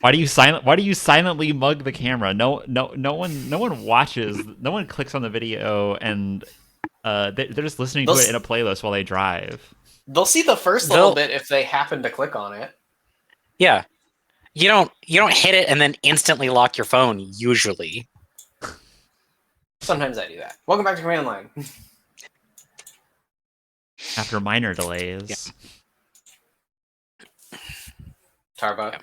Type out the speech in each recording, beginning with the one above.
Why do you silently mug the camera? No one watches. No one clicks on the video, and they're just listening They'll to it in a playlist while they drive. they'll see the first little They'll bit if they happen to click on it. yeah. You don't hit it and then instantly lock your phone. Usually, Sometimes I do that. Welcome back to Command Line. After minor delays. Tarbuck.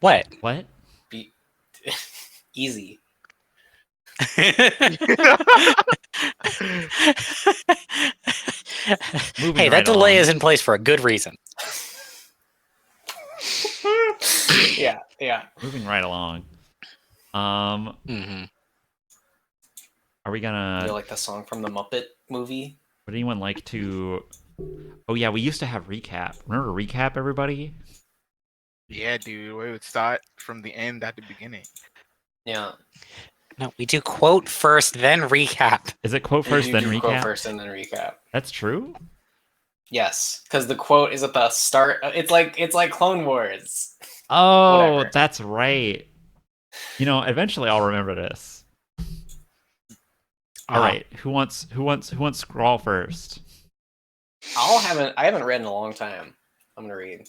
what? What? Be easy. Moving Hey, right that delay along. is in place for a good reason. Yeah. Moving right along. Mm-hmm. Are we gonna? You know, like the song from the Muppet movie? Would anyone like to? Oh yeah, we used to have recap. Remember recap, everybody? Yeah, dude. We would start from the end at the beginning. Yeah. No, we do quote first, then recap. Is it quote We first do then do recap? quote first and then recap. That's true. Yes, because the quote is at the start. It's like Clone Wars. Oh, Whatever. that's right. Eventually I'll remember this. All right, who wants scroll first? I haven't read in a long time. I'm gonna read.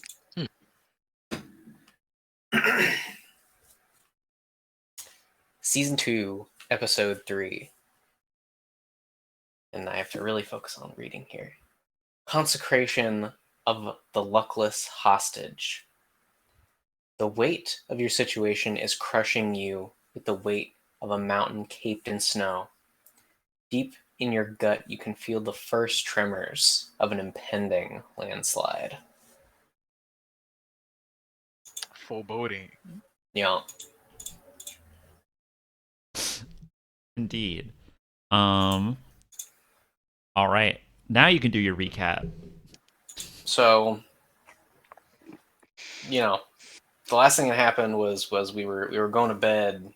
Season 2, Episode 3. And I have to really focus on reading here. Consecration of the Luckless Hostage. The weight of your situation is crushing you with the weight of a mountain caped in snow. Deep in your gut, you can feel the first tremors of an impending landslide. Foreboding. Yeah. Indeed. All right. Now you can do your recap. So, the last thing that happened was we were going to bed,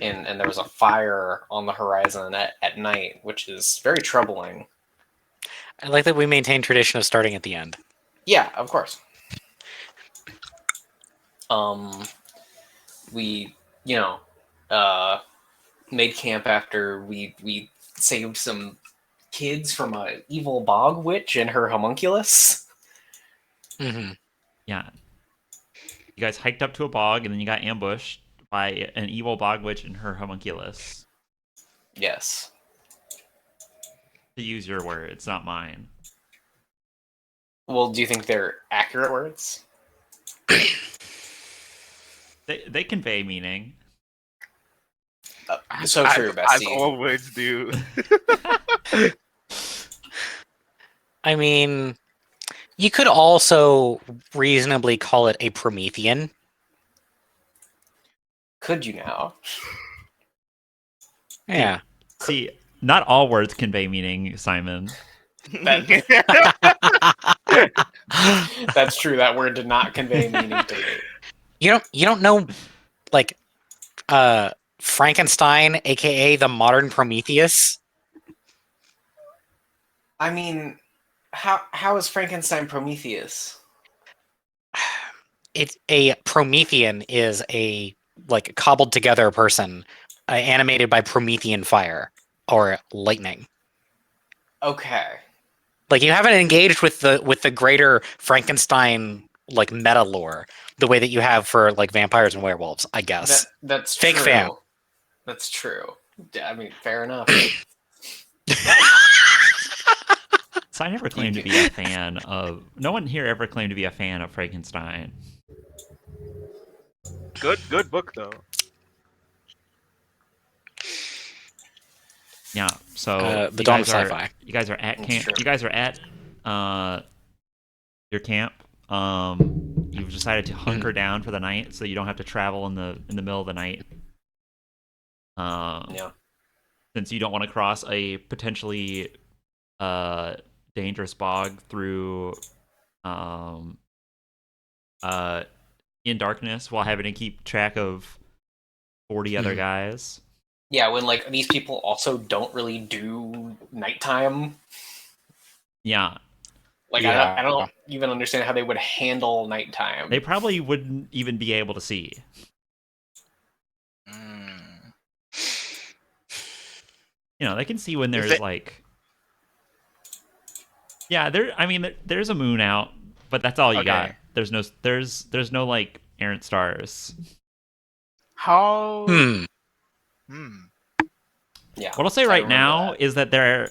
and there was a fire on the horizon at night, which is very troubling. I like that we maintain tradition of starting at the end. Yeah, of course. We made camp after we saved some kids from a evil bog witch and her homunculus. Mm-hmm. Yeah. You guys hiked up to a bog, and then you got ambushed by an evil bog witch and her homunculus. Yes. To use your words, not mine. Well, do you think they're accurate words? They convey meaning. So true, As Bessie. all words do. I mean, you could also reasonably call it a Promethean. Could you now? Yeah. See, not all words convey meaning, Simon. That's true. That word did not convey meaning to me. You don't know, like, Frankenstein, aka the modern Prometheus? I mean, how is Frankenstein Prometheus? A Promethean is a cobbled together person animated by Promethean fire or lightning. Okay. Like, you haven't engaged with the greater Frankenstein meta lore the way that you have for vampires and werewolves, I guess. That's Fake true. fan. That's true. I mean, fair enough. So I never claimed to be a fan of. No one here ever claimed to be a fan of Frankenstein. Good book though. Yeah. So the dawn of sci-fi. You guys are at That's camp. true. You guys are at your camp. You've decided to hunker down for the night, so you don't have to travel in the middle of the night. Yeah. Since you don't want to cross a potentially dangerous bog through in darkness while having to keep track of 40 other guys. Yeah, when these people also don't really do nighttime. Yeah. Like Yeah. I don't even understand how they would handle nighttime. They probably wouldn't even be able to see. Mm. They can see when Is there's it like, yeah, there's a moon out, but that's all you got. okay? There's no like errant stars. How? Hmm. Hmm. Yeah. What I'll say I right remember now that. is that there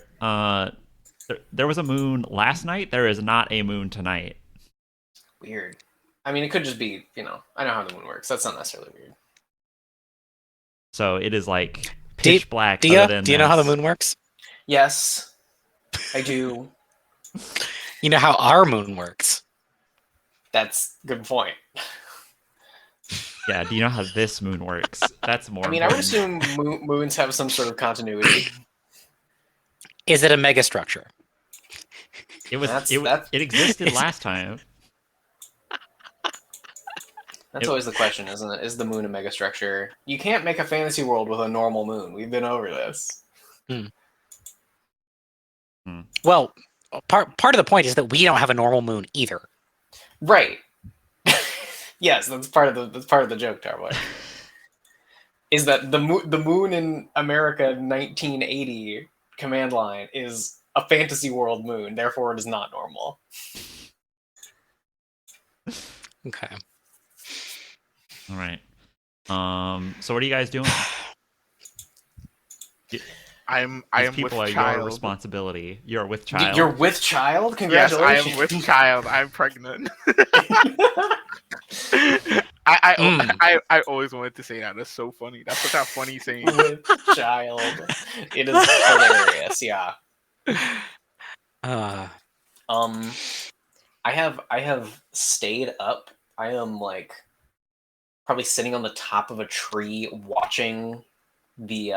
was a moon last night. There is not a moon tonight. Weird. I mean, it could just be, I know how the moon works. That's not necessarily weird. So it is like Do you, pitch black do other you, than do you know how the this. moon works? Yes, I do. You know how our moon works. That's a good point. Yeah, do you know how this moon works? That's more I mean, I would important. assume moons have some sort of continuity. Is it a megastructure? It was That's it that's it existed It's- last time. that's It, always the question, isn't it? Is the moon a megastructure? You can't make a fantasy world with a normal moon. We've been over this. Well, part of the point is that we don't have a normal moon either. Right. Yes, that's part of the joke, Tarboy. Is that the moon in America 1980 command line is a fantasy world moon, therefore it is not normal. Okay. all right. So what are you guys doing? I These am with people are your child. responsibility. You're with You're child. with child? Yes, I Congratulations. am with child. I'm pregnant. I, Mm. I always wanted to say that. That's so funny. That's such a funny saying. with child. It is hilarious, yeah. Uh, I have stayed up. I am like probably sitting on the top of a tree watching the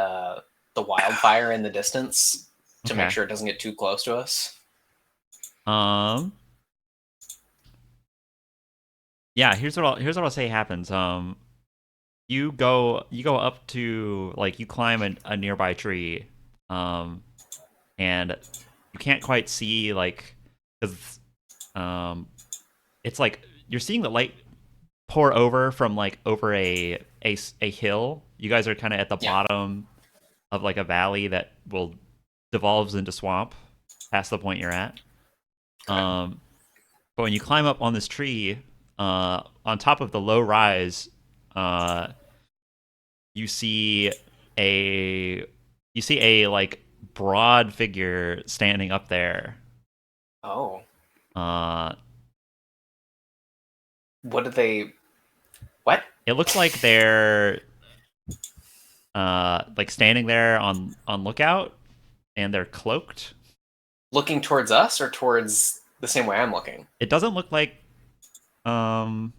wildfire in the distance to make Okay. sure it doesn't get too close to us. Yeah, here's what I'll say happens. You go up to, like, you climb a nearby tree, and you can't quite see, like, because it's like you're seeing the light pour over from, like, over a hill. You guys are kind of at the Yeah. bottom of, like, a valley that will devolves into swamp past the point you're at. Okay. But when you climb up on this tree, on top of the low rise, uh, you see a like broad figure standing up there. Oh, Uh, what did they? What? it looks like they're like standing there on lookout, and they're cloaked. Looking towards us or towards the same way I'm looking? It doesn't look like um.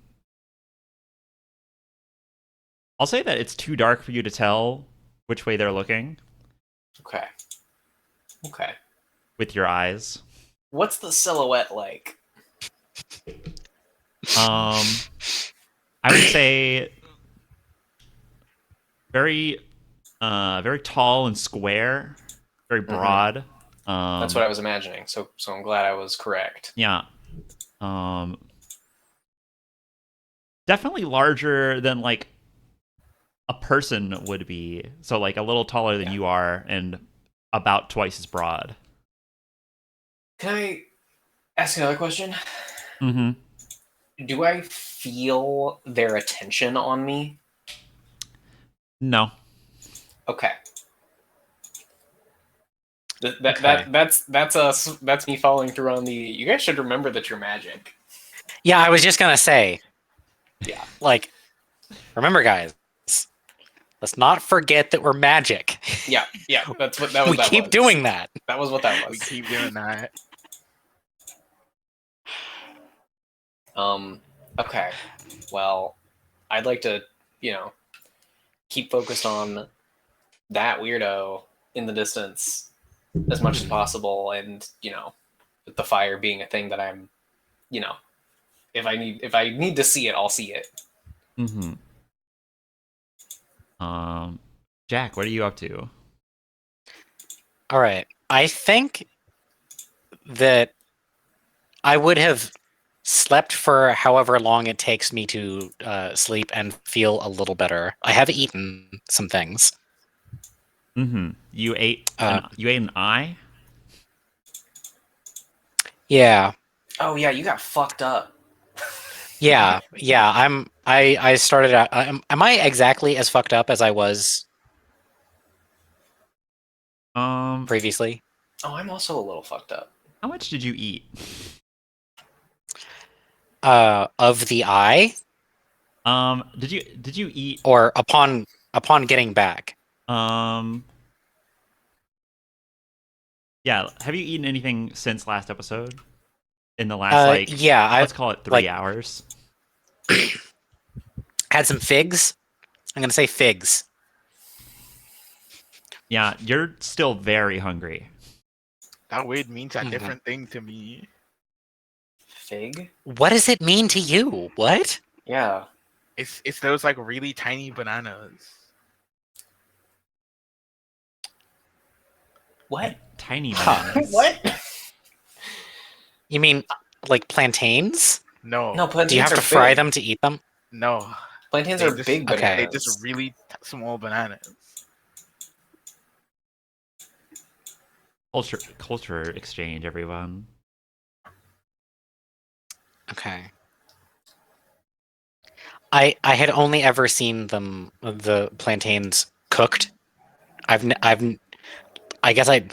I'll say that it's too dark for you to tell which way they're looking Okay. Okay. with your eyes. What's the silhouette like? I would say very very tall and square, very broad. That's what I was imagining. So I'm glad I was correct. Yeah. Um Definitely larger than, like, a person would be. So, like, a little taller than Yeah. you are and about twice as broad. Can I ask another question? Mhm. Do I feel their attention on me? No. Okay. That, Okay. that's me following through on the. You guys should remember that you're magic. yeah, I was just gonna say, Yeah. like, remember, guys, let's not forget that we're magic. Yeah. That's what that was. We keep doing that. That was what that We was. keep doing that. Okay. Well, I'd like to, keep focused on that weirdo in the distance as much as possible, and with the fire being a thing that I'm, if I need to see it, I'll see it. Mhm. Jack, what are you up to? All right. I think that I would have slept for however long it takes me to sleep and feel a little better. I have eaten some things. Mm-hmm. You ate Uh, an eye? yeah, Oh yeah, you got fucked up. yeah. I started out. Am I exactly as fucked up as I was Um, previously? Oh, I'm also a little fucked up. how much did you eat? Of the eye, Did you eat or upon getting back? um yeah, have you eaten anything since last episode? In the last like Yeah. I let's call it 3 like hours. had some figs. I'm gonna say figs. Yeah, you're still very hungry. That word means a Mhm. different thing to me. Fig? What does it mean to you? What? Yeah. It's those like really tiny bananas. What? Tiny Huh. bananas. What? You mean like plantains? No, No, Do you plantains have are to fry big. them to eat them? no, Plantains they are just big Okay. they just bananas. really small bananas. Culture exchange, everyone. Okay. I had only ever seen the plantains cooked. I guess I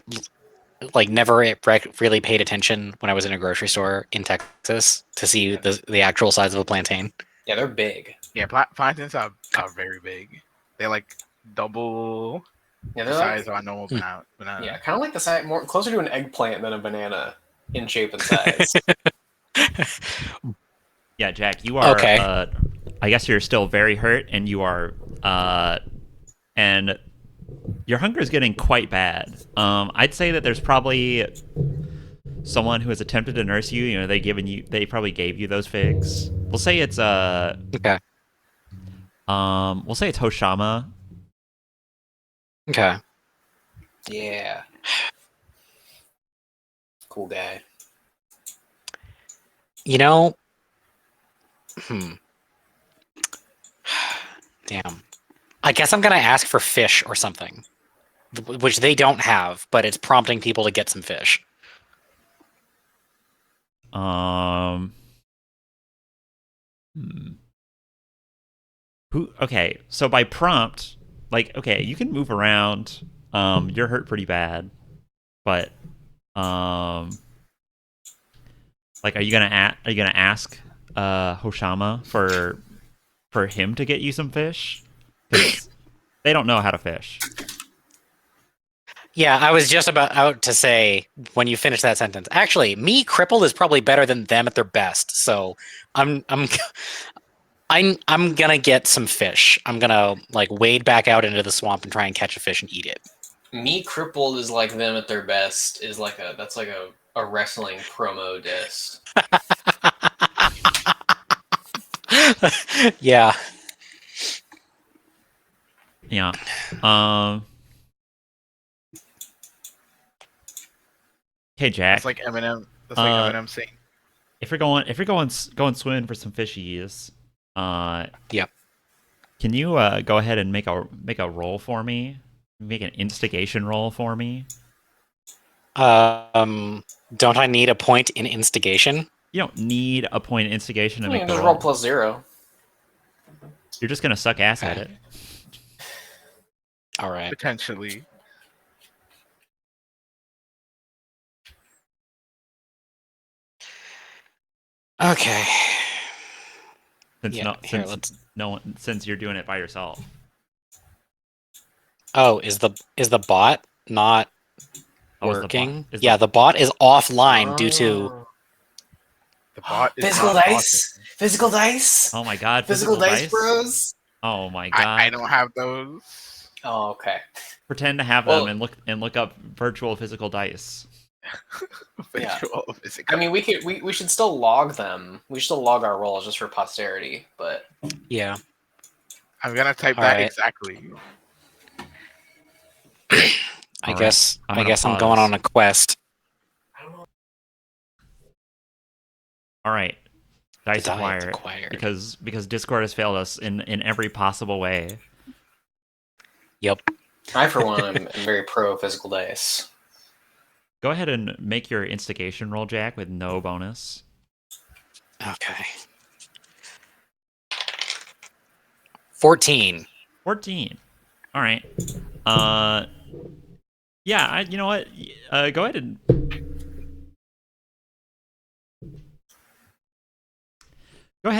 like never really paid attention when I was in a grocery store in Texas to see the actual size of a plantain. Yeah, they're big. Yeah, plantains are very big. They're like double Yeah, the they're like size of a normal Hmm. banana. yeah, kind of like the size more closer to an eggplant than a banana in shape and size. Yeah, Jack, you are Okay. I guess you're still very hurt and you are and your hunger is getting quite bad. I'd say that there's probably someone who has attempted to nurse you. You know, they probably gave you those figs. We'll say it's Okay. we'll say it's Hoshama. Okay. Yeah. Cool guy. You know, hmm. Damn. I guess I'm gonna ask for fish or something, which they don't have, but it's prompting people to get some fish. Um, hmm. Who? Okay, so by prompt, like, okay, you can move around. You're hurt pretty bad, but um, like, are you gonna ask Hoshama for him to get you some fish? Because they don't know how to fish. Yeah, I was just about out to say when you finish that sentence. Actually, me crippled is probably better than them at their best. So I'm I'm gonna get some fish. I'm gonna like wade back out into the swamp and try and catch a fish and eat it. Me crippled is like them at their best is like that's like a wrestling promo disc. Yeah. Yeah. Um. Hey, That's Jack. like Eminem. That's like Uh, Eminem saying, if you're going swimming for some fishies, Yep. can you go ahead and make a roll for me? Make an instigation roll for me. Don't I need a point in instigation? You don't need a point in instigation to You make can the just roll roll. +0. You're just gonna suck ass at Okay. it. All right. potentially. Okay. Since Yeah. Here, let's. since you're doing it by yourself. Oh, is the bot not Oh, is the bot? working? Yeah, the bot is offline due to. Oh. The bot is Physical not dice. talking. Physical dice. Oh my god, Physical physical dice, dice. bros. Oh my I god. don't have those. Oh, okay. Pretend to have Well- them and look up virtual physical dice. Yeah. Visual physical. I mean, we should still log them. We should still log our rolls just for posterity. But Yeah. I'm gonna type All that right. exactly. I All right. guess. I'm I gonna guess I'm pause. going on a quest. All right. Dice Dice acquired. acquired. Because Discord has failed us in every possible way. Yep. I, for one, am very pro physical dice. Go ahead and make your instigation roll, Jack, with no bonus. Okay. 14. 14. All right. Yeah, you know what? Go ahead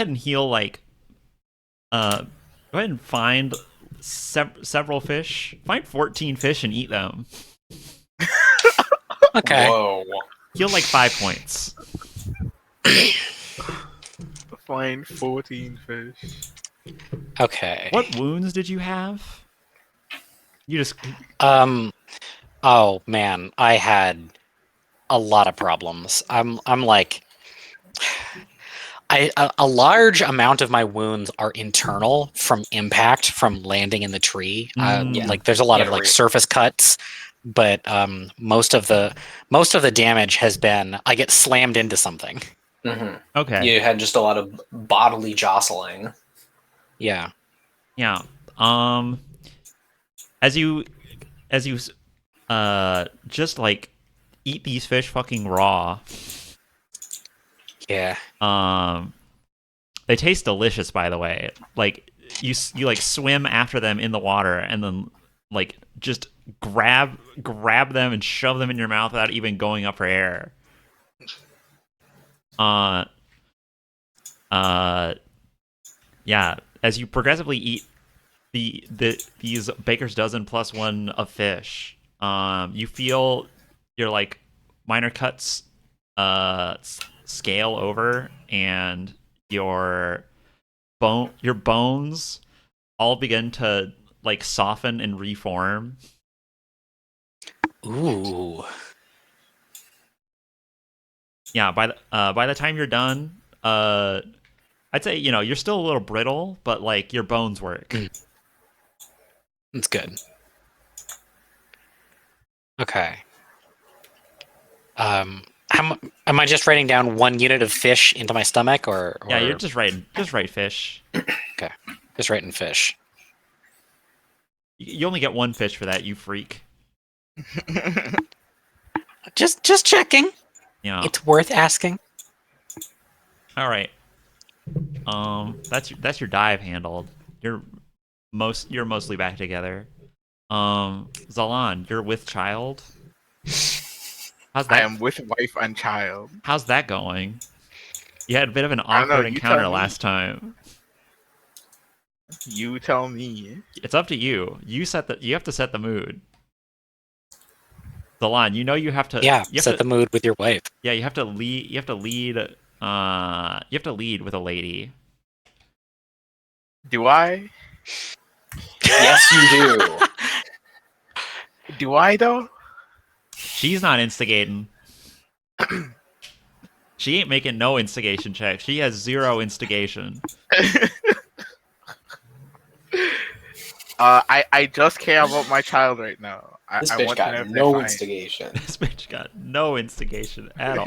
and heal like go ahead and find several fish. Find 14 fish and eat them. Okay. Whoa. Heal like 5 points. Find 14 fish. Okay. What wounds did you have? You just Oh man, I had a lot of problems. I'm like a large amount of my wounds are internal from impact from landing in the tree. Yeah. Like there's a lot Yeah, of like right. surface cuts, but most of the damage has been I get slammed into something. Mm-hmm. okay. You had just a lot of bodily jostling. Yeah. Yeah. As you just like eat these fish fucking raw. Yeah. They taste delicious, by the way. Like you like swim after them in the water and then like just grab them and shove them in your mouth without even going up for air. Yeah, as you progressively eat these baker's dozen plus one of fish, you feel your like minor cuts scale over, and your bones all begin to like soften and reform. Ooh. Yeah, by the time you're done, I'd say you're still a little brittle, but like your bones work. That's good. Okay. Am I just writing down 1 unit of fish into my stomach, or Yeah, you're just write fish. okay, just writing fish. You only get 1 fish for that, you freak. Just checking. Yeah. It's worth asking. All right. That's your dive handled. You're mostly back together. Zalan, you're with child. How's I that? am with wife and child. How's that going? You had a bit of an I don't know, awkward you encounter tell me. last time. You tell me. It's up to you. You have to set the mood. Zalan, you have to. Yeah, You have set to, the mood with your wife. Yeah, you have to lead. You have to lead. You have to lead with a lady. Do I? Yes, you do. Do I though? She's not instigating. She ain't making no instigation check. She has 0 instigation. I just care about my child right now. This I bitch want to know got if no they're fine. instigation. This bitch got no instigation at all.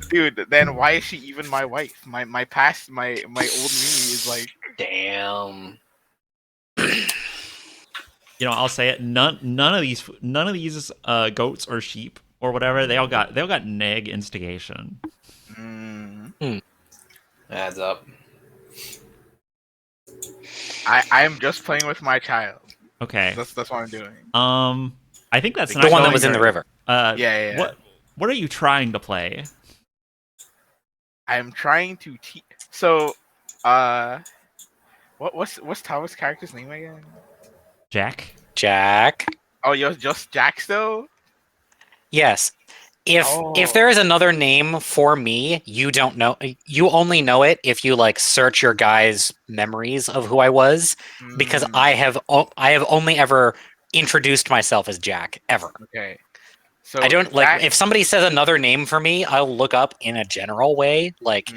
Dude, then why is she even my wife? My old me is like, Damn. I'll say it. None of these goats or sheep or whatever, they all got neg instigation. Adds up. I am just playing with my child. Okay. That's what I'm doing. I think that's The not The one that going was in the very- river. Yeah. What are you trying to play? I'm trying to teach. So, what's Tao's character's name again? Jack? Jack. Oh, you're just Jack still? Yes. If Oh. there is another name for me, you don't know. You only know it if you like search your guy's memories of who I was, because I have only ever introduced myself as Jack ever. Okay. So I don't like Jack- if somebody says another name for me, I'll look up in a general way, like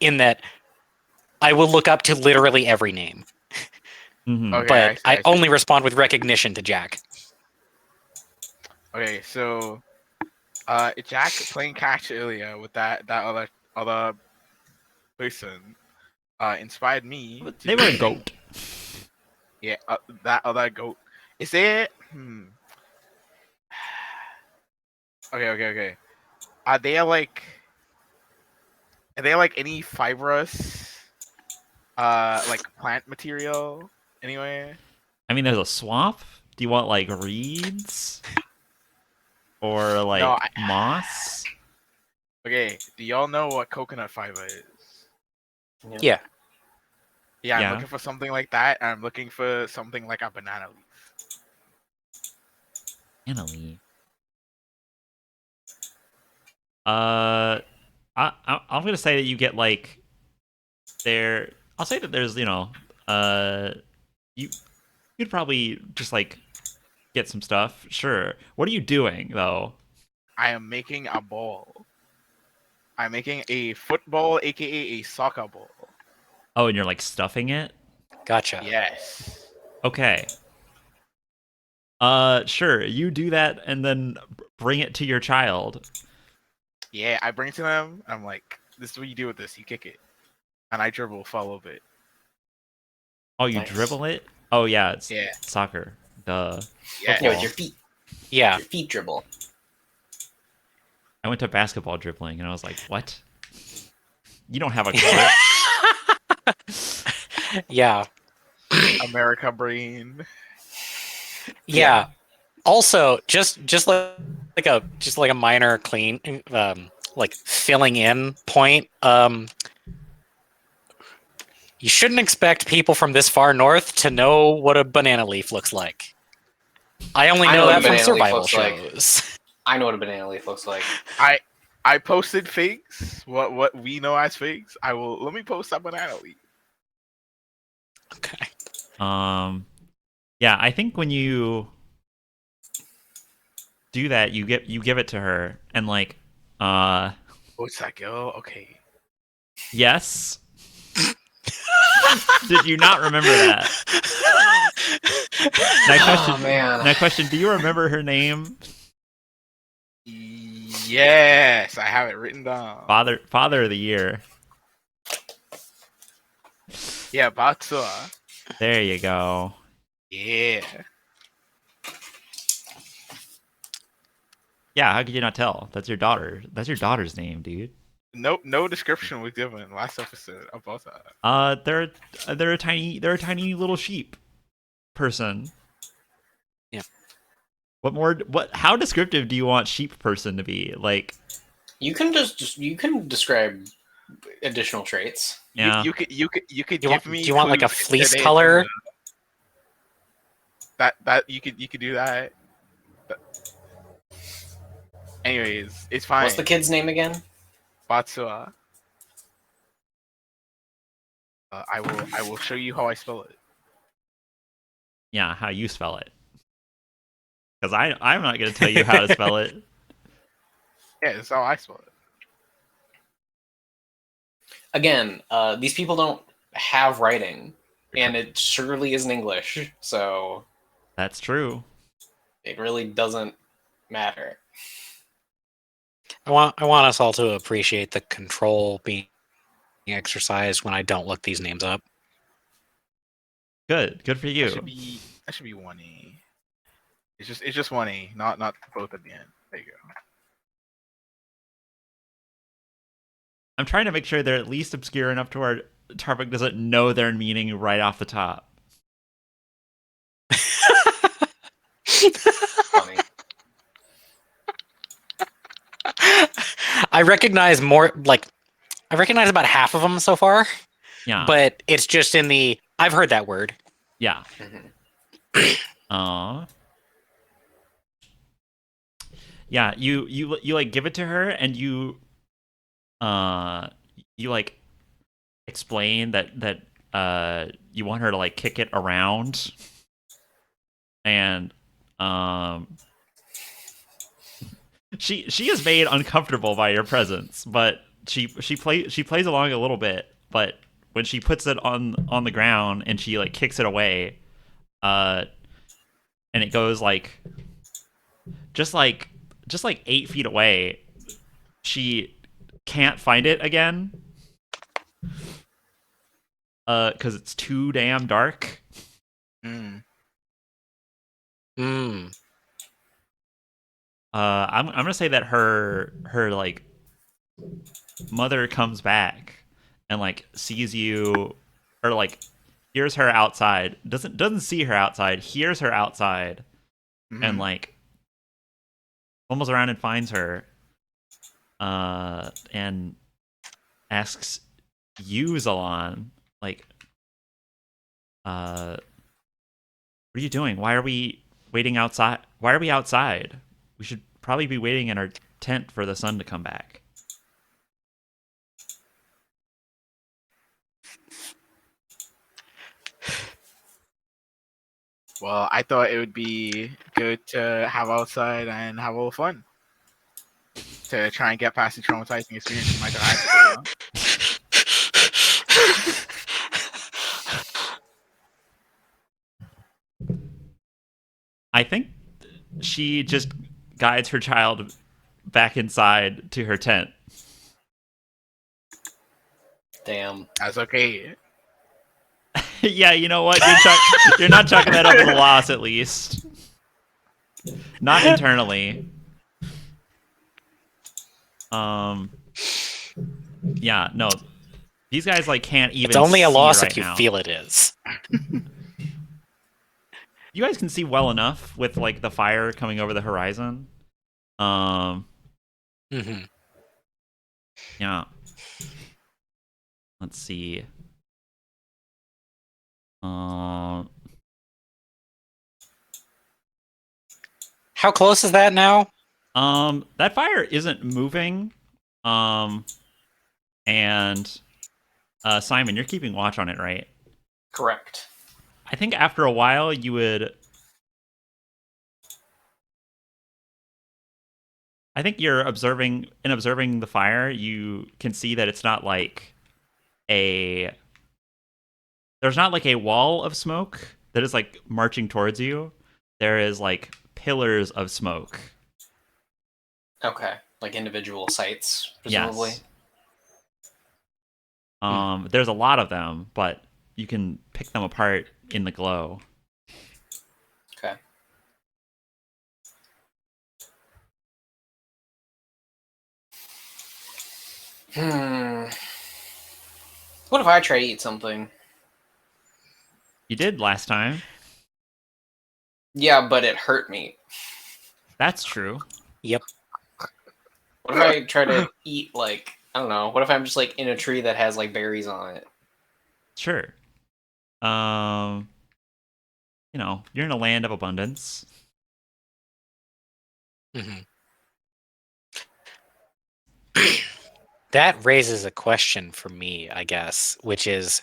in that I will look up to literally every name, Mm-hmm. Okay, but I I see. only respond with recognition to Jack. Okay, so Jack playing catch earlier with that other person inspired me to They do were a the thing. goat. Yeah, that other goat. Is there? Okay. Are there like? Are there like any fibrous, like plant material anywhere? I mean, there's a swamp. Do you want like reeds or No. like moss? Okay. Do y'all know what coconut fiber is? Yeah. Yeah, I'm Yeah. looking for something like that. And I'm looking for something like a banana leaf. Annalie. I'm gonna say that you get like there. I'll say that there's you could probably just like get some stuff. Sure. What are you doing though? I am making a ball. I'm making a football, aka a soccer ball. Oh, and you're like stuffing it. Gotcha. Yes. Okay. Sure. You do that and then bring it to your child. Yeah, I bring it to them. I'm like, this is what you do with this. You kick it, and I dribble for a little bit. Oh, you Nice. dribble it? Oh yeah, it's Yeah. soccer. Duh. Yeah. Yeah, with your feet. Yeah. Your feet dribble. I went to basketball dribbling and I was like, what? You don't have a court. Yeah. America brain. Yeah. Also, just like a minor clean like filling in point. You shouldn't expect people from this far north to know what a banana leaf looks like. I only I know know what that a from banana leaf survival looks like. shows. I know what a banana leaf looks like. I posted figs. What we know as figs. Let me post a banana leaf. Okay. Yeah, I think when you do that, you give it to her and like What's that girl? Okay. yes. Did you not remember that? Oh man. Now question, do you remember her name? Yes, I have it written down. Father of the Year. Yeah, Batsua. There you go. Yeah. Yeah, how could you not tell? That's your daughter. That's your daughter's name, dude. No description was given last episode about that. They're a tiny little sheep person. Yeah. How descriptive do you want sheep person to be? Like, You can you can describe additional traits. yeah. You could Do give you me want like a clues fleece today color? that you could do that. Anyways, it's fine. What's the kid's name again? Batsua. I will show you how I spell it. Yeah, how you spell it. Because I'm not gonna tell you how to spell it. Yeah, that's how I spell it. Again, these people don't have writing, and it surely isn't English, so That's true. it really doesn't matter. I want us all to appreciate the control being exercised when I don't look these names up. Good for you. That should be 1E. It's just 1E, not both at the end. There you go. I'm trying to make sure they're at least obscure enough to where Tarvik doesn't know their meaning right off the top. Funny. I recognize about half of them so far, Yeah. but it's just in the I've heard that word. Yeah. Mhm. Yeah, you like give it to her and you like explain that you want her to like kick it around and she is made uncomfortable by your presence, but she plays along a little bit, but when she puts it on the ground and she like kicks it away, and it goes like just like just like 8 feet away, she can't find it again. Because it's too damn dark. Mm. Mm. I'm gonna say that her like mother comes back and like sees you, or like hears her outside. Doesn't see her outside. Hears her outside, and Mhm. like comes around and finds her. And asks you, Zalan, like, what are you doing? Why are we waiting outside? Why are we outside? We should probably be waiting in our tent for the sun to come back. Well, I thought it would be good to have outside and have a little fun to try and get past the traumatizing experience you might have had. I think she just guides her child back inside to her tent. Damn. That's okay. Yeah, you know what? You're not chucking that up as a loss, at least. Not internally. Yeah, no. These guys like can't even It's only a see loss right if you now. feel it is. You guys can see well enough with like the fire coming over the horizon. Mm-hmm. Yeah. Let's see. How close is that now? That fire isn't moving. And Simon, you're keeping watch on it, right? Correct. I think after a while you would. I think you're observing the fire, you can see that it's not like a. There's not like a wall of smoke that is like marching towards you. There is like pillars of smoke. Okay. Like individual sites, presumably. Yes. There's a lot of them, but you can pick them apart in the glow. Okay. What if I try to eat something? You did last time. Yeah, but it hurt me. That's true. Yep. What if I try to eat, like, I don't know, what if I'm just like in a tree that has like berries on it? Sure. You know, you're in a land of abundance. Mm-hmm. That raises a question for me, I guess, which is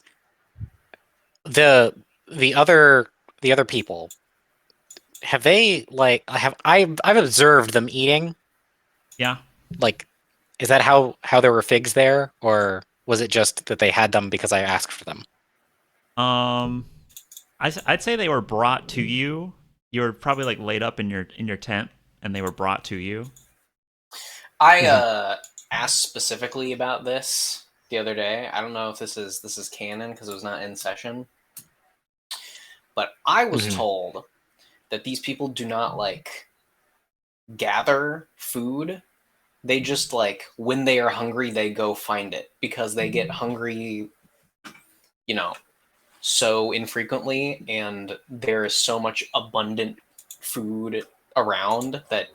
the other people. Have they like I've observed them eating? Yeah. Like, is that how there were figs there, or was it just that they had them because I asked for them? I'd say they were brought to you. You were probably like laid up in your tent, and they were brought to you. I asked specifically about this the other day. I don't know if this is canon because it was not in session. But I was Mhm. told that these people do not like gather food. They just like when they are hungry they go find it because they get hungry, you know, so infrequently and there is so much abundant food around that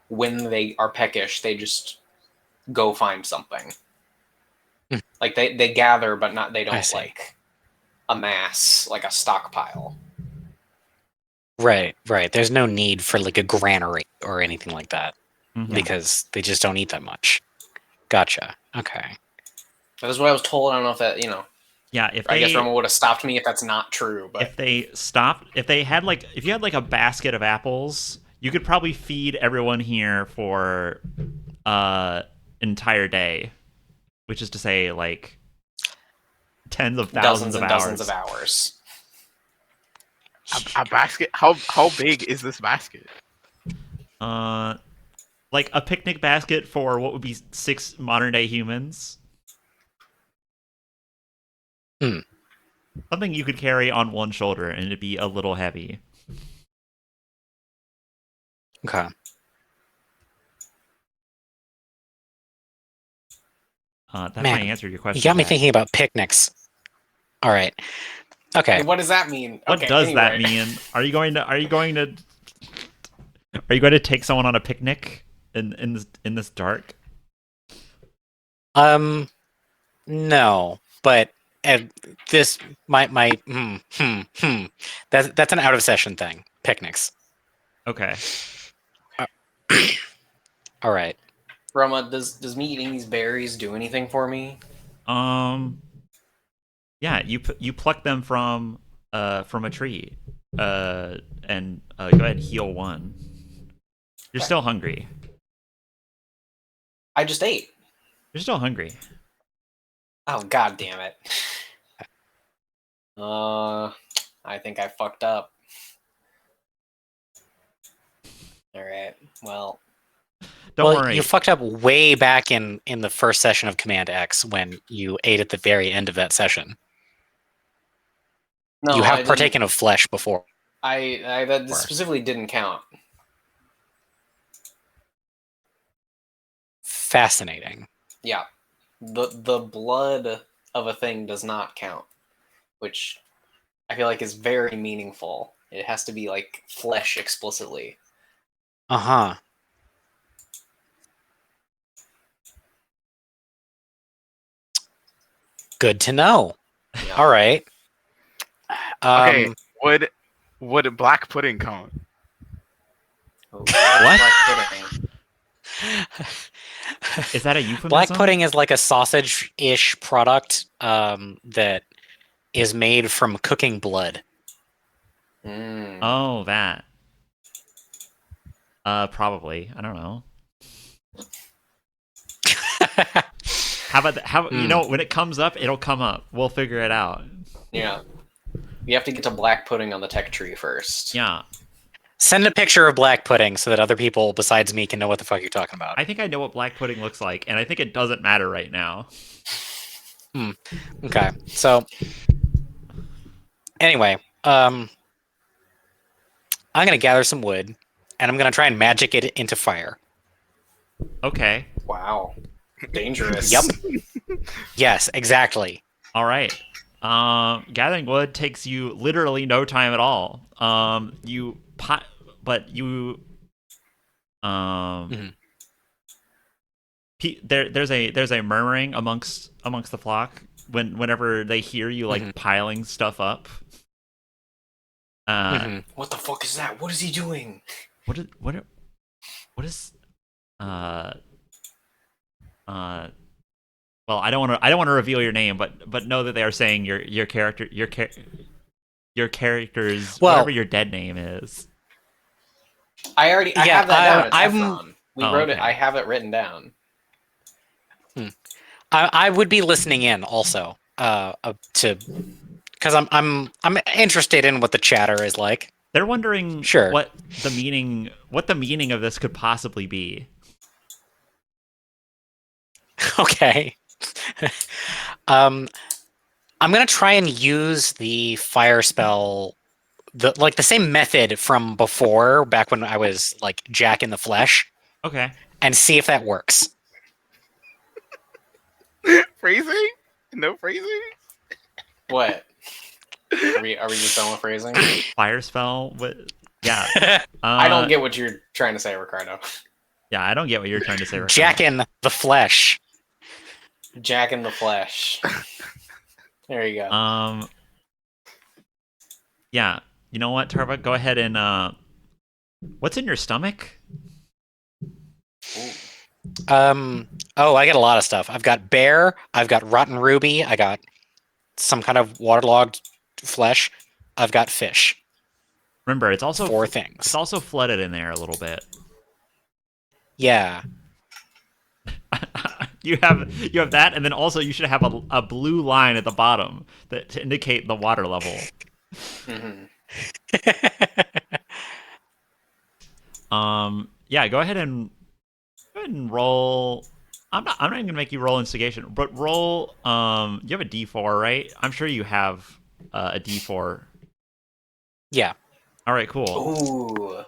when they are peckish they just go find something. Like they gather but not they I don't see. like amass like a stockpile. Right. There's no need for like a granary or anything like that Mhm. because they just don't eat that much. Gotcha. Okay. That is what I was told. I don't know if that, Yeah, I guess Roma would have stopped me if that's not true, but if they stopped, if you had like a basket of apples, you could probably feed everyone here for entire day, which is to say like tens of thousands dozens of and dozens of hours. hours. A basket? How big is this basket? like a picnic basket for what would be 6 modern day humans. Hmm. Something you could carry on one shoulder and it'd be a little heavy. Okay. That's my Man, answer to your you question, got me Zach. thinking about picnics. All right. Okay. Hey, what does that mean? What Okay, does that anyway. mean? Are you going to take someone on a picnic in this dark? No, but this my that's an out of session thing. Picnics. Okay. All right. Roma, does me eating these berries do anything for me? Um. Yeah, you pluck them from a tree. And go ahead, heal 1. You're Okay. still hungry. I just ate. You're still hungry. Oh, god damn it. I think I fucked up. Alright, well. Don't Well, worry. you fucked up way back in the first session of Command X when you ate at the very end of that session. No, You I have didn't. partaken of flesh before. I that specifically didn't count. Fascinating. Yeah. The blood of a thing does not count, which I feel like is very meaningful. It has to be like flesh explicitly. Uh-huh. Good to know. Yeah. All right. Okay, would black pudding count? Oh, What? black pudding. Is that a euphemism? Black pudding is like a sausage-ish product that is made from cooking blood. Mm. Oh, that. Probably. I don't know. How about you know, when it comes up, it'll come up. We'll figure it out. Yeah. You have to get to black pudding on the tech tree first. Yeah. Send a picture of black pudding so that other people besides me can know what the fuck you're talking about. I think I know what black pudding looks like, and I think it doesn't matter right now. Okay. So anyway, I'm gonna gather some wood and I'm gonna try and magic it into fire. Okay. Wow. Dangerous. Yep. Yes, exactly. All right. Gathering wood takes you literally no time at all. There's a murmuring amongst the flock whenever they hear you like piling stuff up. What the fuck is that? What is he doing? What is well, I don't want to reveal your name, but know that they are saying your character's whatever your dead name is. I have that down. It's Efron. We wrote it. Okay. I have it written down. I would be listening in also to because I'm interested in what the chatter is like. They're wondering Sure. what the meaning of this could possibly be. Okay. I'm gonna try and use the fire spell, the same method from before, back when I was like Jack in the flesh, Okay. and see if that works. Phrasing? No phrasing? What? Are we just done with phrasing? Fire spell. Yeah. I don't get what you're trying to say, Ricardo. Yeah, I don't get what you're trying to say. Ricardo. Jack in the flesh. Jack in the flesh. There you go. Yeah. You know what, Tarva? Go ahead and what's in your stomach? Oh, I got a lot of stuff. I've got bear, I've got rotten ruby, I got some kind of waterlogged flesh, I've got fish. Remember, it's also 4 things. It's also flooded in there a little bit. Yeah. You have that, and then also you should have a blue line at the bottom to indicate the water level. Yeah, go ahead and Go ahead and roll. I'm not even gonna make you roll instigation, but roll. You have a D4, right? I'm sure you have a D4. Yeah. All right, cool. Ooh.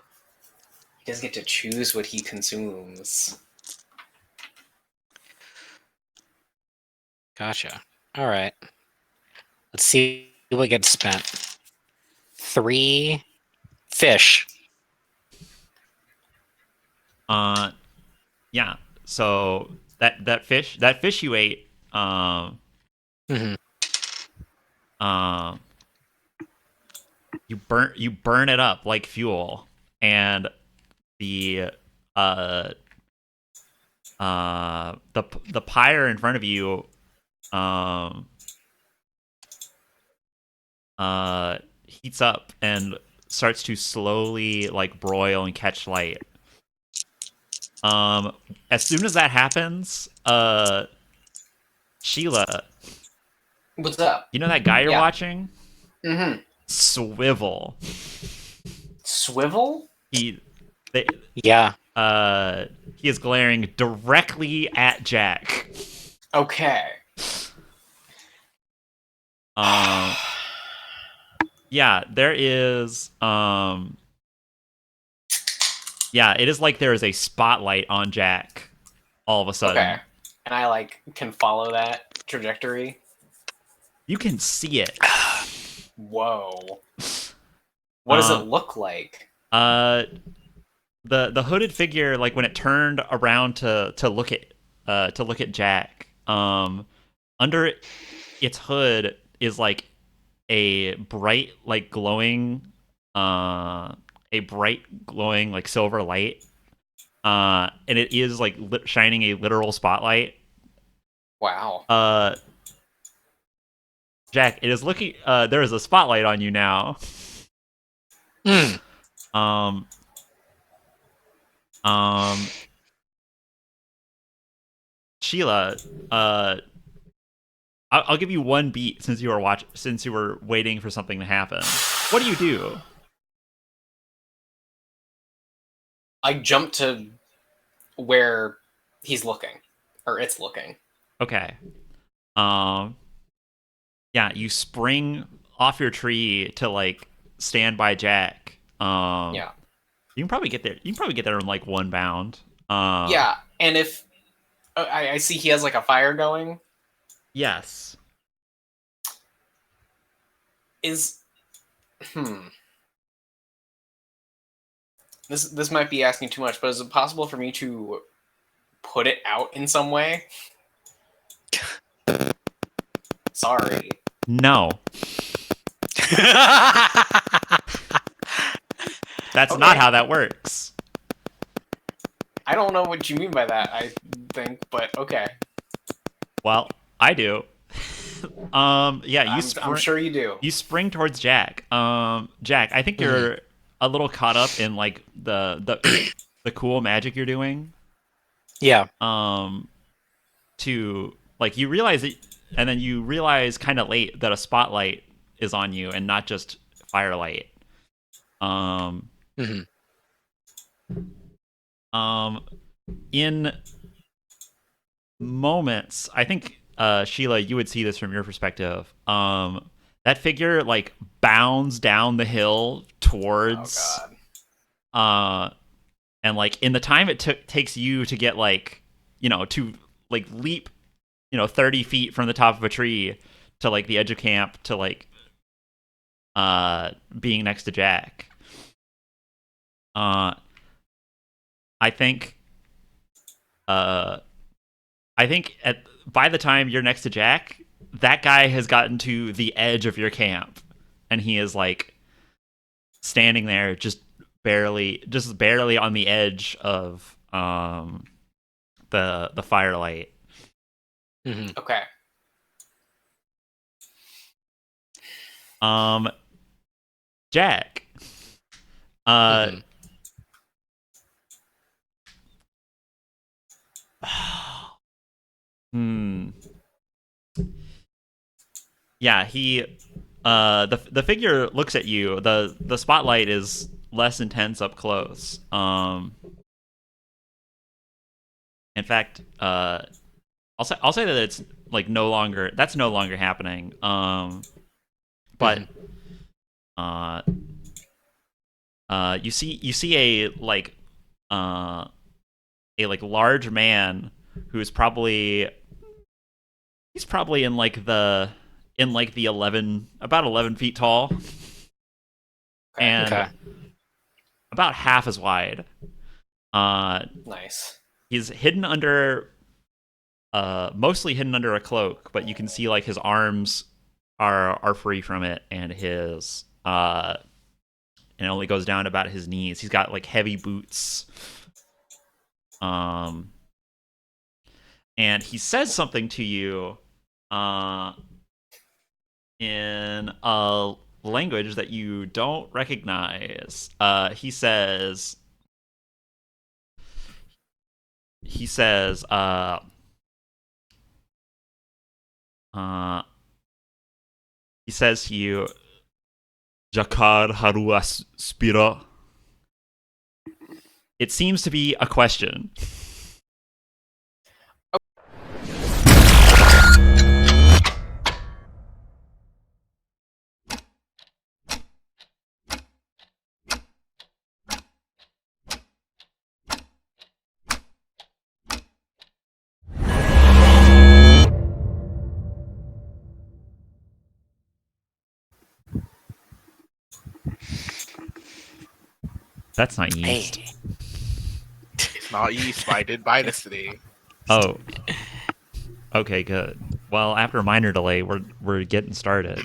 He does get to choose what he consumes. Gotcha. All right. Let's see what gets spent. 3 fish. Yeah. So that fish you ate, Hmm. um, you burn it up like fuel, and the uh the pyre in front of you um heats up and starts to slowly like broil and catch light. As soon as that happens, Sheila, What's up? you know that guy you're Yeah. watching? Mm-hmm. Swivel. Swivel? He they, Yeah. he is glaring directly at Jack. Okay. Um yeah, there is yeah, it is like there is a spotlight on Jack all of a sudden. Okay. And I like can follow that trajectory. You can see it. Whoa. What does it look like? The hooded figure, like when it turned around to look at Jack, under its hood is like a bright like glowing like silver light, and it is like shining a literal spotlight. Wow. Jack, it is looking. There is a spotlight on you now. Mm. Um, um, Sheila, I'll give you one beat since since you were waiting for something to happen. What do you do? I jump to where he's looking. Or it's looking. Okay. Um, yeah, you spring off your tree to like stand by Jack. Yeah. You can probably get there. You can probably get there in like one bound. Yeah. And if I see he has like a fire going, Yes. is this might be asking too much, but is it possible for me to put it out in some way? Sorry. No. That's Okay. not how that works. I don't know what you mean by that, I think, but okay. Well, I do. Yeah, I'm sure you do. you spring towards Jack. Jack, I think you're a little caught up in like the cool magic you're doing. Yeah. To like you realize it, and then you realize kind of late that a spotlight is on you and not just firelight. Um, Hmm. in moments, I think Sheila, you would see this from your perspective. That figure like bounds down the hill towards Oh god. and like in the time it takes you to get like to like leap 30 feet from the top of a tree to like the edge of camp to like being next to Jack. uh I think uh I think by the time you're next to Jack, that guy has gotten to the edge of your camp, and he is like standing there, just barely on the edge of the firelight. Hmm. Okay. Jack, uh, Hmm. hmm, yeah, the figure looks at you. The spotlight is less intense up close. In fact, I'll say that it's like no longer happening. But uh, you see a like large man who's probably in like the 11 feet tall and Okay. about half as wide. Nice. He's hidden under mostly hidden under a cloak, but you can see like his arms are free from it, and his it only goes down about his knees. He's got like heavy boots. And he says something to you in a language that you don't recognize. He says he says to you, Jakar Haruas Spira. It seems to be a question. That's not yeast. Hey. It's not yeast, but I did buy this today. Oh. Okay, good. Well, after a minor delay, we're getting started.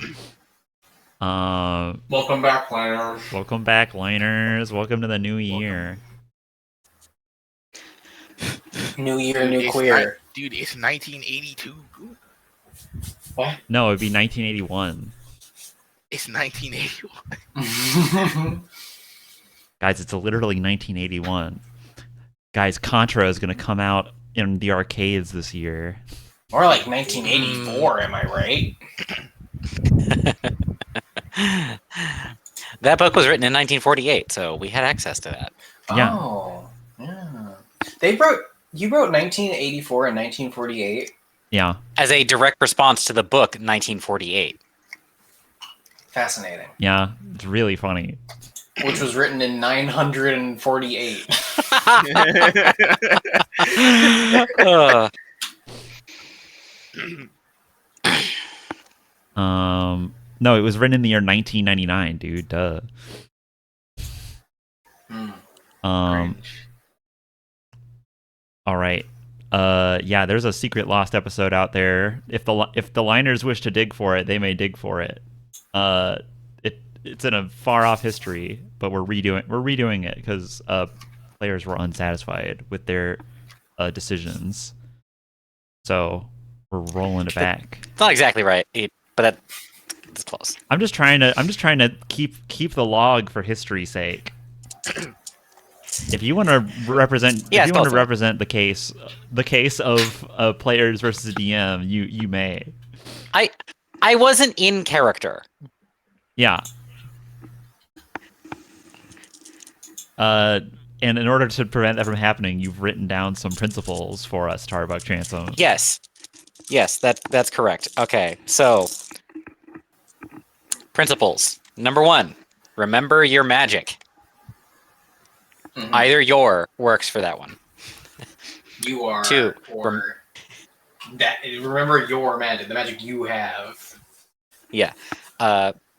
Welcome back, liners. Welcome back, liners. Welcome to the new year. New year, Dude, new it's queer. Dude, it's 1982. What? No, it'd be 1981. It's 1981. Guys, it's literally 1981. Guys, Contra is going to come out in the arcades this year. More like 1984, am I right? That book was written in 1948, so we had access to that. Yeah. Oh, yeah. You wrote 1984 and 1948? Yeah. As a direct response to the book 1948. Fascinating. Yeah. It's really funny. Which was written in 948. No, it was written in the year 1999, dude. Duh. All right. Yeah, there's a secret lost episode out there. If the liners wish to dig for it, they may dig for it. It's in a far off history, but we're redoing it because players were unsatisfied with their decisions. So we're rolling it back. It's not exactly right, but that's close. I'm just trying to keep the log for history's sake. If you want to represent, the case of players versus DM, you may. I wasn't in character. Yeah. And in order to prevent that from happening, you've written down some principles for us, Tarbuck Transom. Yes, that's correct. Okay, so principles. Number 1, remember your magic. Mm-hmm. Either your works for that one. You are. 2, remember your magic, the magic you have. Yeah.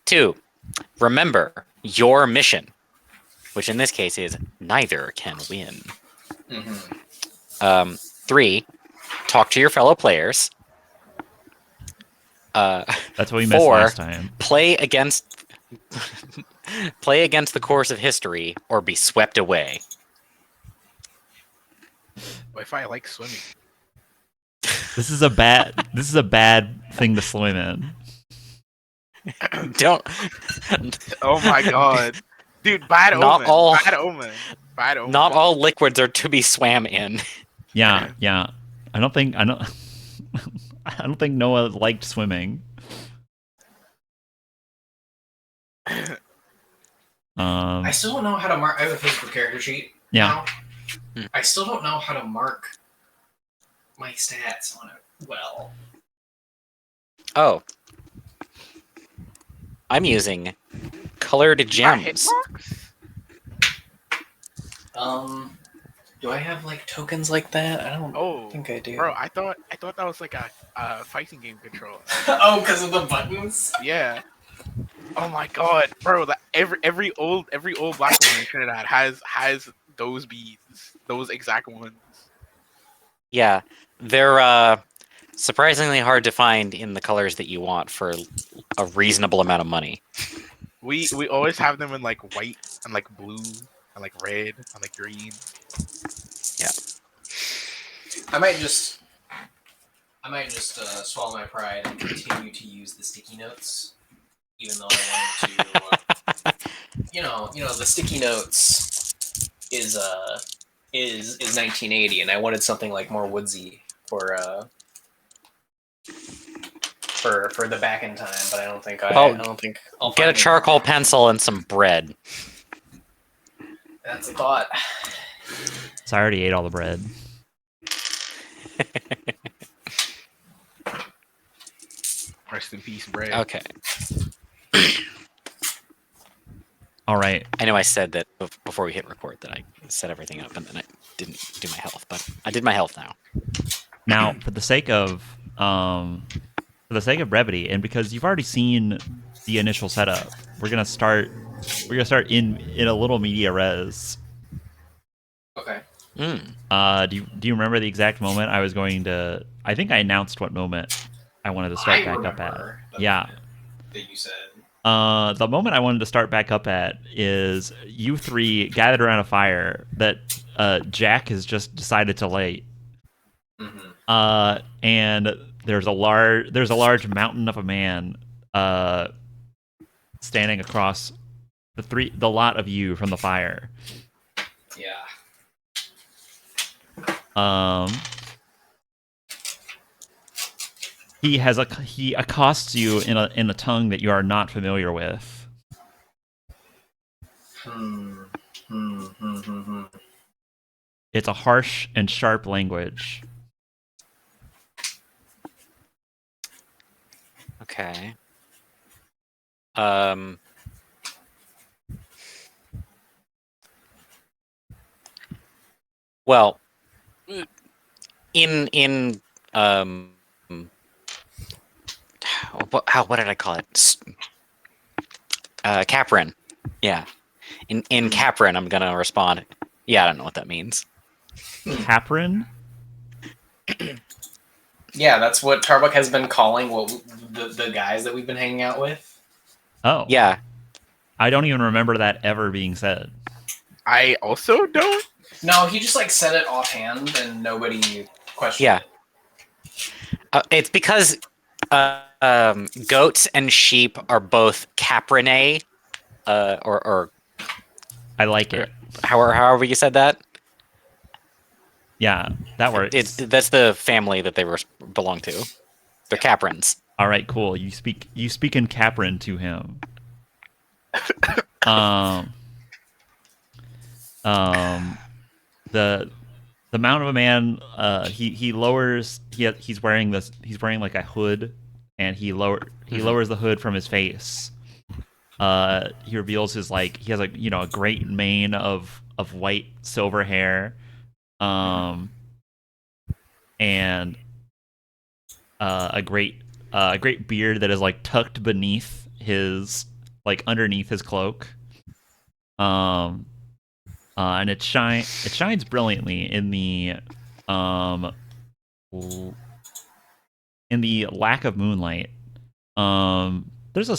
2, remember your mission, which in this case is neither can win. Mm-hmm. 3, talk to your fellow players. That's what we missed last time. Play against the course of history or be swept away. What if I like swimming? This is a bad thing to swim in. Don't. Oh my god, dude! Bad omen. Not all liquids are to be swam in. Yeah. I don't think Noah liked swimming. I still don't know how to mark. I have a physical character sheet. Yeah. Now. I still don't know how to mark my stats on it well. Oh, I'm using colored gems. Hitbox? Do I have like tokens like that? I don't Oh, think I do. bro, I thought that was like a fighting game controller. Oh, because of the buttons? Yeah. Oh my god, bro! That every old black woman in Trinidad has those beads, those exact ones. Yeah, they're surprisingly hard to find in the colors that you want for a reasonable amount of money. We always have them in like white and like blue and like red and like green. I might just swallow my pride and continue to use the sticky notes, even though I wanted to. You know, the sticky notes is 1980, and I wanted something like more woodsy for the back in time. But I don't think Well, I'll get a find it. charcoal pencil and some bread. That's a thought. So I already ate all the bread. Rest in peace, Bray. Okay. All right. I know I said that before we hit record that I set everything up and then I didn't do my health, but I did my health now. Now, for the sake of brevity, and because you've already seen the initial setup, we're gonna start in a little media res. Okay. Do you remember the exact moment I was going to? I think I announced what moment I wanted to start back up at. Yeah. That you said. The moment I wanted to start back up at is you three gathered around a fire that Jack has just decided to light. Mm-hmm. And there's a large mountain of a man standing across the lot of you from the fire. Yeah. He accosts you in a tongue that you are not familiar with. It's a harsh and sharp language. Okay. Well, in what did I call it? Caprin. Yeah. In Caprin, I'm gonna respond. Yeah, I don't know what that means. Caprin? Yeah, that's what Tarbuck has been calling the guys that we've been hanging out with. Oh. Yeah. I don't even remember that ever being said. I also don't. No, he just like said it offhand and nobody questioned Yeah. it. It's because goats and sheep are both caprinae, or I like it. however you said that. Yeah, that works. That's the family that they belong to. They're caprins. All right, cool. You speak in Caprin to him. The Mount of a Man. He lowers. He's wearing like a hood, and he lowers the hood from his face. He reveals he has a great mane of white silver hair, and a great beard that is like tucked beneath his underneath his cloak. And it shines brilliantly in the lack of moonlight. There's a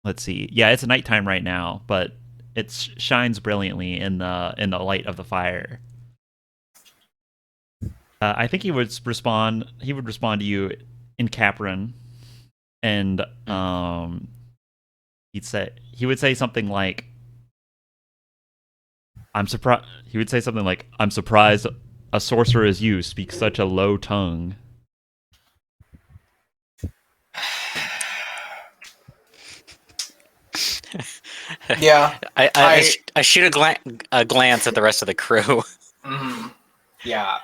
let's see. Yeah, it's nighttime right now, but it shines brilliantly in the light of the fire. I think he would respond to you in Capron, and he would say something like, I'm surprised a sorcerer as you speak such a low tongue. Yeah. I shoot a glance at the rest of the crew. Mhm. Yeah.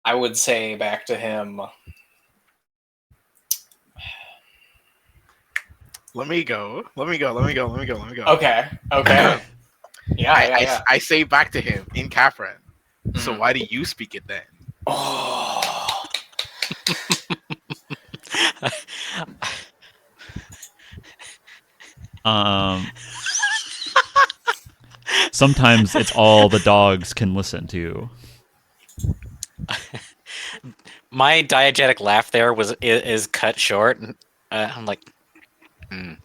I would say back to him. Let me go. Let me go. Let me go. Let me go. Let me go. Okay. Okay. Yeah. I say back to him in Capran. So Mhm. why do you speak it then? Oh. Um, sometimes it's all the dogs can listen to. My diegetic laugh there is cut short. I'm like, and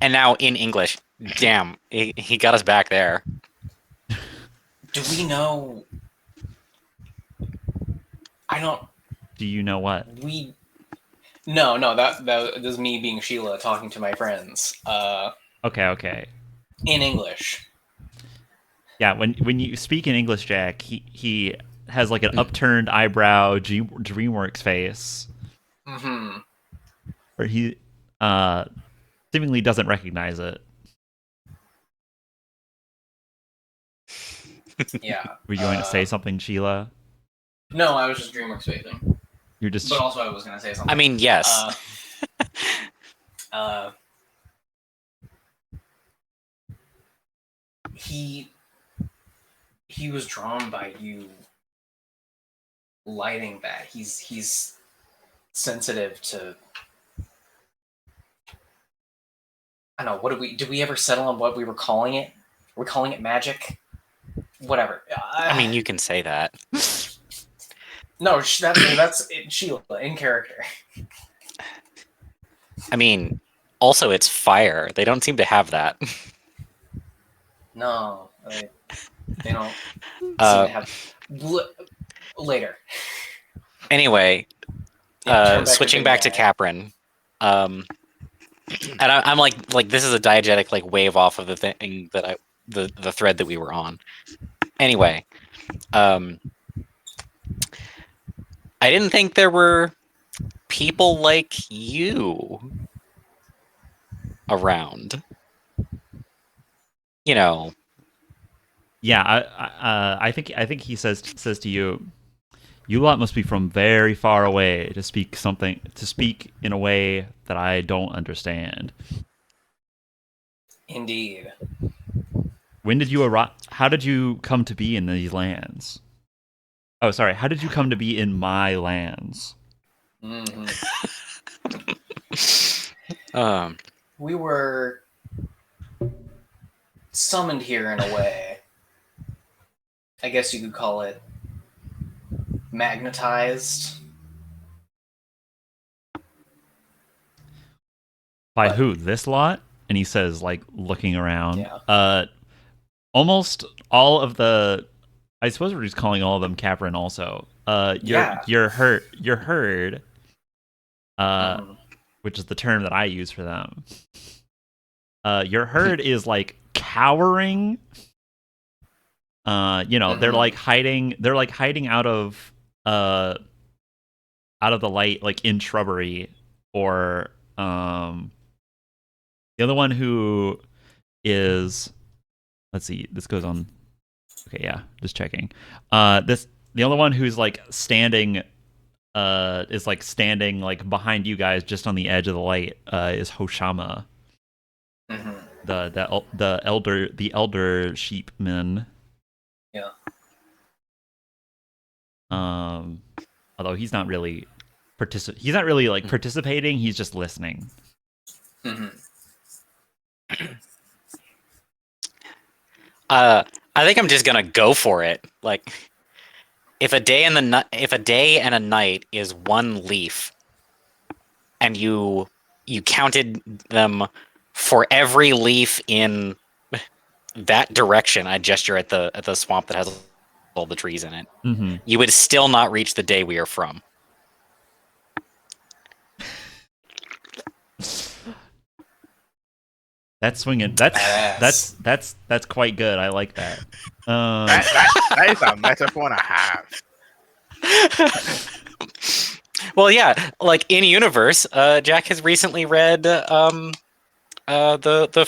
now in English. Damn, he got us back there. Do we know? I don't. Do you know what? We. No. That is me being Sheila talking to my friends. Okay. In English. Yeah, when you speak in English, Jack, he has like an upturned eyebrow, DreamWorks face, Mm-hmm. where he uh seemingly doesn't recognize it. Yeah. Were you going to say something, Sheila? No, I was just DreamWorks facing. You're just But also, I was gonna say something. I mean, yes. He was drawn by you lighting that. He's sensitive to. I don't know. What did we ever settle on what we were calling it? We're calling it magic. Whatever. I mean, you can say that. No, that's Sheila in character. I mean, also it's fire. They don't seem to have that. No, they don't seem to have. Later. Anyway, Yeah, switching back to Capran, and I'm like this is a diegetic like wave off of the thing that the thread that we were on. Anyway, I didn't think there were people like you around. You know. yeah. I think he says to you, you lot must be from very far away to speak in a way that I don't understand. Indeed. When did you arrive? How did you come to be in these lands? Oh, sorry. How did you come to be in my lands? Mm-hmm. We were summoned here in a way. I guess you could call it magnetized. By who? This lot? And he says, like, looking around. Yeah. Almost all of the. I suppose we're just calling all of them Capran also. Your herd, Mm-hmm. which is the term that I use for them. Your herd is like cowering. They're like hiding. They're like hiding out of the light, like in shrubbery, or the other one who is. Let's see. This goes on. Okay, yeah, just checking. The other one who's like standing. Is like standing like behind you guys, just on the edge of the light. Is Hoshama. Mm-hmm. The elder sheepman. Yeah. Although he's not really participating. He's just listening. Mm-hmm. I think I'm just gonna go for it. Like, if a day and a night is one leaf, and you counted them for every leaf in that direction, I gesture at the swamp that has all the trees in it. Mm-hmm. You would still not reach the day we are from. That's swinging. That's quite good. I like that. That is a metaphor and a half. Well, yeah, like in universe, Jack has recently read the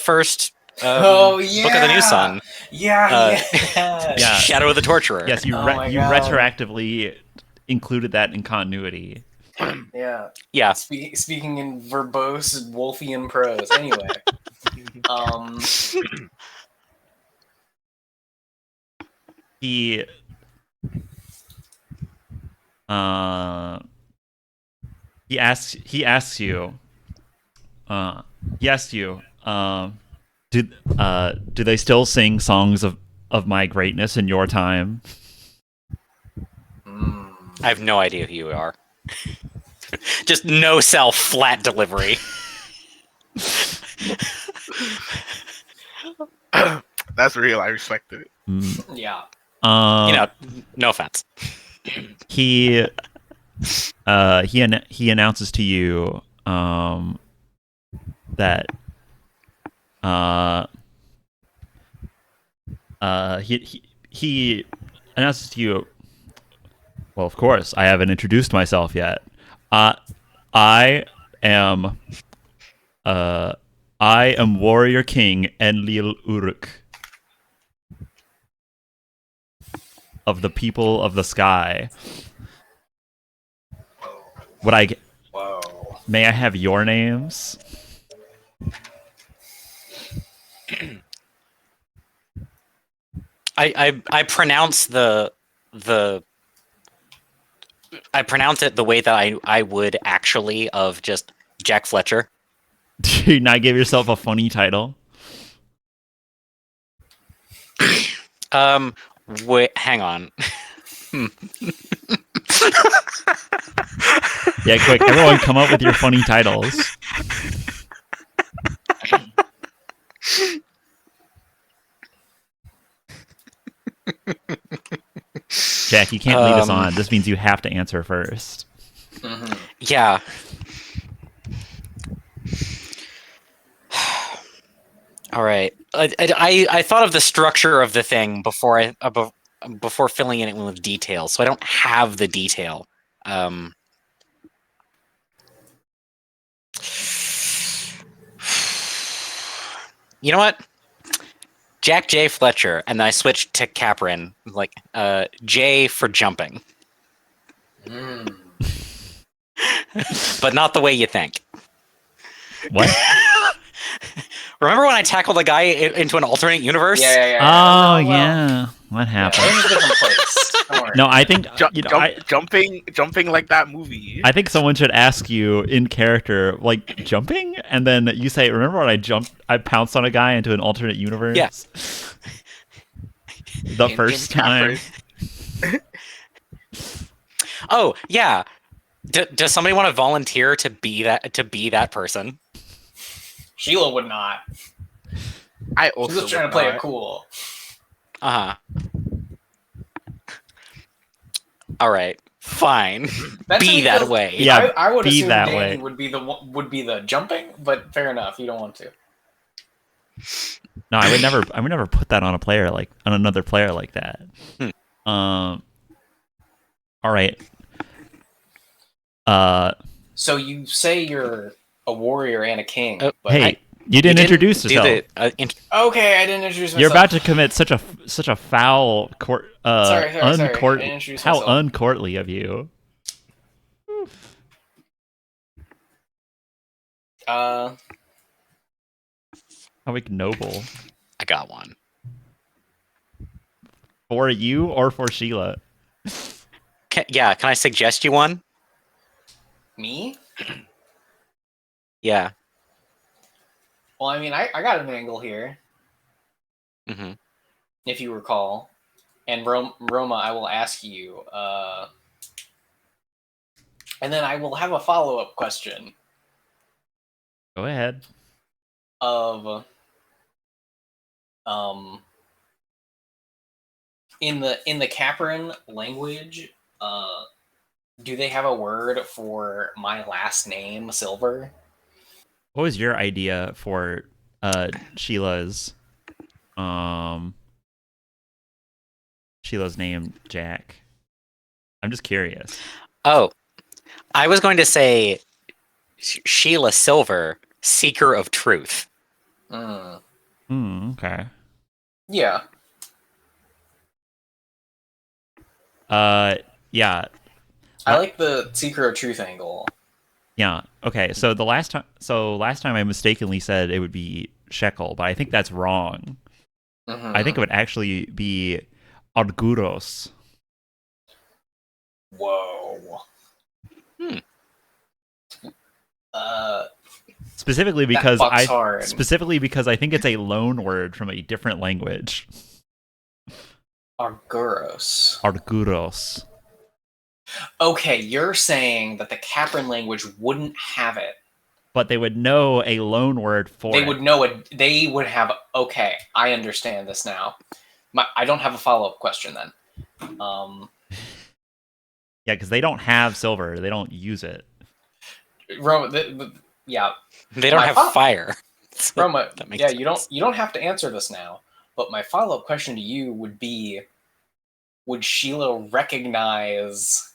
first Oh yeah, book of the New Sun, yeah. Yeah. Shadow of the Torturer. Yes, you Oh my you God. retroactively included that in continuity. Yeah. Yeah. Speaking in verbose Wolfian prose. Anyway, He uh he asks you he asks you do they still sing songs of my greatness in your time? I have no idea who you are. Just no self, flat delivery. That's real. I respect it. yeah. No offense. He he announces to you that he announces to you. Well, of course, I haven't introduced myself yet. Uh, I am uh, I am Warrior King Enlil Uruk of the people of the sky. Would I? Whoa. May I have your names? I pronounce the I pronounce it the way that I would actually of just Jack Fletcher. Do you not give yourself a funny title? Wait, hang on. Yeah, quick, everyone, come up with your funny titles. Jack, you can't lead us on. This means you have to answer first. Yeah. All right. I thought of the structure of the thing before before filling it in with detail, so I don't have the detail. You know what? Jack J. Fletcher, and then I switched to Caprin, like J for jumping. But not the way you think. What? Remember when I tackled a guy into an alternate universe? Yeah. Oh, No, well, yeah. What happened? Yeah, it was a different place. Don't worry. No, I think Jumping like that movie. I think someone should ask you in character, like jumping, and then you say, "Remember when I pounced on a guy into an alternate universe?" Yeah. The first time. Oh yeah. Does somebody want to volunteer to be that person? Sheila would not. I She's also just trying to play it cool. Uh-huh. All right. Fine. Be that way. Yeah, I would be assume that Danny way. would be the jumping, but fair enough. You don't want to. No, I would never put that on another player like that. All right. So you say you're a warrior and a king, but Hey, you didn't introduce yourself. okay, I didn't introduce myself. You're about to commit such a foul court. Sorry. I didn't introduce how myself. uncourtly of you. Uh, How ignoble. I got one. For you or for Sheila? Can I suggest you one? me? Yeah. Well, I mean, I got an angle here, Mm-hmm. if you recall. And Roma, I will ask you, and then I will have a follow-up question Go ahead. of, in the Capran language, do they have a word for my last name, Silver? What was your idea for Sheila's name, Jack? I'm just curious. Oh, I was going to say Sheila Silver, seeker of truth. Okay. Yeah. Yeah. I like the seeker of truth angle. Yeah. Okay. So last time I mistakenly said it would be shekel, but I think that's wrong. I think it would actually be arguros. Whoa. Hmm. Specifically That because fucks hard. I think it's a loan word from a different language. Arguros. Arguros. Okay, you're saying that the Capran language wouldn't have it. But they would know a loan word for They it. would know it. They would have. Okay, I understand this now. I don't have a follow-up question then. Yeah, because they don't have silver. They don't use it. Roma, yeah. They don't My have fo- fire. So Roma, that makes yeah, sense. you don't have to answer this now. But my follow-up question to you would be: would Sheila recognize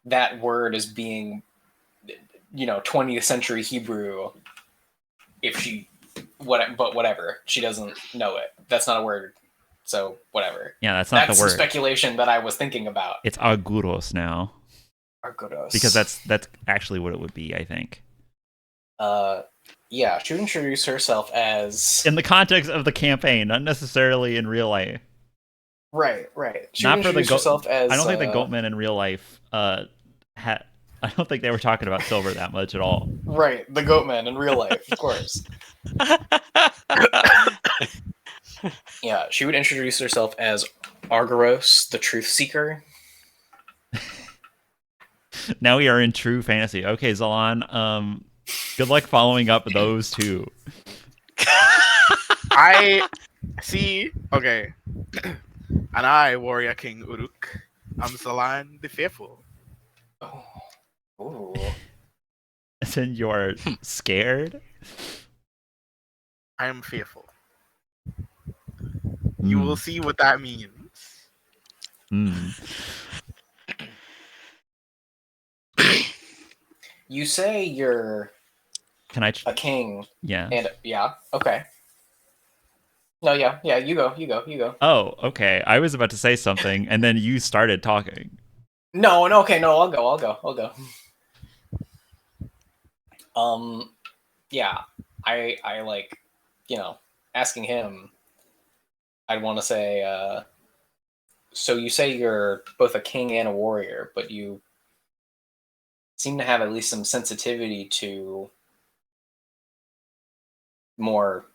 that word as being, 20th century Hebrew? If she, but whatever, she doesn't know it. That's not a word. So whatever. Yeah, that's not That's the the word. speculation that I was thinking about. It's arguros now. Argodos. Because that's actually what it would be, I think. Yeah, she would introduce herself as In the context of the campaign, not necessarily in real life. right. She Not would for the introduce herself as. I don't think the goatmen in real life had. I don't think they were talking about silver that much at all. Right, the goatman in real life, of course. Yeah, she would introduce herself as Argoros, the Truth Seeker. Now we are in true fantasy. Okay, Zalan, good luck following up those two. I see. Okay. And I, warrior king Uruk, am Zalan the Faithful. Oh. Ooh. As in you're scared? I am faithful. You will see what that means. You say you're Can I? a king. Yeah. And yeah, okay. No, yeah, you go. Oh, okay. I was about to say something, and then you started talking. No, okay, no, I'll go. Yeah, I like, asking him. I'd want to say, so you say you're both a king and a warrior, but you seem to have at least some sensitivity to more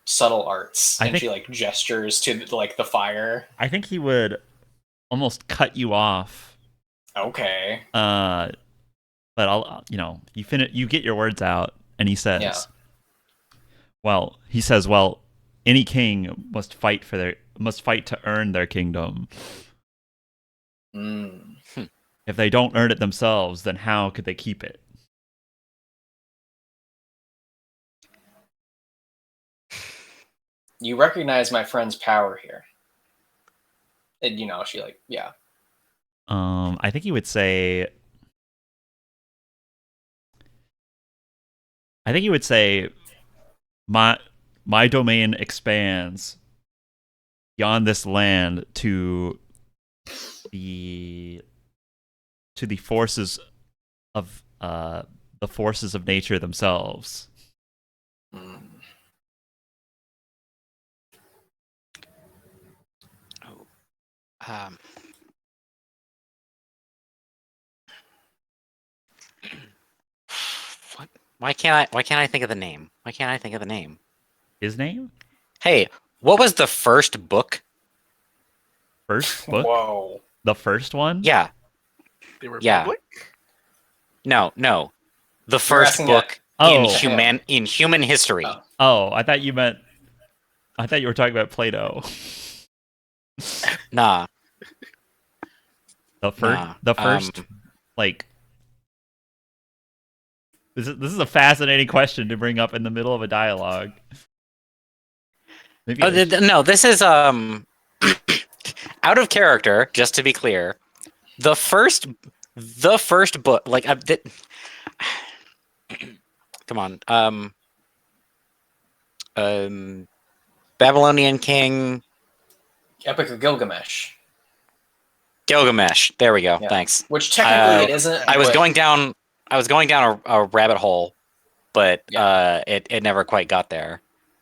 subtle arts. And she like gestures to like the fire. I think he would almost cut you off. Okay. But I'll, you get your words out, and he says, Yeah. Well, any king must fight to earn their kingdom. If they don't earn it themselves, then how could they keep it? You recognize my friend's power here. And, she like, yeah. I think he would say. My domain expands beyond this land to the forces of nature themselves. What? Why can't I think of the name? His name? Hey, what was the first book? First book? Whoa. The first one? Yeah. The Yeah. Republic? No. The first book in human history. Oh, I thought you were talking about Plato. Nah. The first like this is a fascinating question to bring up in the middle of a dialogue. No, this is out of character, just to be clear. The first the first book, like, come on, Babylonian King Epic of Gilgamesh. Gilgamesh. There we go. Yeah. Thanks. Which technically it isn't. I was but- going down. I was going down a rabbit hole, but Yeah. it never quite got there.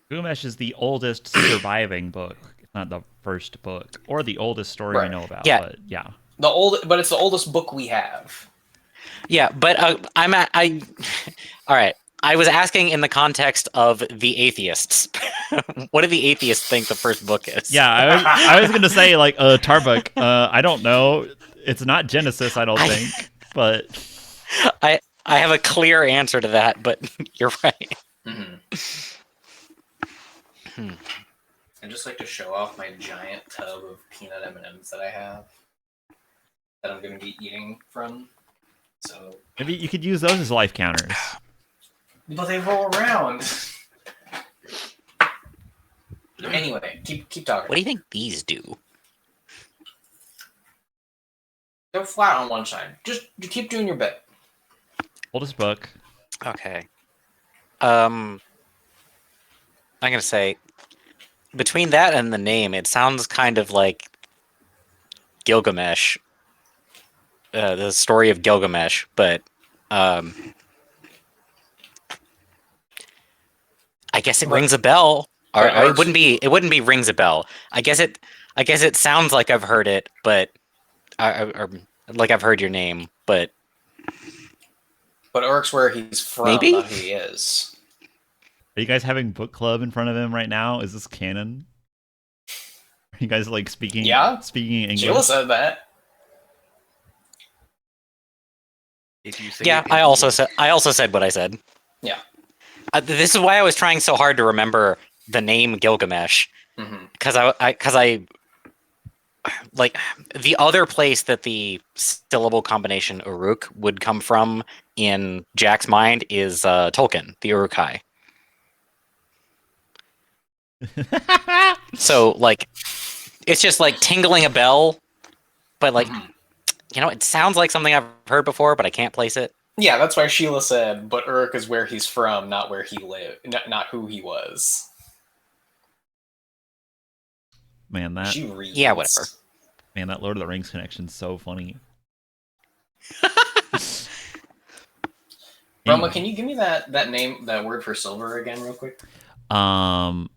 Gilgamesh is the oldest surviving book. It's not the first book or the oldest story we Right. know about. Yeah. But yeah. But it's the oldest book we have. Yeah, but all right. I was asking in the context of the atheists. What do the atheists think the first book is? Yeah, I was gonna say like Tarbuk. I don't know. It's not Genesis, I don't think. But I have a clear answer to that, but you're right. Mm-hmm. I just like to show off my giant tub of peanut M&Ms that I have that I'm going to be eating from. So, maybe you could use those as life counters. but they roll around. Anyway, keep talking. What do you think these do? Go flat on one side. Just keep doing your bit. Oldest book. Okay. I'm gonna say between that and the name, it sounds kind of like Gilgamesh, the story of Gilgamesh, but I guess it rings a bell. Or it wouldn't be. It wouldn't be rings a bell. I guess it sounds like I've heard it, but or like I've heard your name, but Urik's where he's from, Maybe? not who he is. Are you guys having book club in front of him right now? Is this canon? Are you guys like speaking English? Sheila said that. If you say yeah, it, I also said what I said. Yeah. This is why I was trying so hard to remember the name Gilgamesh, because I like the other place that the syllable combination Uruk would come from in Jack's mind is Tolkien, the Uruk-hai. So like, it's just like tingling a bell, but like, it sounds like something I've heard before, but I can't place it. Yeah, that's why Sheila said, but Urik is where he's from, not where he lived, not who he was. Man, that She reads. Yeah, whatever. Man, that Lord of the Rings connection's so funny. Roma, can you give me that that word for silver again, real quick, so I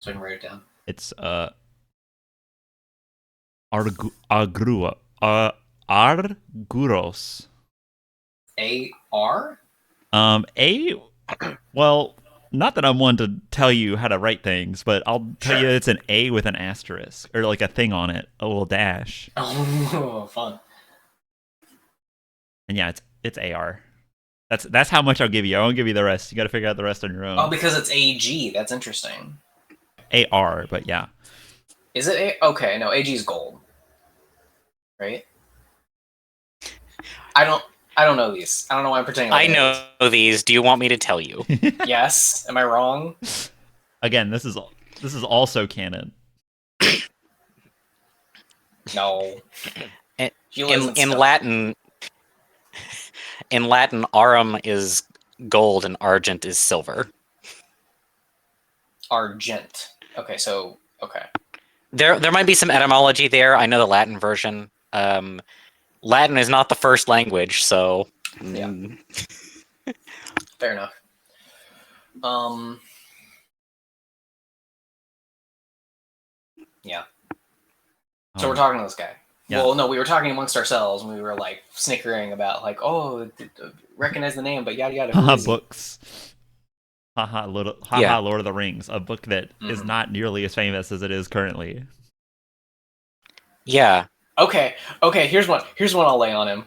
can write it down? It's Arguros. A-R? Well, not that I'm one to tell you how to write things, but I'll tell you it's an A with an asterisk or like a thing on it, a little dash. Oh, fun. And yeah, it's AR. That's how much I'll give you. I won't give you the rest. You got to figure out the rest on your own. Oh, because it's AG. That's interesting. AR, but yeah. Is it A? Okay, no, AG is gold. Right? I don't know these. I don't know why I'm pretending like I know these. Do you want me to tell you? Yes. Am I wrong? Again, this is also canon. No. In Latin, aurum is gold and argent is silver. Argent. Okay, so okay. There might be some etymology there. I know the Latin version. Latin is not the first language, so Yeah. Fair enough. Yeah. So we're talking to this guy. Yeah. Well, no, we were talking amongst ourselves, and we were like snickering about like, oh, recognize the name, but yada yada. Haha, books. Haha, Lord of the Rings, a book that is not nearly as famous as it is currently. Yeah. Okay. Here's one I'll lay on him.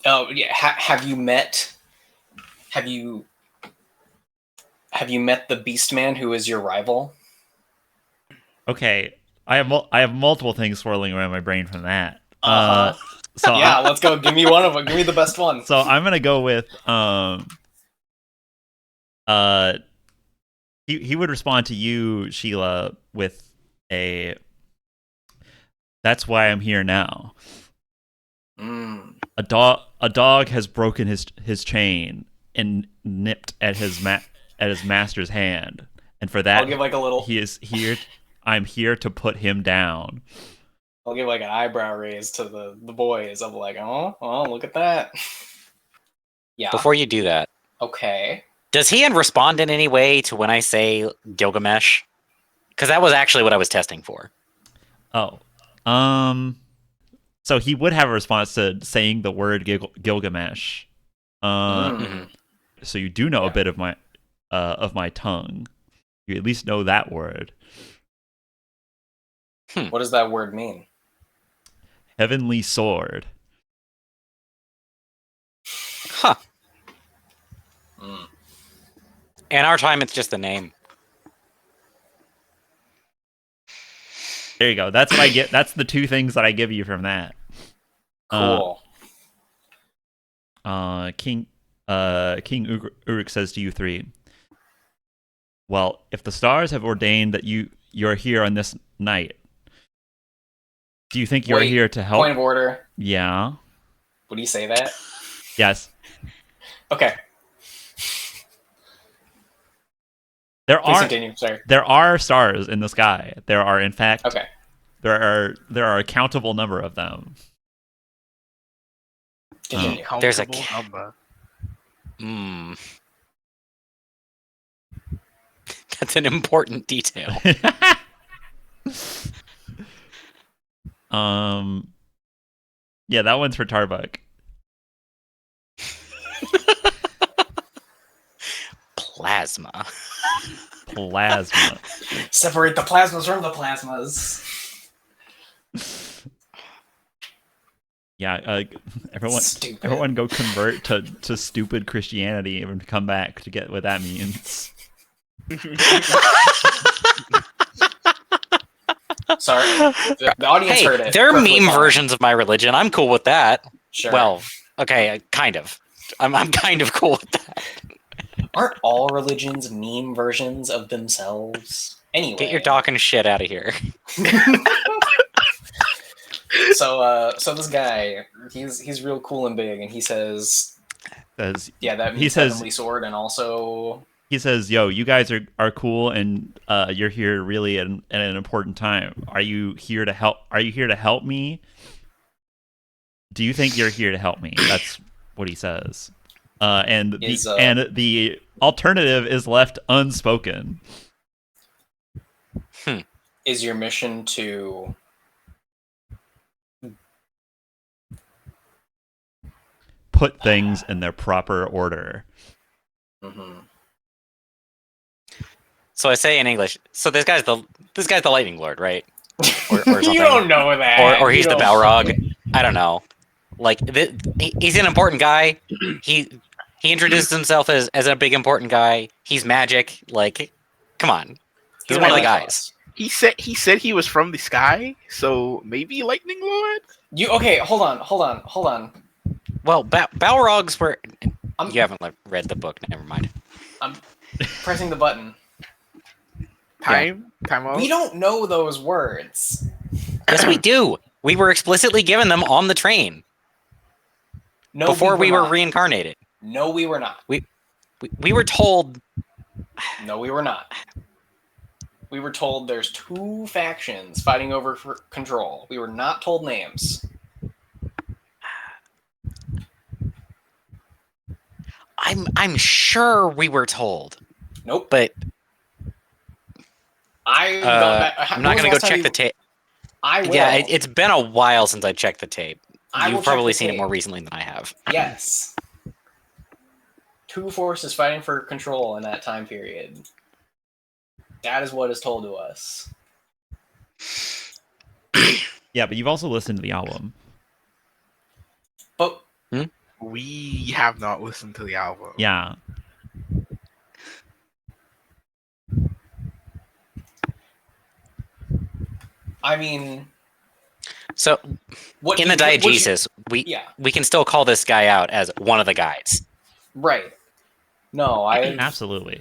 Oh yeah. Have you met the Beastman who is your rival? Okay, I have multiple things swirling around my brain from that. So yeah, let's go. Give me one of them. Give me the best one. So I'm gonna go with he would respond to you, Sheila, with a That's why I'm here now. Mm. A dog has broken his chain and nipped at his master's hand, and for that I'll give like a little. he is here. I'm here to put him down. I'll give like an eyebrow raise to the boys. I'm like, oh, look at that. Yeah. Before you do that, Okay. does he respond in any way to when I say Gilgamesh? Because that was actually what I was testing for. Oh, so he would have a response to saying the word Gilgamesh. Mm. So you do know Yeah. a bit of my tongue. You at least know that word. What does that word mean? Heavenly sword. Huh. Mm. In our time, it's just the name. There you go. That's what I get. That's the two things that I give you from that. Cool. King Uruk says to you three, well, if the stars have ordained that you're here on this night, do you think you're Wait, here to help? Point of order. Yeah. Would he say that? Yes. Okay. There Please are continue. Sorry. there are stars in the sky. There are, in fact, Okay. there are a countable number of them. Continue. There's a Countable number. That's an important detail. Yeah, that one's for Tarbuck. Plasma. Plasma. Separate the plasmas from the plasmas. Yeah, everyone Stupid. everyone go convert to stupid Christianity and come back to get what that means. Sorry. The audience heard Hey, it. there are Perfectly meme fine. versions of my religion. I'm cool with that. Sure. Well, okay, kind of. I'm kind of cool with that. Aren't all religions meme versions of themselves? Anyway. Get your Dawkins shit out of here. So this guy, he's real cool and big, and he says, yeah, that means he says, heavenly sword, and also he says, yo, you guys are cool, and you're here really at an important time. Are you here to help? Are you here to help me? Do you think you're here to help me? That's what he says. And the alternative is left unspoken. is your mission to put things in their proper order. Mm-hmm. So I say in English. So this guy's the Lightning Lord, right? Or something. You don't know that. Or he's You the don't- Balrog. I don't know. Like he's an important guy. He introduced himself as a big important guy. He's magic. Like, come on. He's one of the guys. He said he was from the sky, so maybe Lightning Lord. Okay? Hold on. Well, Balrogs were. You haven't read the book. Never mind. I'm pressing the button. Time out. We don't know those words. Yes, we do. We were explicitly given them on the train No, before we were not. reincarnated. No, we were not. We were told. No, we were not. We were told there's two factions fighting over for control. We were not told names. I'm sure we were told. Nope. But I'm not going to go check the tape. I will. Yeah, it's been a while since I checked the tape. I will You've check probably the seen it tape. more recently than I have. Yes. Two forces fighting for control in that time period. That is what is told to us. Yeah, but you've also listened to the album. But We have not listened to the album. Yeah. I mean, So what in the diegesis, we can still call this guy out as one of the guides. right. No, Absolutely.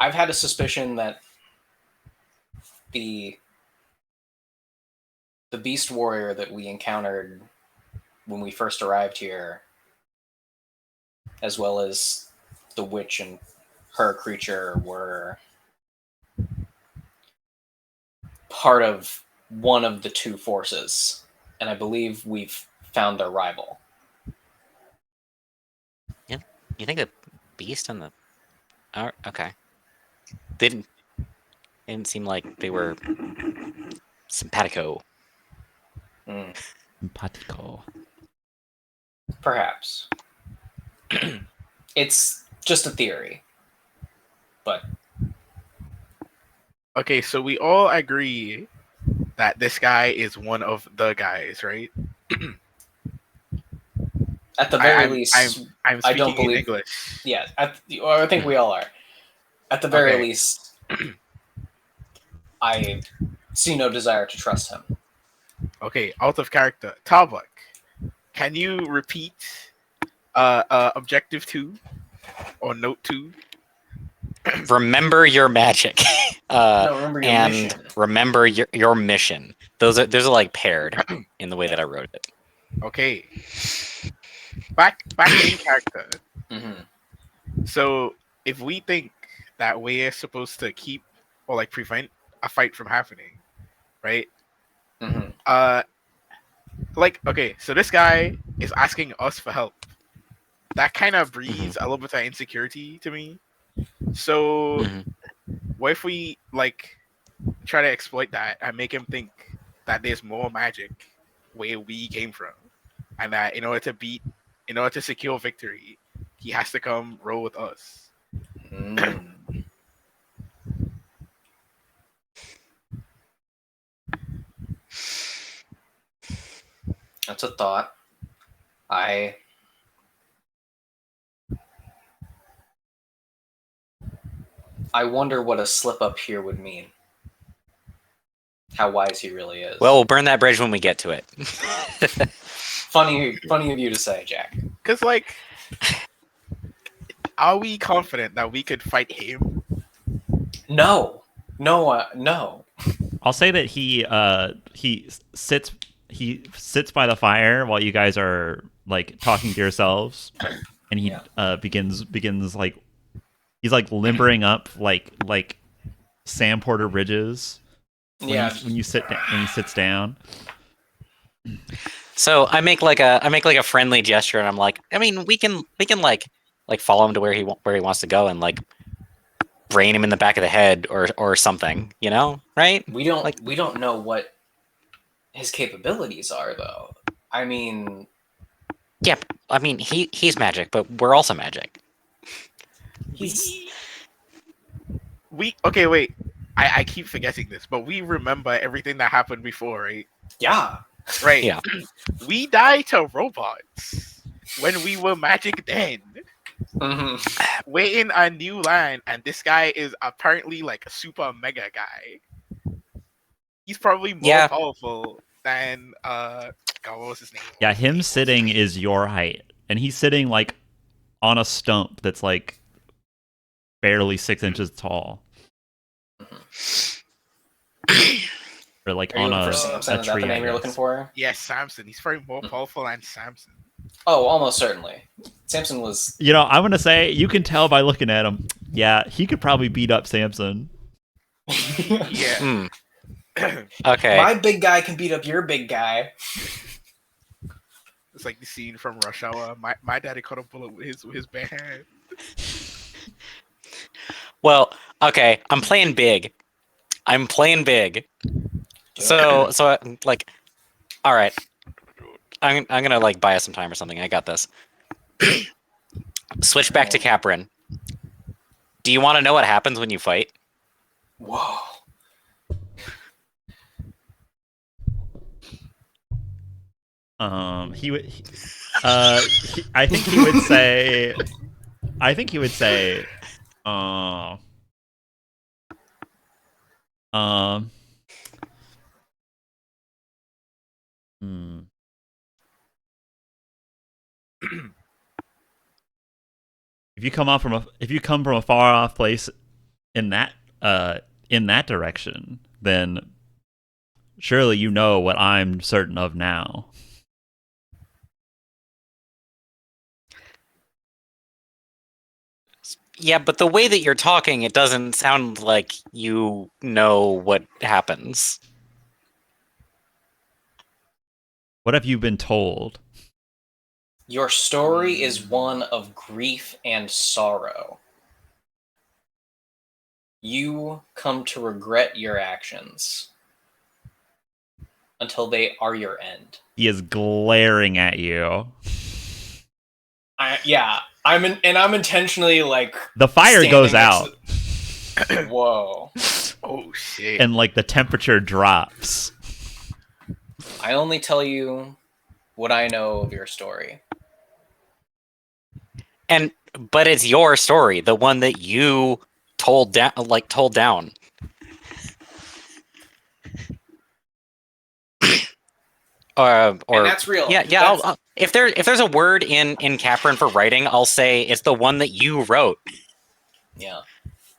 I've had a suspicion that the the beast warrior that we encountered when we first arrived here, as well as the witch and her creature, were part of one of the two forces, and I believe we've found their rival. Yeah, you think the beast and the... Oh, okay. Didn't seem like they were simpatico. Simpatico. Perhaps. It's just a theory, but Okay, so we all agree that this guy is one of the guys, right? at the very I'm least, I'm I speaking don't in believe. English. Yeah, I think we all are. At the very Okay. least, I see no desire to trust him. Okay, out of character. Tarbuk, can you repeat objective 2 or note 2? Remember your magic. No, remember your and mission. remember your mission. Those are like paired in the way that I wrote it. Okay. Back in character. Mm-hmm. So if we think that we're supposed to keep or like prevent a fight from happening, right? Mm-hmm. Like, okay, so this guy is asking us for help. That kind of breeds a little bit of insecurity to me. So what if we like try to exploit that and make him think that there's more magic where we came from, and that in order to secure victory, he has to come roll with us. That's a thought. I wonder what a slip up here would mean. How wise he really is. Well, we'll burn that bridge when we get to it. funny of you to say, Jack. Because, like, are we confident that we could fight him? No. I'll say that he sits by the fire while you guys are like talking to yourselves, and he begins like he's like limbering up like Sam Porter Bridges. When you sit down, when he sits down. So I make like a friendly gesture, and I'm like, I mean, we can like follow him to where he wants to go, and like brain him in the back of the head or something, you know, right? We don't know what his capabilities are, though. I mean, yeah, I mean he's magic, but we're also magic. Okay, wait. I keep forgetting this, but we remember everything that happened before, right? Yeah. Right. Yeah. We died to robots when we were magic then. Mm-hmm. We're in a new land, and this guy is apparently like a super mega guy. He's probably more powerful than God, what was his name? Yeah, him sitting is your height, and he's sitting like on a stump that's like barely 6 inches tall. Or like Are you on looking a for Samson? Is that tree, the name I you're looking guess. for? Yes, Samson. He's probably more powerful than Samson. Oh, almost certainly. Samson was. You know, I'm gonna say you can tell by looking at him. Yeah, he could probably beat up Samson. Yeah. Okay. My big guy can beat up your big guy. It's like the scene from Rush Hour. My daddy caught a bullet with his bare hand. Well, okay, I'm playing big. So like, all right. I'm gonna like buy us some time or something. I got this. Switch back to Caprin. Do you want to know what happens when you fight? Whoa. He would. I think he would say. I think he would say. If you come from a far off place in that direction, then Surely you know what I'm certain of now. Yeah, but the way that you're talking, it doesn't sound like you know what happens. What have you been told? Your story is one of grief and sorrow. You come to regret your actions until they are your end. He is glaring at you. I'm intentionally like The fire goes standing next out. to- Whoa. Oh shit. And like the temperature drops. I only tell you what I know of your story. But it's your story, the one that you told down, told down. And that's real. Yeah. If there's a word in Capron for writing, I'll say it's the one that you wrote. Yeah.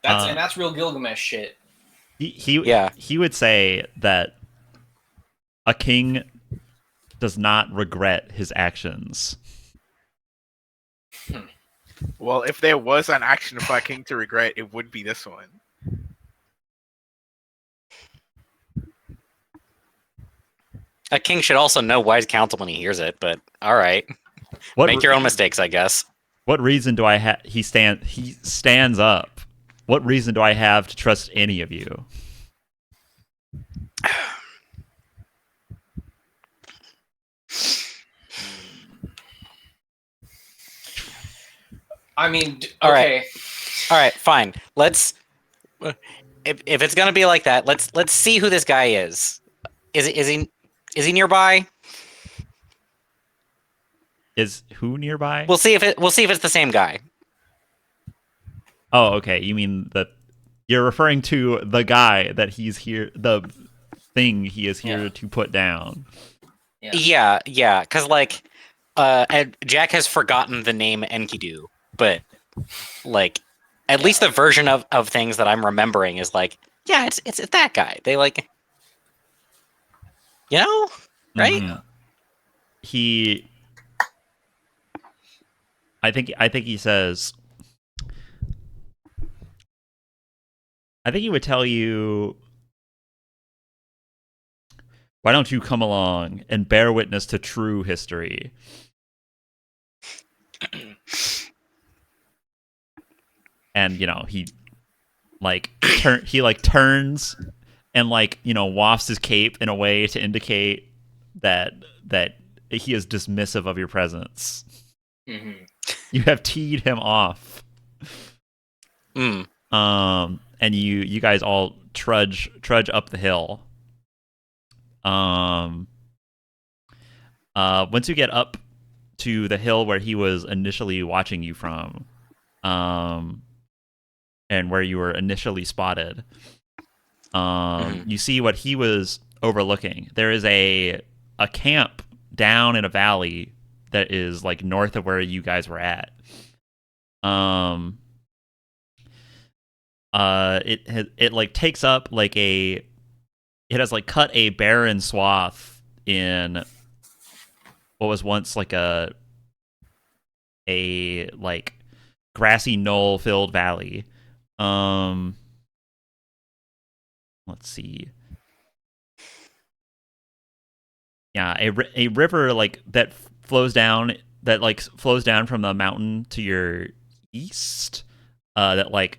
That's real Gilgamesh shit. He would say that a king does not regret his actions. Well, if there was an action for a king to regret, it would be this one. A king should also know wise counsel when he hears it, but all right. Make your own mistakes, I guess. What reason do I have? He stands up. What reason do I have to trust any of you? I mean, All okay. All right, fine. Let's. If it's gonna be like that, let's see who this guy is. Is he nearby? Is who nearby? We'll see if it's the same guy. Oh, okay. You mean that you're referring to the guy that he's here, the thing he is here to put down. Yeah. Because Jack has forgotten the name Enkidu, but at least the version of things that I'm remembering is it's that guy. They right? Mm-hmm. I think he says. I think he would tell you, why don't you come along and bear witness to true history? And he turns and wafts his cape in a way to indicate that he is dismissive of your presence. Mm-hmm. You have teed him off. And you guys all trudge up the hill. Once you get up to the hill where he was initially watching you from, and where you were initially spotted, you see what he was overlooking. There is a camp down in a valley that is north of where you guys were at. It takes up it has cut a barren swath in what was once a grassy knoll filled valley. Let's see. Yeah, a river that flows down from the mountain to your east. That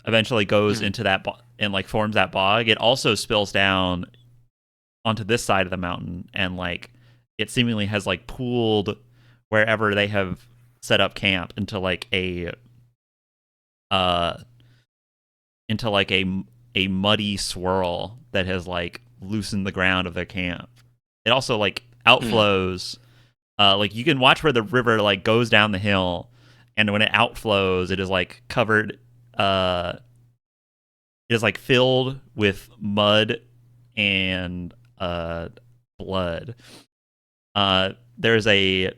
eventually goes into that and forms that bog. It also spills down onto this side of the mountain, and it seemingly has pooled wherever they have set up camp into a muddy swirl that has loosened the ground of their camp. It also outflows. You can watch where the river goes down the hill, and when it outflows, it is covered. It is filled with mud and blood. There's a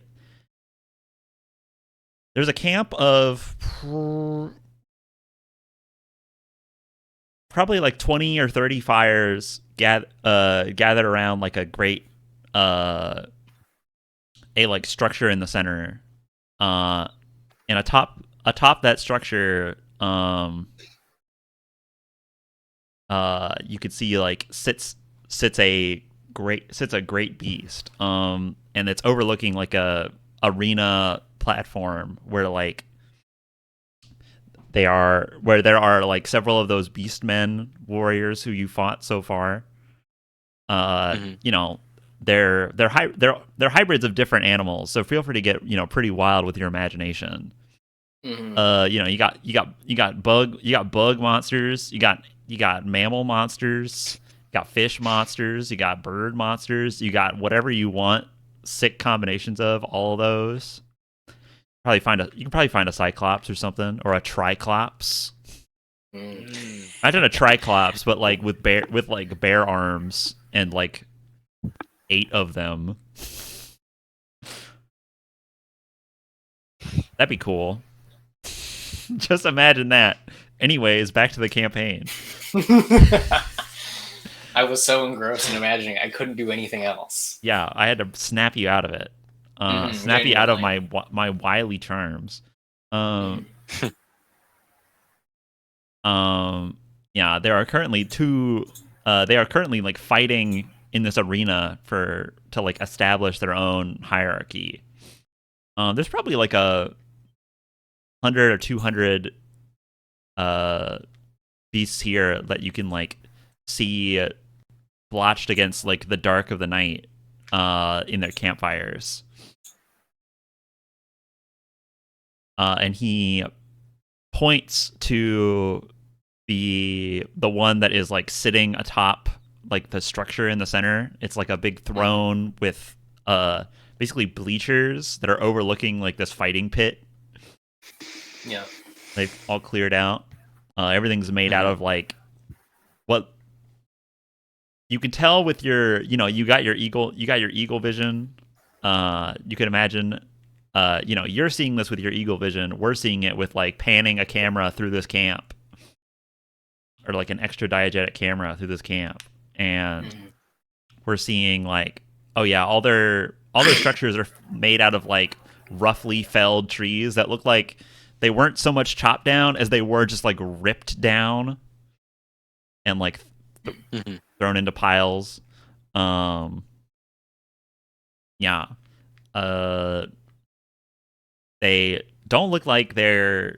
camp of probably like 20 or 30 fires gathered around like a great a like structure in the center. And atop that structure, you could see like sits a great beast. And it's overlooking like a arena platform where like there are like several of those beastmen warriors who you fought so far. You know, they're hybrids of different animals, so feel free to get, you know, pretty wild with your imagination. You know, you got bug monsters, you got mammal monsters, you got fish monsters, you got bird monsters, you got whatever you want, sick combinations of all of those. You can probably find a cyclops or something, or a triclops. Imagine a triclops, but like with bear arms and like 8 of them. That'd be cool. Just imagine that. Anyways, back to the campaign. I was so engrossed in imagining I couldn't do anything else. Yeah, I had to snap you out of it. Snap you out of my wily charms. Yeah, there are currently they are currently like fighting in this arena to like establish their own hierarchy. There's probably like 100 or 200 beasts here that you can like see blotched against like the dark of the night in their campfires. And he points to the one that is like sitting atop like the structure in the center. It's like a big throne with basically bleachers that are overlooking like this fighting pit. Yeah. They've all cleared out. Everything's made out of like what you can tell with your, you know, you got your eagle vision. You can imagine, you know, you're seeing this with your eagle vision. We're seeing it with like panning a camera through this camp, or like an extra diegetic camera through this camp, and we're seeing like, oh yeah, all their structures are made out of like roughly felled trees that look like they weren't so much chopped down as they were just like ripped down and like thrown into piles. Yeah. They don't look like they're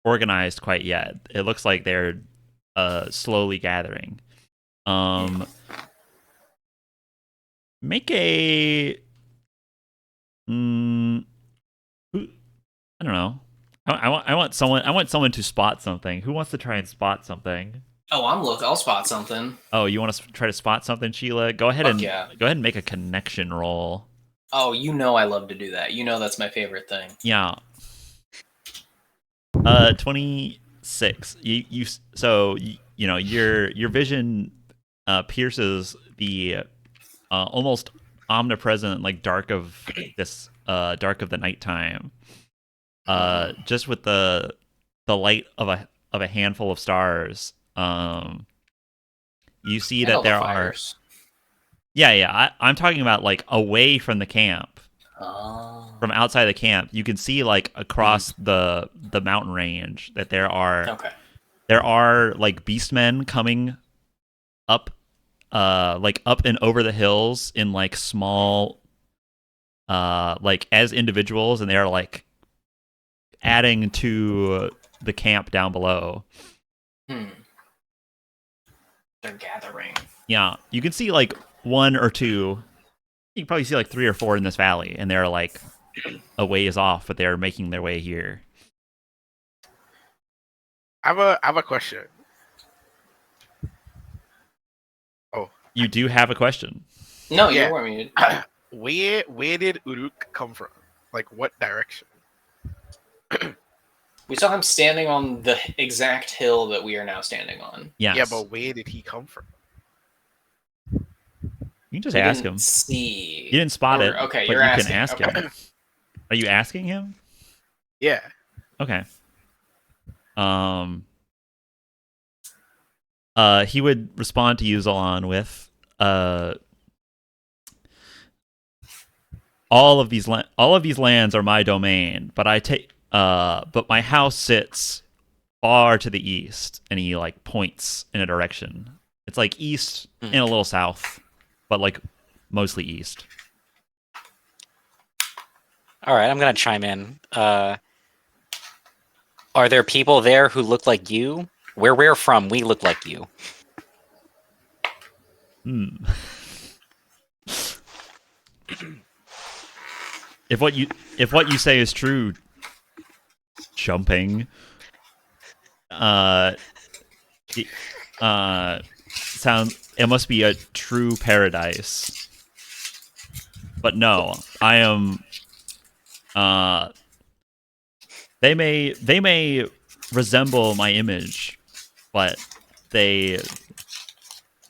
organized quite yet. It looks like they're slowly gathering. Make a I don't know. I want someone to spot something. Who wants to try and spot something? Oh, I'll spot something. Oh, you want to try to spot something, Sheila? Go ahead and make a connection roll. Oh, you know I love to do that. You know that's my favorite thing. Yeah. 26. You know your vision pierces the almost omnipresent like dark of the nighttime. Just with the light of a handful of stars. You see that there are. Yeah. I'm talking about like away from the camp. From outside the camp, you can see like across the mountain range that there are like beastmen coming up, like up and over the hills in like small, like as individuals, and they are like adding to the camp down below. They're gathering. Yeah, you can see like 1 or 2. You can probably see like 3 or 4 in this valley, and they're like a ways off, but they're making their way here. I have a question. Oh, you do have a question? No, yeah. You weren't muted. Where did Uruk come from? Like, what direction? We saw him standing on the exact hill that we are now standing on. Yes. Yeah, but where did he come from? You can just ask him. See. You didn't spot it. Okay, but you're asking. Can ask him. Are you asking him? Yeah. Okay. he would respond to Yuzalon with, all of these lands are my domain, but but my house sits far to the east, and he like points in a direction. It's like east and a little south, but like mostly east. All right, I'm gonna chime in. Are there people there who look like you? Where we're from, we look like you. Hmm. If what you say is true, jumping, uh, it, it must be a true paradise. But no, I am. They may resemble my image, but they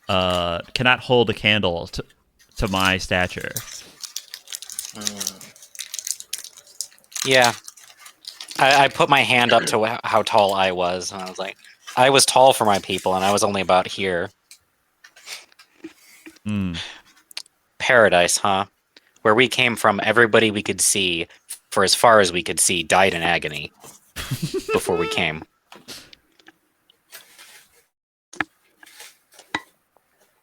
cannot hold a candle to my stature. Yeah, I put my hand up to how tall I was, and I was like, I was tall for my people, and I was only about here. Paradise, huh? Where we came from, everybody we could see, for as far as we could see, died in agony before we came.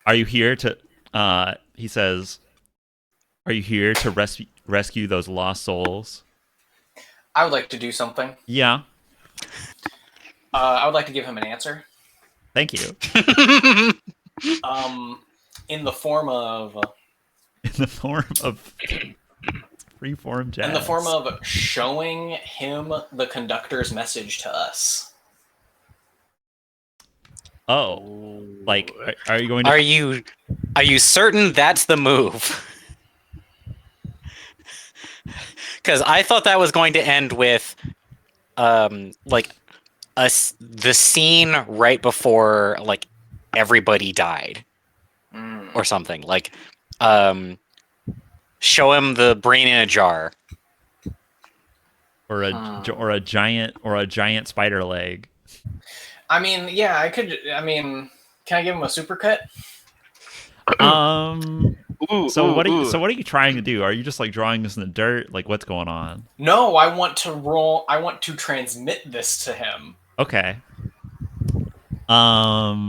Are you here to? He says, "Are you here to rescue those lost souls?" I would like to do something. Yeah. I would like to give him an answer. Thank you. In the form of In the form of freeform jazz. in the form of showing him the conductor's message to us. Oh, like, are you going to? Are you certain that's the move? Because I thought that was going to end with, like, the scene right before like everybody died, or something. Like, show him the brain in a jar, or a giant spider leg. I mean, yeah, I could. I mean, can I give him a supercut? What are you trying to do? Are you just like drawing this in the dirt? Like, what's going on? No, I want to roll. I want to transmit this to him. Okay. I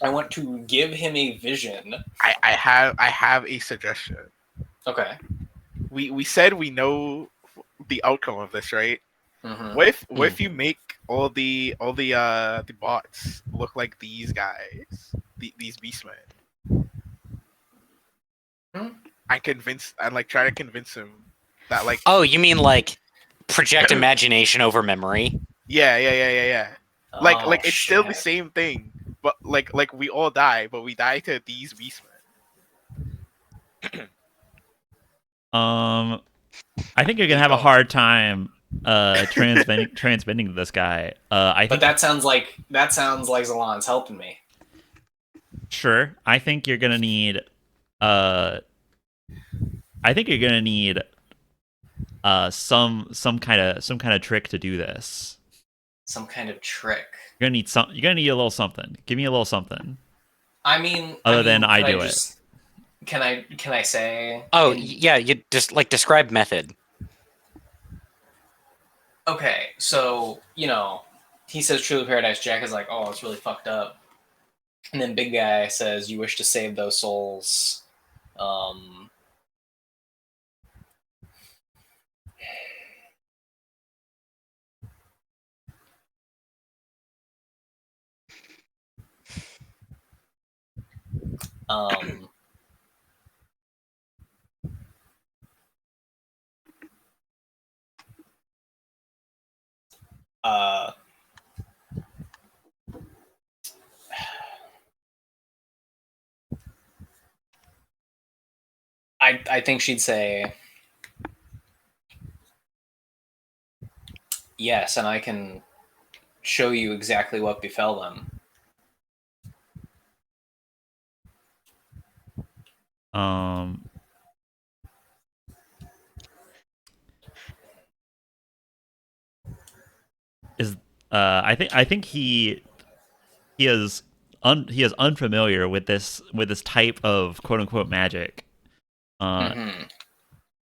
want to give him a vision. I have a suggestion. Okay. We said we know the outcome of this, right? Mm-hmm. What if you make all the bots look like these guys, these beastmen? I try to convince him that, like, oh, you mean like project imagination over memory? yeah. Oh, Like it's still the shit. same thing, but like we all die, but we die to these beastmen. I think you're gonna have a hard time transmitting to this guy. But that sounds like Zalon's helping me. Sure. I think you're gonna need some kind of trick to do this. Some kind of trick. You're gonna need a little something. Give me a little something. I mean, than I do it. Can I say? Oh, yeah, you just like describe method. Okay, so he says truly paradise. Jack is like, oh, it's really fucked up. And then big guy says, you wish to save those souls. I think she'd say yes, and I can show you exactly what befell them. I think he has he is unfamiliar with this type of quote unquote magic. He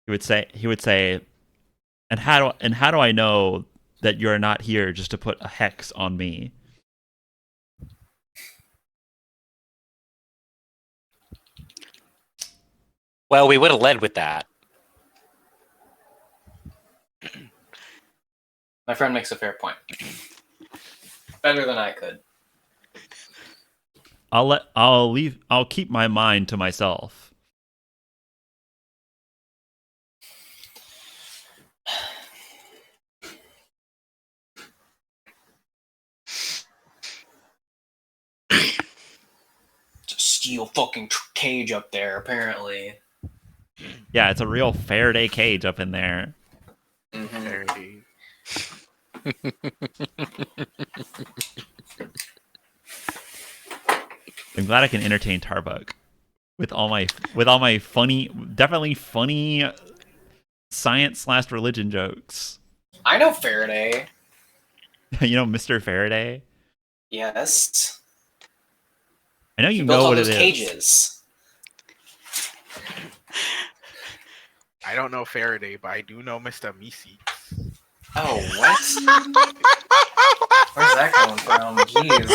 would say, and how do I know that you're not here just to put a hex on me? Well, we would have led with that. My friend makes a fair point. Better than I could. I'll keep my mind to myself. It's a steel fucking cage up there, apparently. Yeah, it's a real Faraday cage up in there. Faraday. I'm glad I can entertain Tarbuck with all my funny, definitely funny science/religion jokes. I know Faraday. You know Mr. Faraday? Yes. I know you He know built all what those it is. cages. I don't know Faraday, but I do know Mr. Meeseeks. Oh, what? Where's that coming from? Jeez.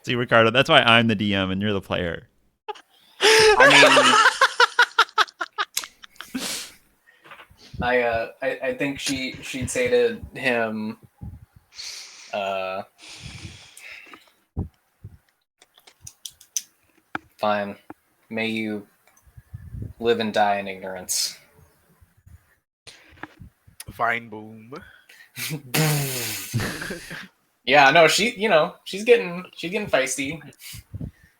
See, Ricardo, that's why I'm the DM and you're the player. I mean, I think she'd say to him, fine, may you live and die in ignorance. Vine boom. Yeah, no, she's getting feisty.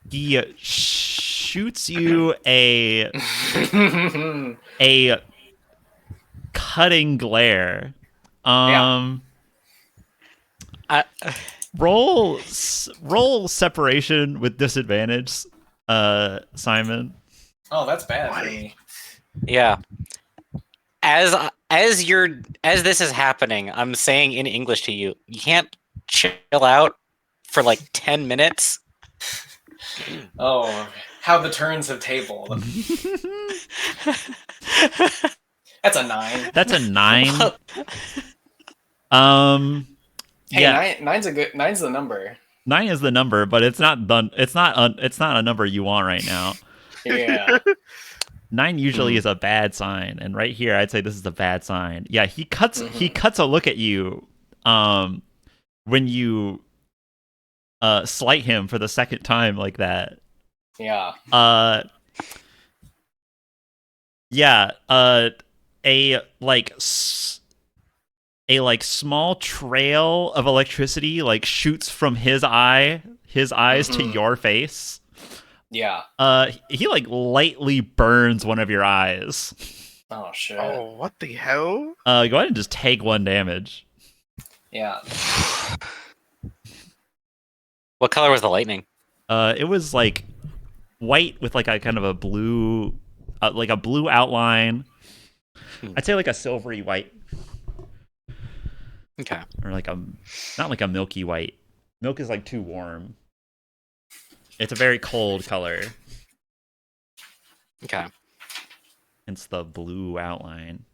He shoots you a cutting glare. Roll separation with disadvantage, Simon. Oh, that's bad for me. Yeah. As this is happening, I'm saying in English to you, you can't chill out for like 10 minutes. Oh, how the turns have tabled. That's a 9. That's a 9. Hey, yeah. nine's the number. 9 is the number, but it's not a number you want right now. Yeah. 9 usually is a bad sign, and right here I'd say this is a bad sign. Yeah, he cuts a look at you when you slight him for the second time like that. Yeah. A small trail of electricity like shoots from his eyes to your face. Yeah. He like lightly burns one of your eyes. Oh shit. Oh, what the hell? Go ahead and just take 1 damage. Yeah. What color was the lightning? It was like white with like a kind of a blue outline. I'd say like a silvery white. Okay. Or like not like a milky white. Milk is like too warm. It's a very cold color. Okay. Hence the blue outline.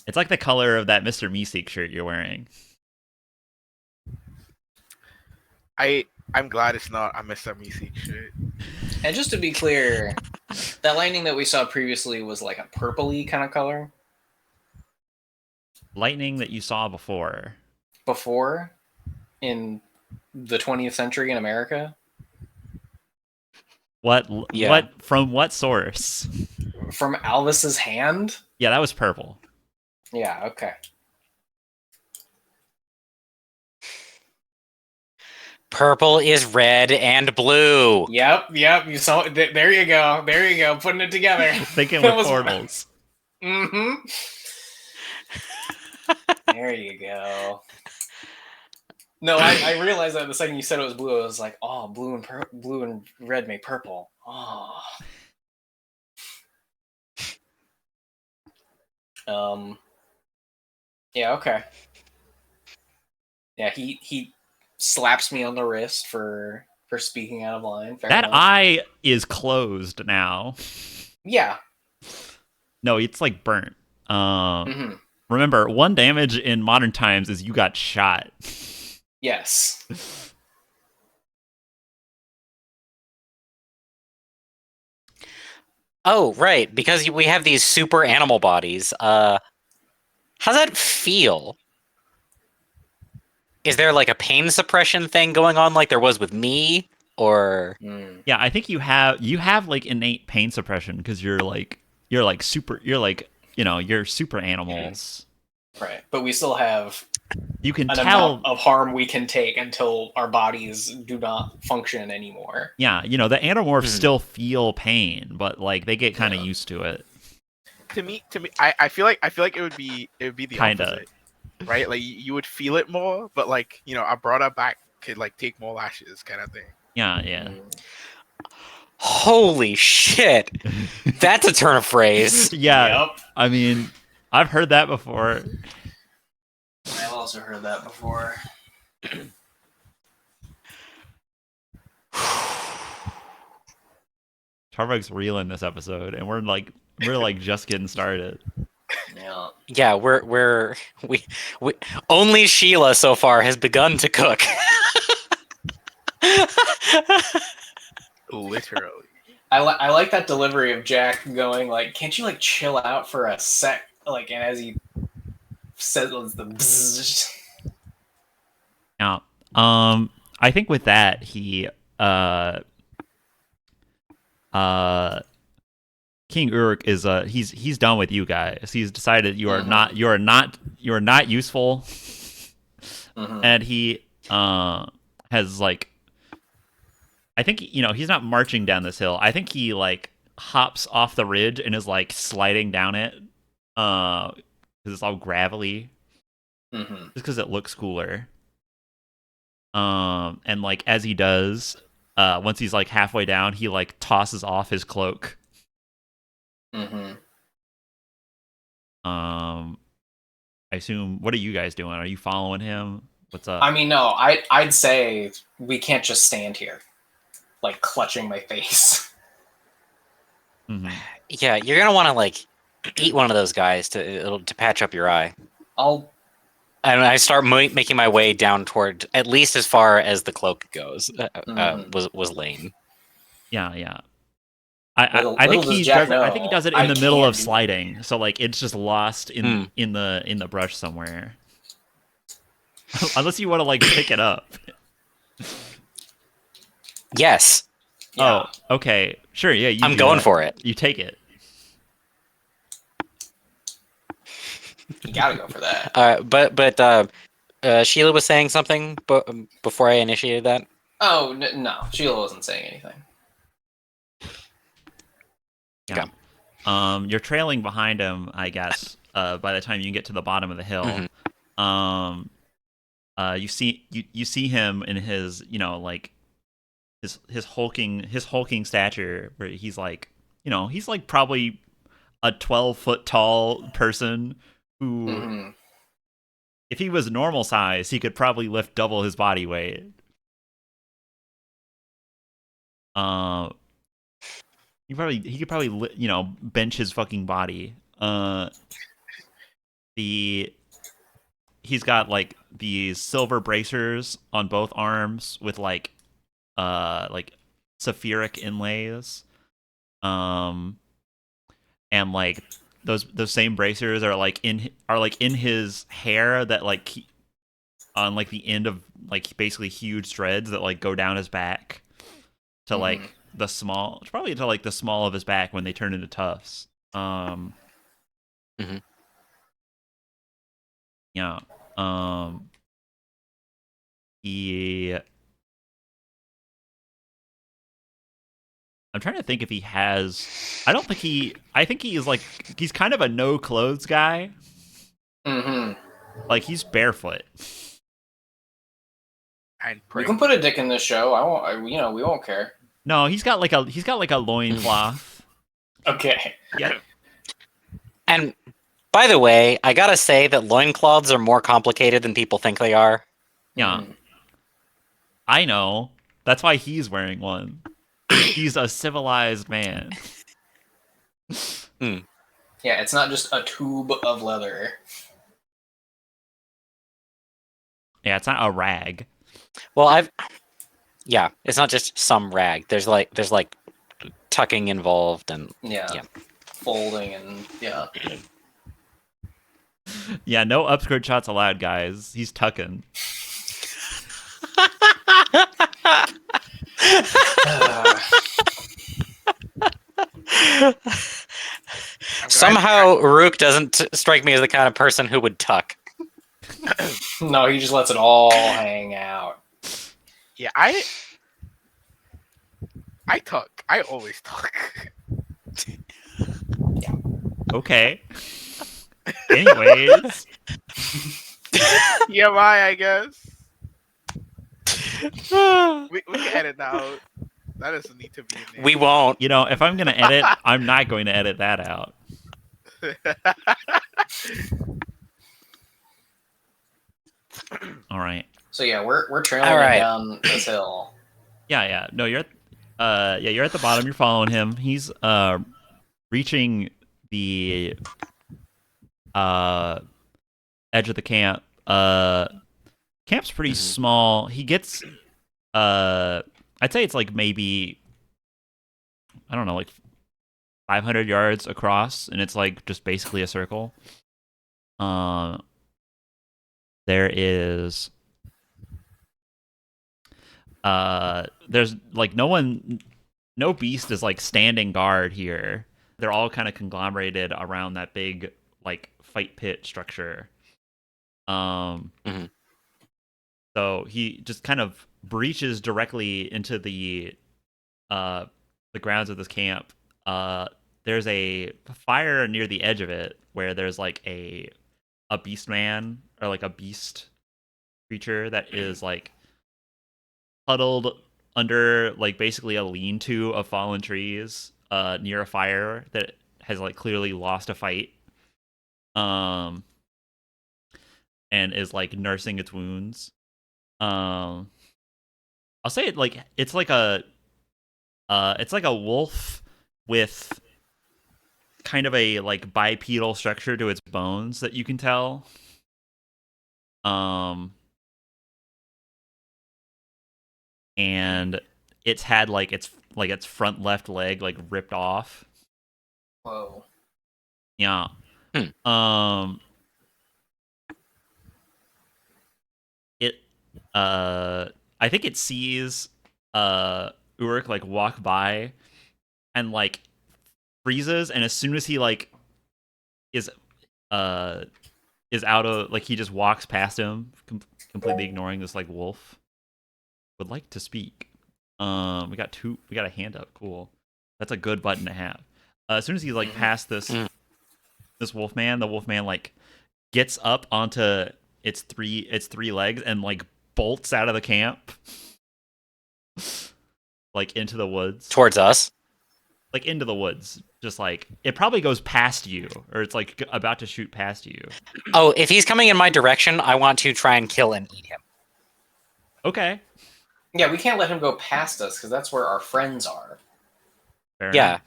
It's like the color of that Mr. Meeseek shirt you're wearing. I'm glad it's not a Mr. Meeseek shit. And just to be clear, that lightning that we saw previously was like a purpley kind of color. Lightning that you saw before. Before, in the 20th century in America. What? Yeah. What? From what source? From Alvis's hand? Yeah, that was purple. Yeah, okay. Purple is red and blue. Yep. You saw. There you go. Putting it together. Thinking with portals. Mm-hmm. There you go. No, I realized that the second you said it was blue, I was like, oh, blue and red make purple. Oh. Yeah. Okay. Yeah. He slaps me on the wrist for speaking out of line. Fair That enough. eye is closed now. Yeah. No, it's like burnt. hmm Remember, 1 damage in modern times is you got shot. Yes. Oh, right, because we have these super animal bodies. How's that feel? Is there like a pain suppression thing going on like there was with me? Or Yeah, I think you have like innate pain suppression because you're like super you're super animals. Right. But we still have You can an tell. amount of harm we can take until our bodies do not function anymore. Yeah, the animorphs still feel pain, but like they get kind of Yeah. used to it. To me, I feel like it would be the Kinda. opposite, right? Like you would feel it more, but like a brought up back could like take more lashes, kind of thing. Yeah. holy shit, that's a turn of phrase. Yeah. Yep. I mean, I've heard that before. I've also heard that before. Tarbug's reeling this episode, and we're like just getting started. Yeah. Yeah, we only Sheila so far has begun to cook. Literally. I like that delivery of Jack going like, "Can't you like chill out for a sec?" Like, and as he says the bzzz. Yeah. I think with that he King Uruk is he's done with you guys. He's decided you are not useful, and he has like, I think he's not marching down this hill. I think he like hops off the ridge and is like sliding down it, because it's all gravelly, just because it looks cooler. And like as he does, once he's like halfway down, he like tosses off his cloak. I assume. What are you guys doing? Are you following him? What's up? I mean, no, I'd say we can't just stand here, like clutching my face. Yeah, you're gonna want to like eat one of those guys to patch up your eye. I'll. And I start making my way down toward at least as far as the cloak goes. Was lane. Yeah. I think he does. I think he does it in the middle of sliding, so like it's just lost in the brush somewhere. Unless you want to like pick it up. Yes. Yeah. Oh, okay. Sure. Yeah. I'm going for it. You take it. You gotta go for that. But Sheila was saying something before I initiated that. Oh no, Sheila wasn't saying anything. Yeah. You're trailing behind him, I guess. By the time you get to the bottom of the hill, you see him in his like his hulking stature, where he's like he's like probably a 12-foot tall person who, if he was normal size, he could probably lift double his body weight. He could probably bench his fucking body. He's got like these silver bracers on both arms with like saphiric inlays. And like those same bracers are like in his hair, that like on like the end of like basically huge threads that like go down his back to like the small, probably to like the small of his back when they turn into tufts. Yeah. He. I'm trying to think if he has. I don't think he. I think he is like, he's kind of a no clothes guy. Like he's barefoot. And You can put a dick in this show. I won't. We won't care. No, he's got like a loincloth. Okay. Yeah. And By the way, I gotta say that loincloths are more complicated than people think they are. Yeah, Mhm. I know. That's why he's wearing one. He's a civilized man. Hmm. Yeah, it's not just a tube of leather. Yeah, it's not a rag. Well, yeah, it's not just some rag. There's like tucking involved, and Yeah. Folding and yeah. Yeah, no upskirt shots allowed, guys. He's tucking. I'm glad. somehow Rook doesn't strike me as the kind of person who would tuck. No, he just lets it all hang out. Yeah, I tuck. I always tuck. Okay. Anyways. TMI, I guess. We can edit that out. That doesn't need to be in there. We won't. You know, if I'm going to edit, I'm not going to edit that out. All right. So yeah, we're trailing All him right. down this hill. Yeah. No, you're you're at the bottom. You're following him. He's reaching the edge of the camp. Camp's pretty small. He gets I'd say it's like maybe I don't know, like 500 yards across, and it's like just basically a circle. There is there's like no beast is like standing guard here. They're all kind of conglomerated around that big like fight pit structure. Mhm. So he just kind of breaches directly into the grounds of this camp. There's a fire near the edge of it where there's like a beast man or like a beast creature that is like huddled under like basically a lean-to of fallen trees near a fire that has like clearly lost a fight and is like nursing its wounds. I'll say it like it's like a wolf with kind of a like bipedal structure to its bones that you can tell. And it's had like its front left leg like ripped off. Whoa. Yeah. It I think it sees Uruk like walk by and like freezes, and as soon as he like is out of like he just walks past him, completely ignoring this like wolf. Would like to speak. We got a hand up. Cool. That's a good button to have. As soon as he's like past this wolf man, the wolf man like gets up onto its three legs and like bolts out of the camp. Like into the woods. Towards us. Like into the woods. Just like it probably goes past you, or it's like about to shoot past you. Oh, if he's coming in my direction, I want to try and kill and eat him. Okay. Yeah, we can't let him go past us because that's where our friends are. Fair Yeah. enough.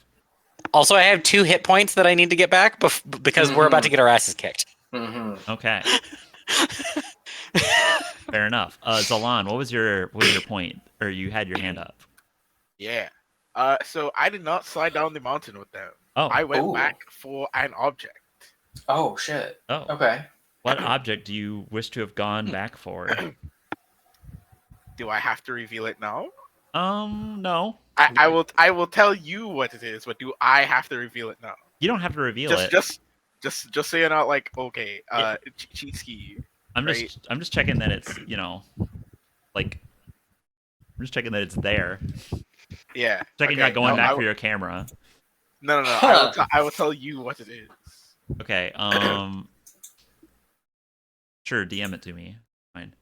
Also, I have 2 hit points that I need to get back because we're about to get our asses kicked. Mm-hmm. Okay. Fair enough. Zalan, what was your point? Or you had your hand up? Yeah. So I did not slide down the mountain with them. Oh. I went Ooh. back for an object. Oh shit. Oh. Okay. What object do you wish to have gone back for? Do I have to reveal it now? No. I will tell you what it is, but do I have to reveal it now? You don't have to reveal it. Just so you're not like, okay, cheat ski. I'm just checking that it's, like I'm just checking that it's there. Yeah. Checking you're not going back for your camera. No. I will tell you what it is. Okay, sure, DM it to me. Fine.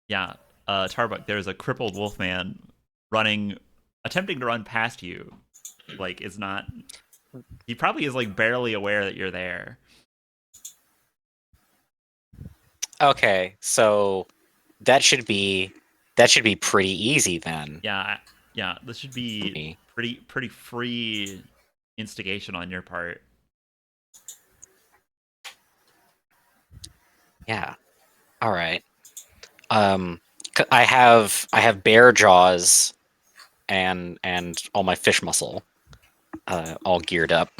Yeah, Tarbuck, there's a crippled wolfman attempting to run past you. like is not. He probably is like barely aware that you're there. Okay, so that should be pretty easy then. Yeah, yeah. This should be pretty free instigation on your part. Yeah. All right. I have bear jaws and all my fish muscle all geared up.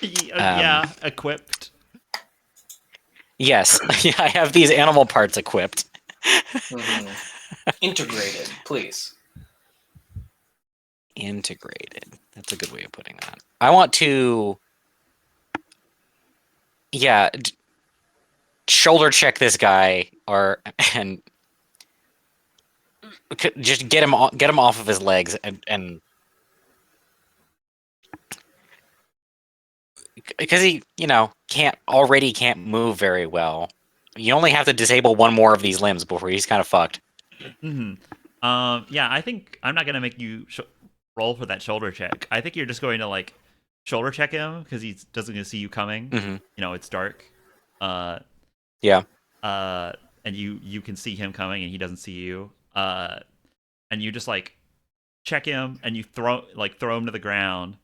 Yeah, equipped. Yes, I have these animal parts equipped. Integrated, please. Integrated. That's a good way of putting that. I want to, yeah, shoulder check this guy, and just get him off of his legs, and because he, can't move very well. You only have to disable one more of these limbs before he's kind of fucked. Mm-hmm. Yeah, I think I'm not gonna make you roll for that shoulder check. I think you're just going to like shoulder check him because he doesn't see you coming. Mm-hmm. It's dark. Yeah. And you can see him coming and he doesn't see you. And you just like check him and you throw him to the ground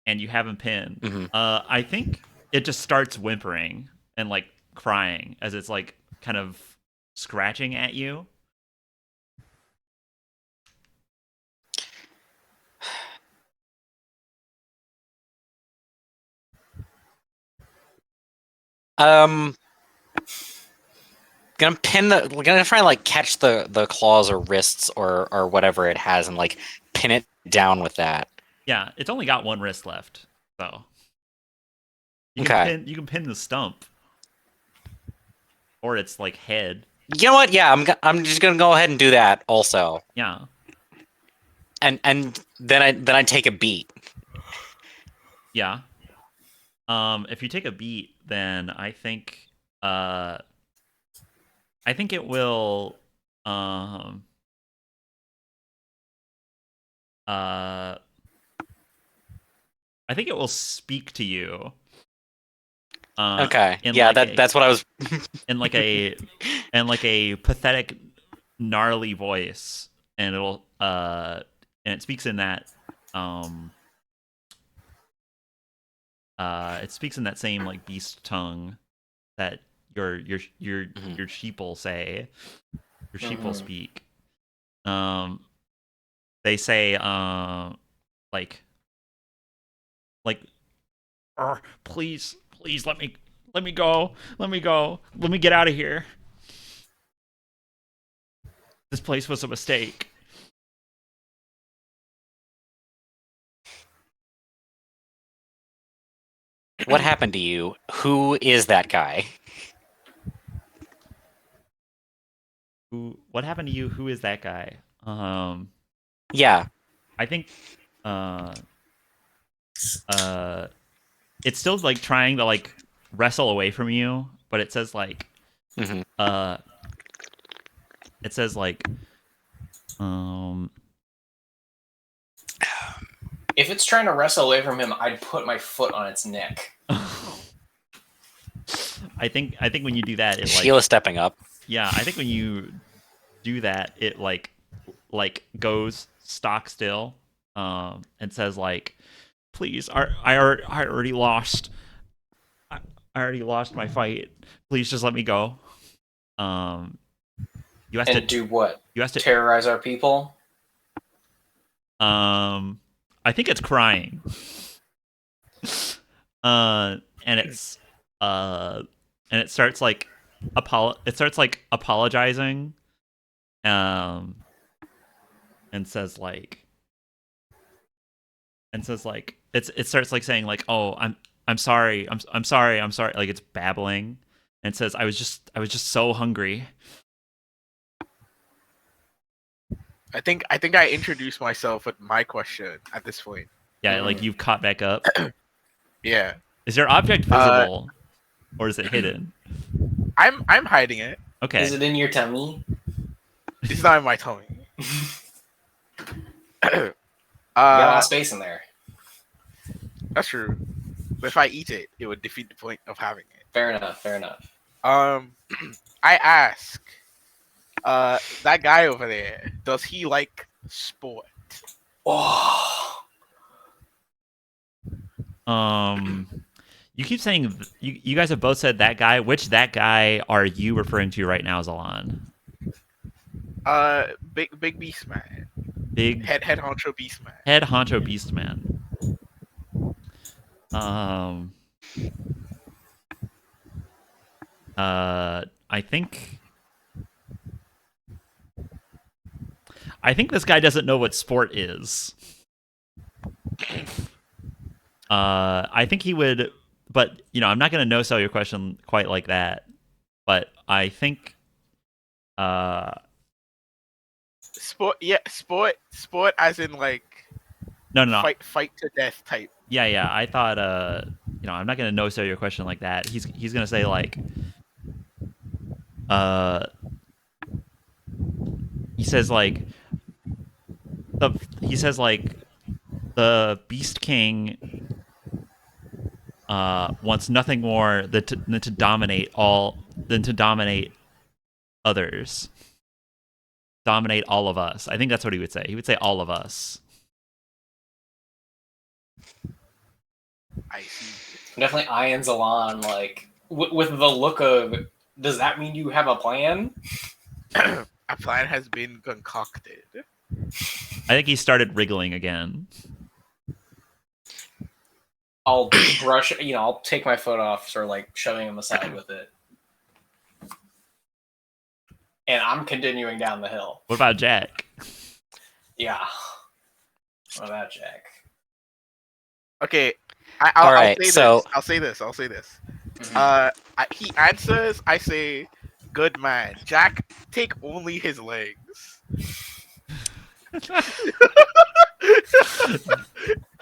and you have him pinned. Mm-hmm. I think it just starts whimpering and like crying as it's like kind of scratching at you. Gonna try and like catch the claws or wrists or whatever it has and like pin it down with that. Yeah, it's only got one wrist left, so you can pin the stump or its like head. You know what? Yeah, I'm just gonna go ahead and do that also. Yeah, and then I take a beat. Yeah. If you take a beat, then I think it will I think it will speak to you. Okay. Yeah, like that's what I was in like a pathetic, gnarly voice, and it speaks in that it speaks in that same like beast tongue that your sheeple say. Your sheeple speak. They say like please let me go. Let me get out of here. This place was a mistake. What happened to you? Who is that guy? What happened to you? Who is that guy? Yeah. I think it's still like trying to like wrestle away from you, but it says like it says like if it's trying to wrestle away from him, I'd put my foot on its neck. I think when you do that, it Sheila's stepping up. Yeah, I think when you do that, it like goes stock still, and says like, "Please, I already lost. I already lost my fight. Please just let me go." You have to do what? You have to terrorize our people. I think it's crying. And it starts like apologizing, and says like it starts like saying like, "Oh, I'm sorry, I'm sorry, like it's babbling, and says I was just so hungry. I think I introduced myself with my question at this point. Yeah, like you've caught back up. Yeah. Is your object visible, or is it hidden? I'm hiding it. Okay. Is it in your tummy? It's not in my tummy. You got a lot of space in there. That's true. But if I eat it, it would defeat the point of having it. Fair enough. Fair enough. I ask, that guy over there, does he like sport? Oh, You keep saying you guys have both said that guy. Which that guy are you referring to right now, Zalan? Big beast man. Big Head honcho beast man. head honcho beast man. I think this guy doesn't know what sport is. I think he would, but I'm not gonna no sell your question quite like that. But I think, Sport, yeah, sport, as in like no. fight to death type. Yeah. I thought, I'm not gonna no sell your question like that. He's gonna say like, he says like the Beast King wants nothing more than to dominate others, dominate all of us. I think that's what he would say. He would say all of us. I see. definitely eyeing Zalan like with the look of. Does that mean you have a plan? A plan has been concocted. I think he started wriggling again. I'll brush. I'll take my foot off, sort of like shoving him aside with it, and I'm continuing down the hill. What about Jack? Yeah. What about Jack? Okay. All right, I'll say this. He answers. I say, "Good man, Jack. Take only his legs."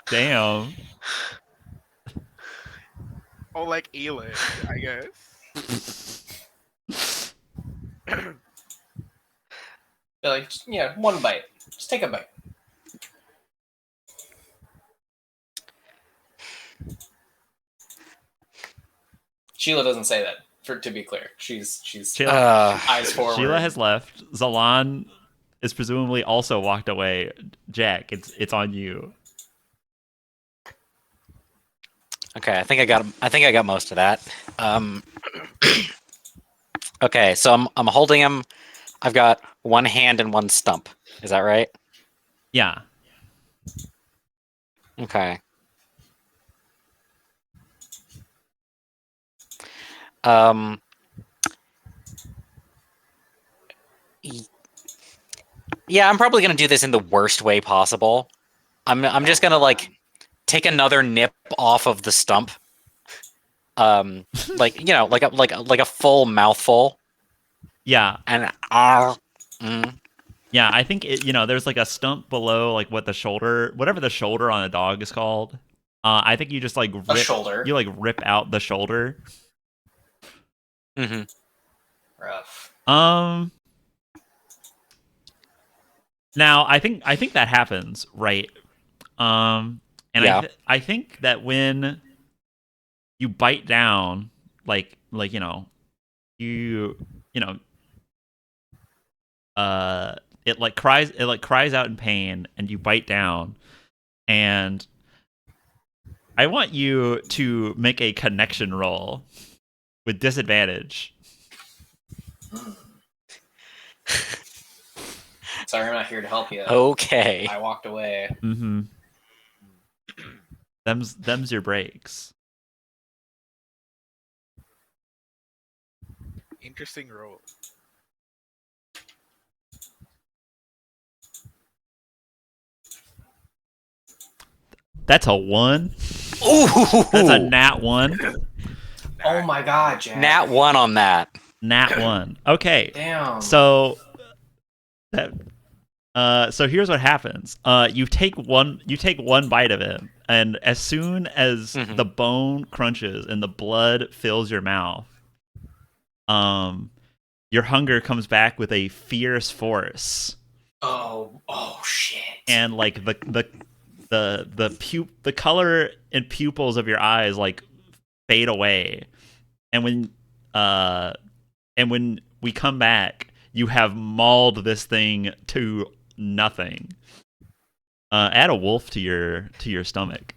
Damn. Or like Elon, I guess. They're like, yeah, one bite. Just take a bite. Sheila doesn't say that. To be clear, she's eyes forward. Sheila has left. Zalan is presumably also walked away. Jack, it's on you. Okay, I think I got most of that. Okay, so I'm holding him. I've got one hand and one stump. Is that right? Yeah. Okay. Yeah, I'm probably gonna do this in the worst way possible. I'm just gonna like take another nip off of the stump. Like like a full mouthful. Yeah. And Yeah, I think there's like a stump below like whatever the shoulder on a dog is called. I think you just like rip out the shoulder. Mm-hmm. Rough. Now I think that happens, right? And yeah. I think that when you bite down, it cries out in pain, and you bite down, and I want you to make a connection roll with disadvantage. Sorry, I'm not here to help you. Okay. I walked away. Mm-hmm. Them's your breaks. Interesting roll. That's a 1. Ooh, that's a nat 1. Oh my god, Jack. Nat 1 on that. Nat 1. Okay. Damn. So here's what happens. You take one bite of it, and as soon as the bone crunches and the blood fills your mouth, your hunger comes back with a fierce force. Oh shit. And like the the color and pupils of your eyes like fade away, and when we come back, you have mauled this thing to nothing. Add a wolf to your stomach.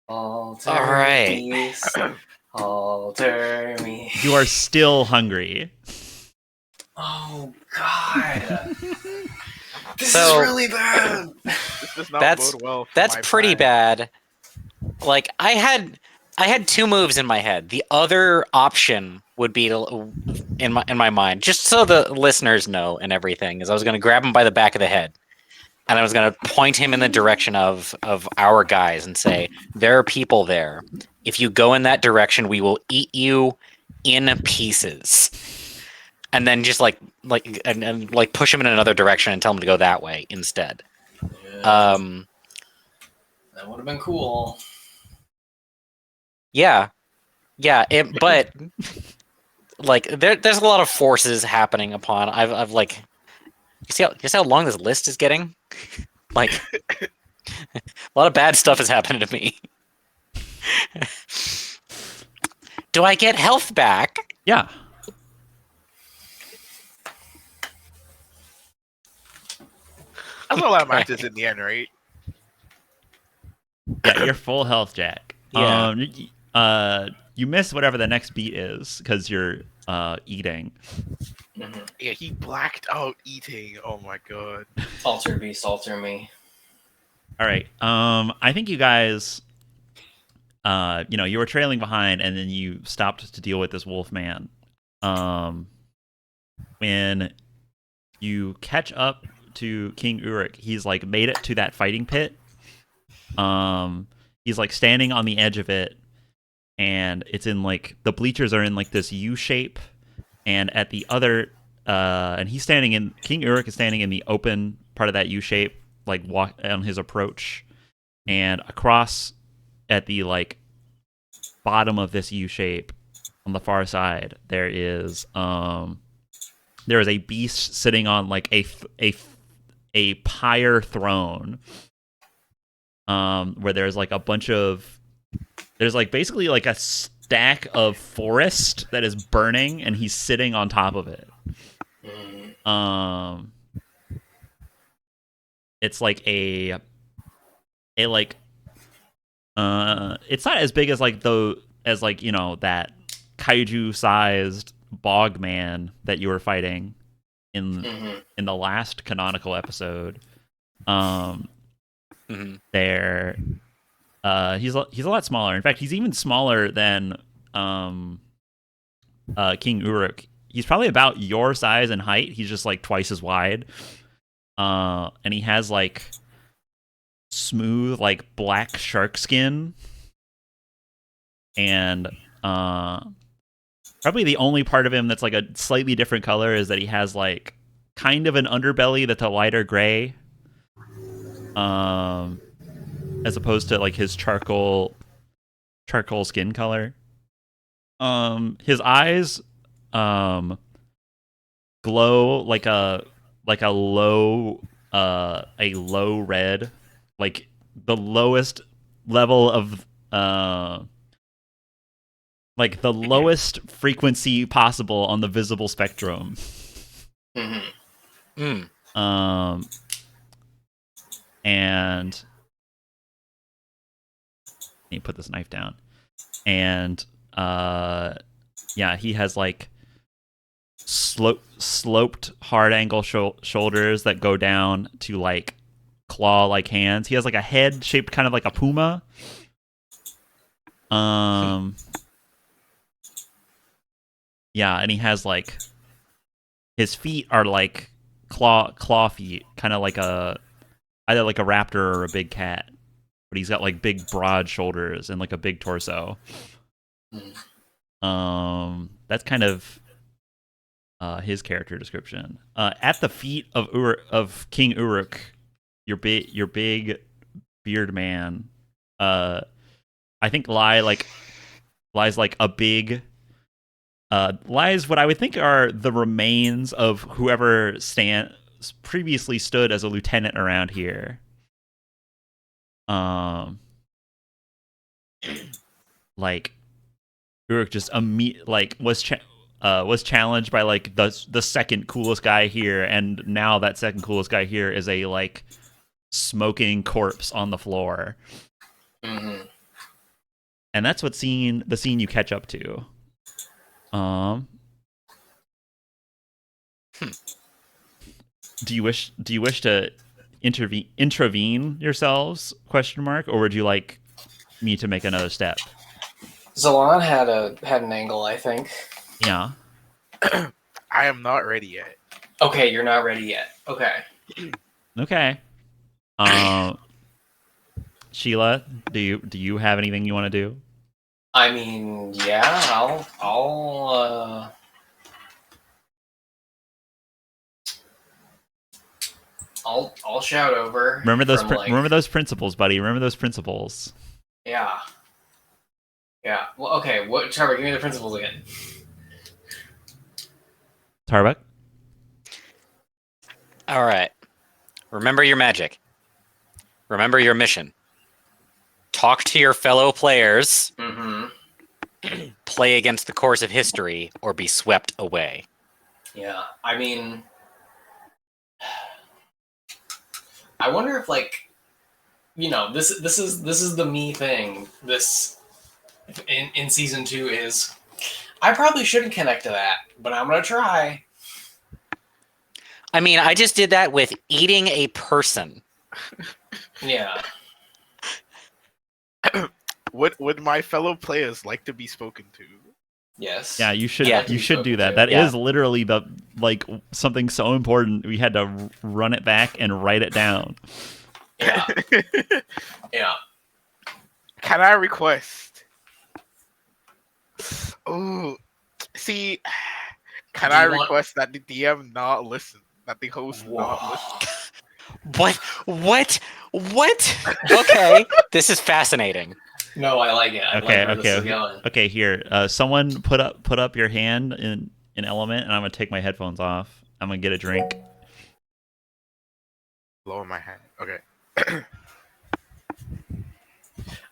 Alter All right. beast, alter me. You are still hungry. Oh God, this So- is really bad. This does not That's- bode well. For That's my pretty plan. bad. Like I had two moves in my head. The other option would be to, in my mind, just so the listeners know and everything, is I was going to grab him by the back of the head, and I was going to point him in the direction of our guys and say, "There are people there. If you go in that direction, we will eat you in pieces." And then just and push him in another direction and tell him to go that way instead. Yeah, that would have been cool. Yeah, but like there's a lot of forces happening upon. I've like, you see how long this list is getting? Like, a lot of bad stuff is happening to me. Do I get health back? Yeah. That's all that matters in the end, right? Yeah, you're full health, Jack. Yeah. You miss whatever the next beat is because you're eating. Yeah, he blacked out eating. Oh my god. Alter beast, alter me. All right. I think you guys, you were trailing behind, and then you stopped to deal with this wolf man. When you catch up to King Uruk, he's like made it to that fighting pit. He's like standing on the edge of it, and it's in like the bleachers are in like this U shape, and at the other, and King Uruk is standing in the open part of that U shape, like walk on his approach, and across at the like bottom of this U shape on the far side there is a beast sitting on like a pyre throne, where there's like a bunch of basically like a stack of forest that is burning, and he's sitting on top of it. It's like it's not as big as that kaiju sized bog man that you were fighting in the last canonical episode. There, he's a lot smaller. In fact, he's even smaller than King Uruk. He's probably about your size and height. He's just like twice as wide. And he has like smooth, like black shark skin. And probably the only part of him that's like a slightly different color is that he has like kind of an underbelly that's a lighter gray. As opposed to like his charcoal skin color. His eyes glow like a low red, like the lowest level of like the lowest frequency possible on the visible spectrum. And let me put this knife down. And he has like sloped hard angle shoulders that go down to like claw like hands. He has like a head shaped kind of like a puma. And he has like his feet are like claw feet, kind of like either like a raptor or a big cat. But he's got like big broad shoulders and like a big torso. That's kind of his character description. At the feet of King Uruk, your big beard man, I think lies like a big lies what I would think are the remains of whoever previously stood as a lieutenant around here. um, like Uruk just was challenged by like the second coolest guy here, and now that second coolest guy here is a like smoking corpse on the floor, Mm-hmm. and that's the scene you catch up to. Do you wish to intervene yourselves? Question mark. Or would you like me to make another step? Zalan had an angle, I think. Yeah. I am not ready yet. Okay, you're not ready yet. Okay. Okay. Sheila, do you have anything you want to do? I mean, yeah, I'll shout over. Remember those from, like, remember those principles, buddy. Remember those principles. Yeah. Yeah. Well, okay. What, Trevor? Give me the principles again. Tarbuck? All right. Remember your magic. Remember your mission. Talk to your fellow players. Mm-hmm. Play against the course of history, or be swept away. Yeah. I mean, I wonder if, like, you know, this is the me thing. This in season 2 is I probably shouldn't connect to that, but I'm gonna try. I mean, I just did that with eating a person. Yeah. Would my fellow players like to be spoken to? Yes. Yeah, you should. Yeah. You should do that. That Yeah. is literally the like something so important. We had to run it back and write it down. Yeah. Yeah. Can I request? Oh, see, can Do I you want- request that the DM not listen? That the host not Whoa. listen? What? Okay, this is fascinating. No, I like it. I like where this is Okay. going. Okay, here. Someone put up your hand in element, and I'm gonna take my headphones off. I'm gonna get a drink. Lower my hand. Okay.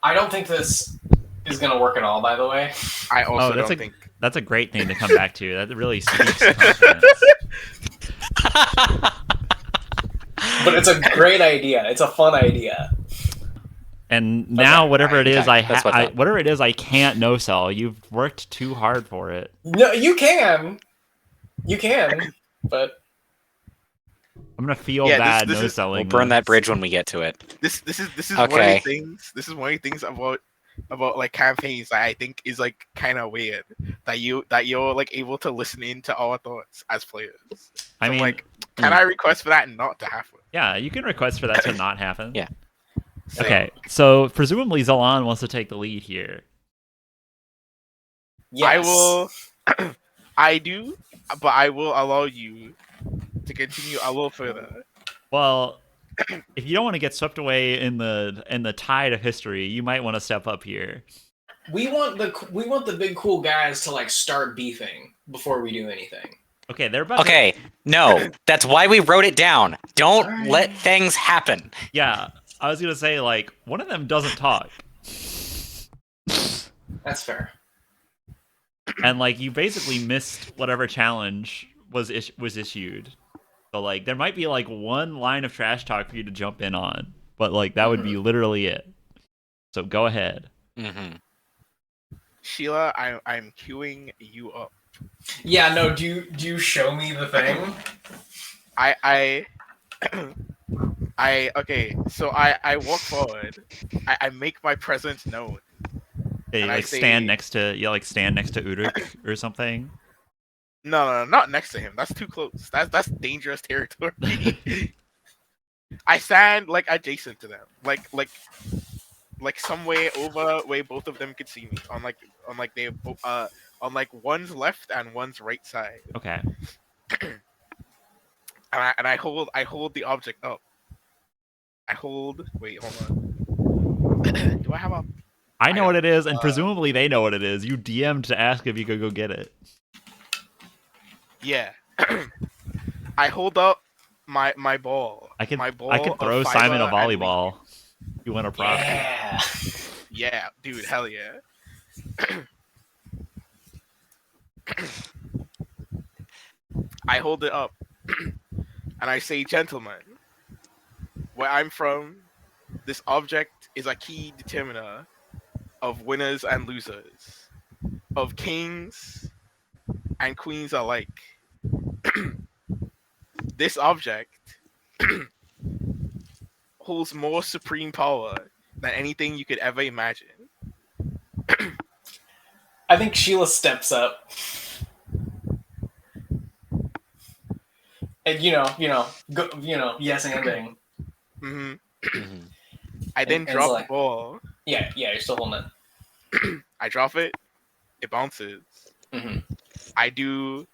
I don't think this is gonna work at all, by the way. I also that's don't think. That's a great thing to come back to. That really speaks to confidence. But it's a great idea. It's a fun idea. And now, Okay, whatever it is, that's what's up. whatever it is, I can't no sell. You've worked too hard for it. No, you can, but I'm gonna feel Yeah, bad this no is- selling. We'll burn that bridge when we get to it. This is one of Okay. the things. This is one of the things about like campaigns that I think is like kind of weird that you're like able to listen into our thoughts as players. I So, mean, like, can I request for that not to happen? yeah, you can request for that to not happen. Yeah. So, Okay, so presumably Zalan wants to take the lead here. yes. I will. I do, but I will allow you to continue a little further. Well, if you don't want to get swept away in the tide of history, you might want to step up here. We want the big cool guys to like start beefing before we do anything. Okay, they're about. Okay, no, that's why we wrote it down. Don't Alright. let things happen. Yeah, I was gonna say like one of them doesn't talk, That's fair. and like you basically missed whatever challenge was issued. So like there might be like one line of trash talk for you to jump in on, but like that would be literally it. So go ahead. Mm-hmm. Sheila, I'm queuing you up. Yeah. No. Do you show me the thing? I okay. So I walk forward. I make my presence known. Yeah, you And I like say- stand next to Uruk or something. No, not next to him. That's too close. That's dangerous territory. I stand like adjacent to them, like some way over where both of them could see me on one's left and one's right side. Okay. And I hold the object up. Wait, hold on. Do I have a? I know what it is, and uh, presumably they know what it is. You DM'd to ask if you could go get it. Yeah. I hold up my ball. I can my ball I could of throw fiber Simon a and volleyball. You want a prop? Yeah. Yeah, dude, hell yeah. I hold it up and I say, gentlemen, where I'm from, this object is a key determiner of winners and losers, of kings and queens alike. This object holds more supreme power than anything you could ever imagine. I think Sheila steps up. And yes anding. hmm Mhm. I then And drop like, the ball. yeah, you're still holding it. I drop it. It bounces. Mm-hmm. I do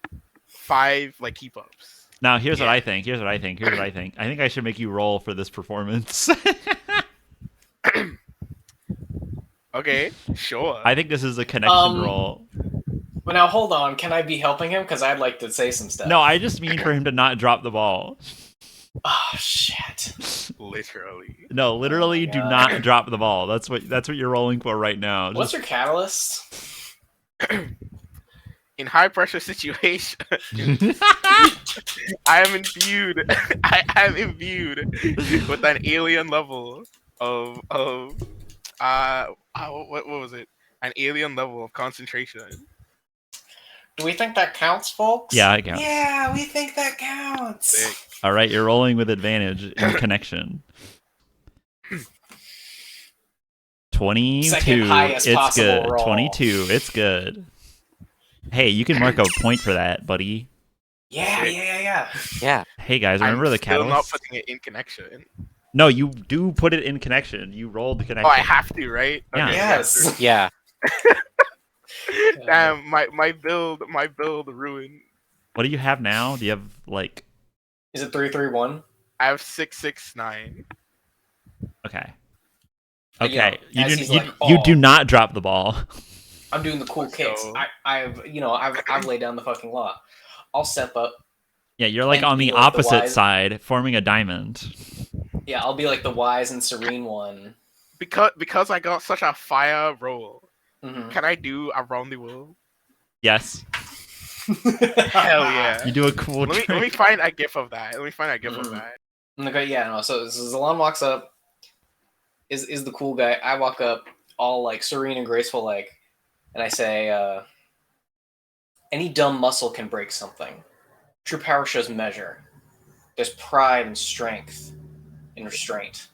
5 like keep ups. Now, here's what Yeah. I think. Here's what I think. Here's what I think. I think I should make you roll for this performance. Okay, sure. I think this is a connection roll. But now hold on, can I be helping him? Because I'd like to say some stuff. No, I just mean for him to not drop the ball. Oh shit. Literally. No, literally, Oh my do God. not drop the ball. That's what you're rolling for right now. What's your catalyst? In high pressure situations, I am imbued. I am imbued with an alien level of what was it? An alien level of concentration. Do we think that counts, folks? Yeah, it counts. Yeah, we think that counts. Sick. All right, you're rolling with advantage in connection. 22. Second highest It's possible good. roll. 22. It's good. Hey, you can mark a point for that, buddy. Yeah. Yeah. Hey guys, remember I'm the still not catalyst? putting it in connection. No, you do put it in connection. You rolled the Oh, connection. I have to, right? Yeah. Okay, Yes. Yeah. Damn, my build ruined. What do you have now? Do you have like? Is it 331? I have 669. Okay. You Okay. know, You as do. he's You, like, you "Oh." do not drop the ball. I'm doing the cool Let's kicks. go. I've laid down the fucking law. I'll step up. Yeah, you're like And on be the like the opposite wise- side, forming a diamond. Yeah, I'll be like the wise and serene one. Because I got such a fire roll. Mhm. Can I do around the world? Yes. Hell yeah. You do a cool Let me trick. find a gif of that. Let me find a gif of Mhm. that. Okay, yeah, no. So Zalon walks up, is the cool guy. I walk up, all like serene and graceful, like, and I say, "Any dumb muscle can break something. True power shows measure. There's pride and strength in restraint."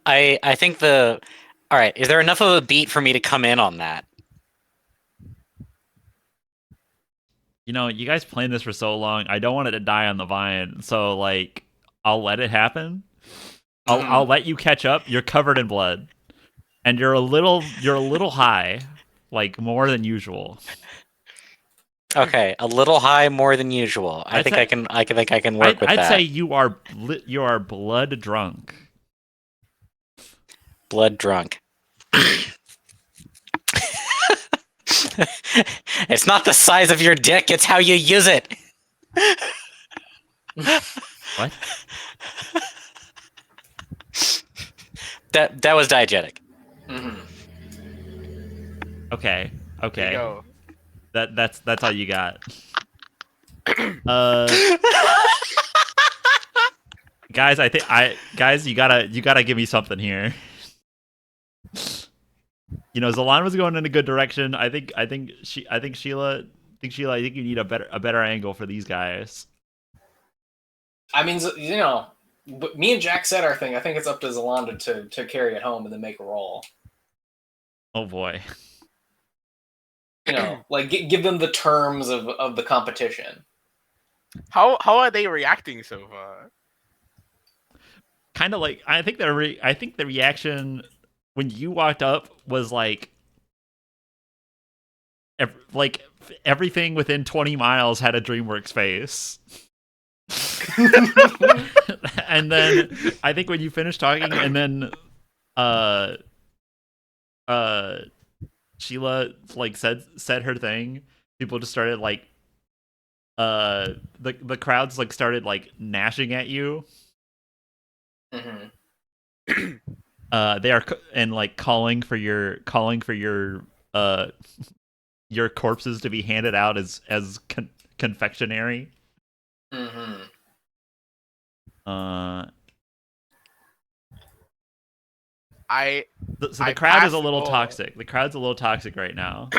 I think all right, is there enough of a beat for me to come in on that? You know, you guys playing this for so long. I don't want it to die on the vine. So like, I'll let it happen. I'll let you catch up. You're covered in blood, and you're a little high, like more than usual. Okay, a little high more than usual. I I'd think say- I can work with I'd that. say you are blood drunk. Blood drunk. It's not the size of your dick, it's how you use it. What? That was diegetic. Mhm. Okay. There you Okay. go. That's all you got. Guys, you gotta give me something here. You know, Zalan was going in a good direction. I think Sheila, I think you need a better angle for these guys. I mean, but me and Jack said our thing. I think it's up to Zalanda to carry it home and then make a roll. Oh boy. Like give them the terms of the competition. How are they reacting so far? Kind of like I think the reaction when you walked up was like everything within 20 miles had a DreamWorks face. And then I think when you finished talking and then Sheila like said her thing, people just started like the crowds like started like gnashing at you. Mm-hmm. They are and like calling for your corpses to be handed out as confectionery. Mm-hmm. Uh, I so the I crowd is a passed the little ball. toxic. The crowd's a little toxic right now,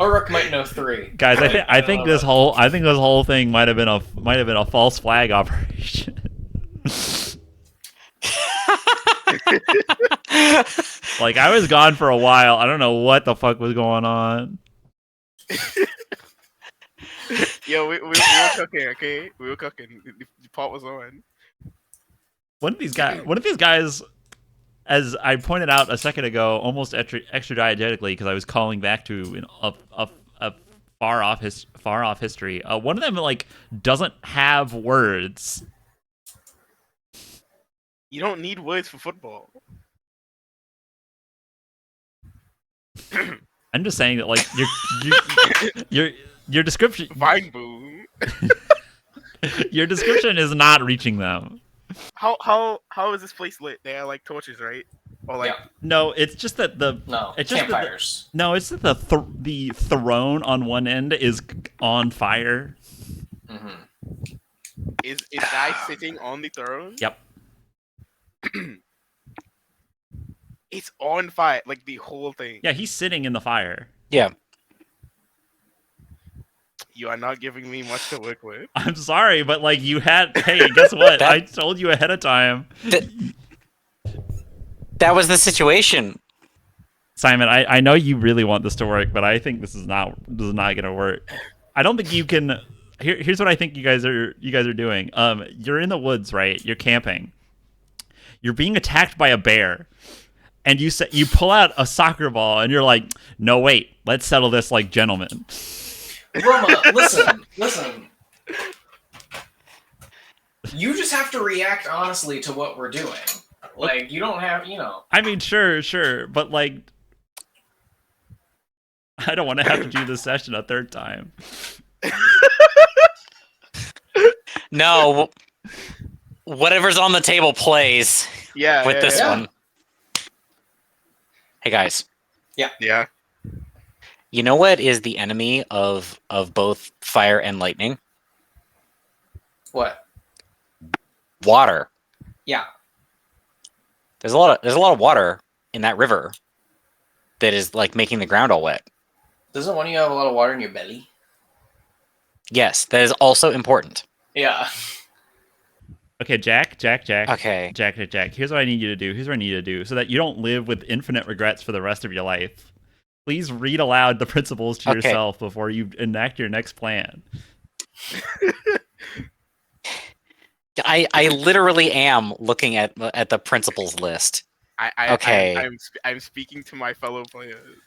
Uruk might know 3. guys. But I think this whole thing might have been a false flag operation. Like I was gone for a while. I don't know what the fuck was going on. Yo, we were cooking, okay? We were cooking. The pot was on. One of these guys, as I pointed out a second ago, almost extra-diegetically because I was calling back to a far off history. One of them like doesn't have words. You don't need words for football. I'm just saying that like your description Vine boom. your description is not reaching them. How is this place lit? They are like torches, right? Or like Yeah. No, it's just that Campfires. the throne on one end is on fire. Mm-hmm. is guy sitting on the throne? Yep. It's on fire, like the whole thing. Yeah, he's sitting in the fire. Yeah. You are not giving me much to work with. I'm sorry, but like you had. Hey, guess what? I told you ahead of time. That was the situation. Simon, I know you really want this to work, but I think this is not going to work. I don't think you can. Here's what I think you guys are doing. You're in the woods, right? You're camping. You're being attacked by a bear, and you pull out a soccer ball, and you're like, no, wait, let's settle this like gentlemen. Roma, listen. You just have to react honestly to what we're doing. Like, you don't have, I mean, sure, but like, I don't want to have to do this session a third time. No, whatever's on the table plays. Yeah. With this yeah. one. Hey guys, Yeah. you know what is the enemy of both fire and lightning? What? Water. Yeah. There's a lot of water in that river that is like making the ground all wet. Doesn't one of you have a lot of water in your belly? Yes, that is also important. Yeah. Okay, Jack. Okay. Jack. Here's what I need you to do so that you don't live with infinite regrets for the rest of your life. Please read aloud the principles to yourself before you enact your next plan. I literally am looking at the principles list. Okay. I'm speaking to my fellow players.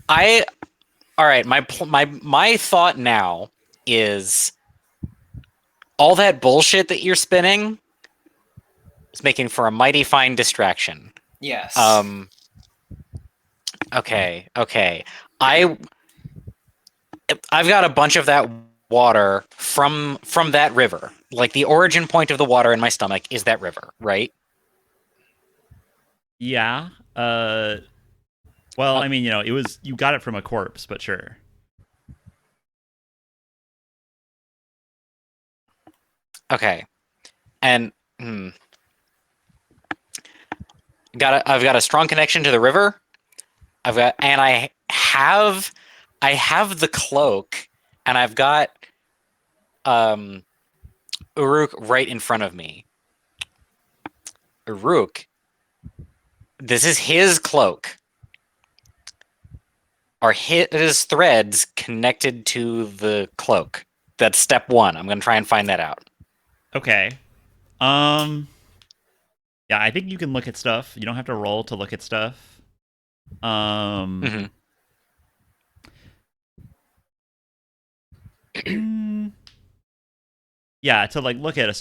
All right. My thought now is all that bullshit that you're spinning is making for a mighty fine distraction. Yes. Okay. I've got a bunch of that water from that river. Like the origin point of the water in my stomach is that river, right? Yeah. Well, I mean, you got it from a corpse, but sure. Okay. And I've got a strong connection to the river. I have the cloak, and I've got Uruk right in front of me. Uruk, this is his cloak. Are his threads connected to the cloak? That's step one. I'm going to try and find that out. Okay. Yeah, I think you can look at stuff. You don't have to roll to look at stuff. Yeah, to like look at the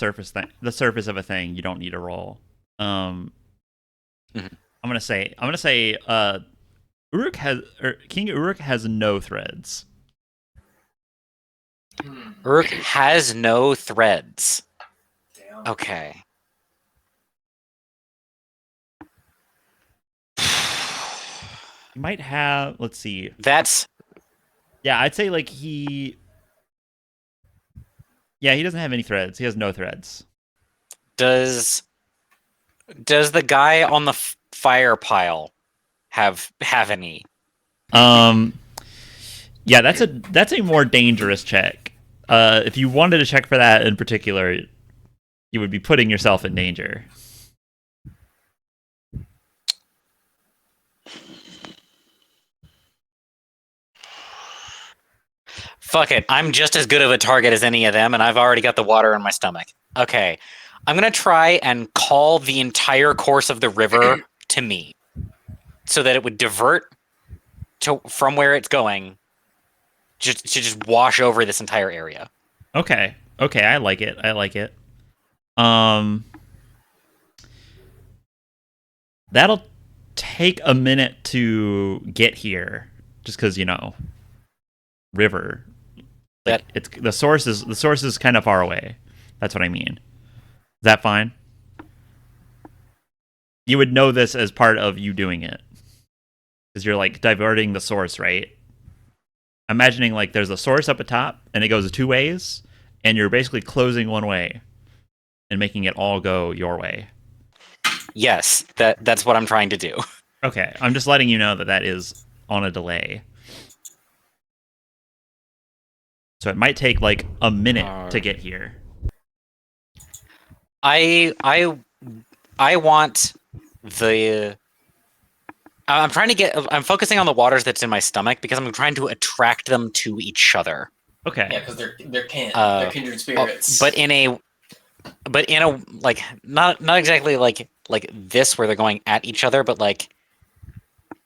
surface of a thing, you don't need to roll. I'm gonna say King Uruk has no threads. Uruk has no threads. Damn. Okay. You might have. Let's see. That's Yeah, I'd say like he. Yeah, he doesn't have any threads. He has no threads. does the guy on the fire pile have any? Yeah, that's a more dangerous check. If you wanted to check for that in particular, you would be putting yourself in danger. Fuck it. I'm just as good of a target as any of them, and I've already got the water in my stomach. Okay. I'm going to try and call the entire course of the river to me so that it would divert from where it's going just wash over this entire area. Okay. Okay, I like it. I like it. Um That'll take a minute to get here just cuz river. Like it's the source is kind of far away. That's what I mean. Is that fine? You would know this as part of you doing it. Cuz you're like diverting the source, right? Imagining like there's a source up at top and it goes two ways and you're basically closing one way and making it all go your way. Yes, that's what I'm trying to do. Okay, I'm just letting you know that is on a delay. So it might take like a minute to get here. I want the I'm focusing on the waters that's in my stomach because I'm trying to attract them to each other. Okay. Yeah, because they're kindred spirits. But in a like not exactly like this where they're going at each other, but like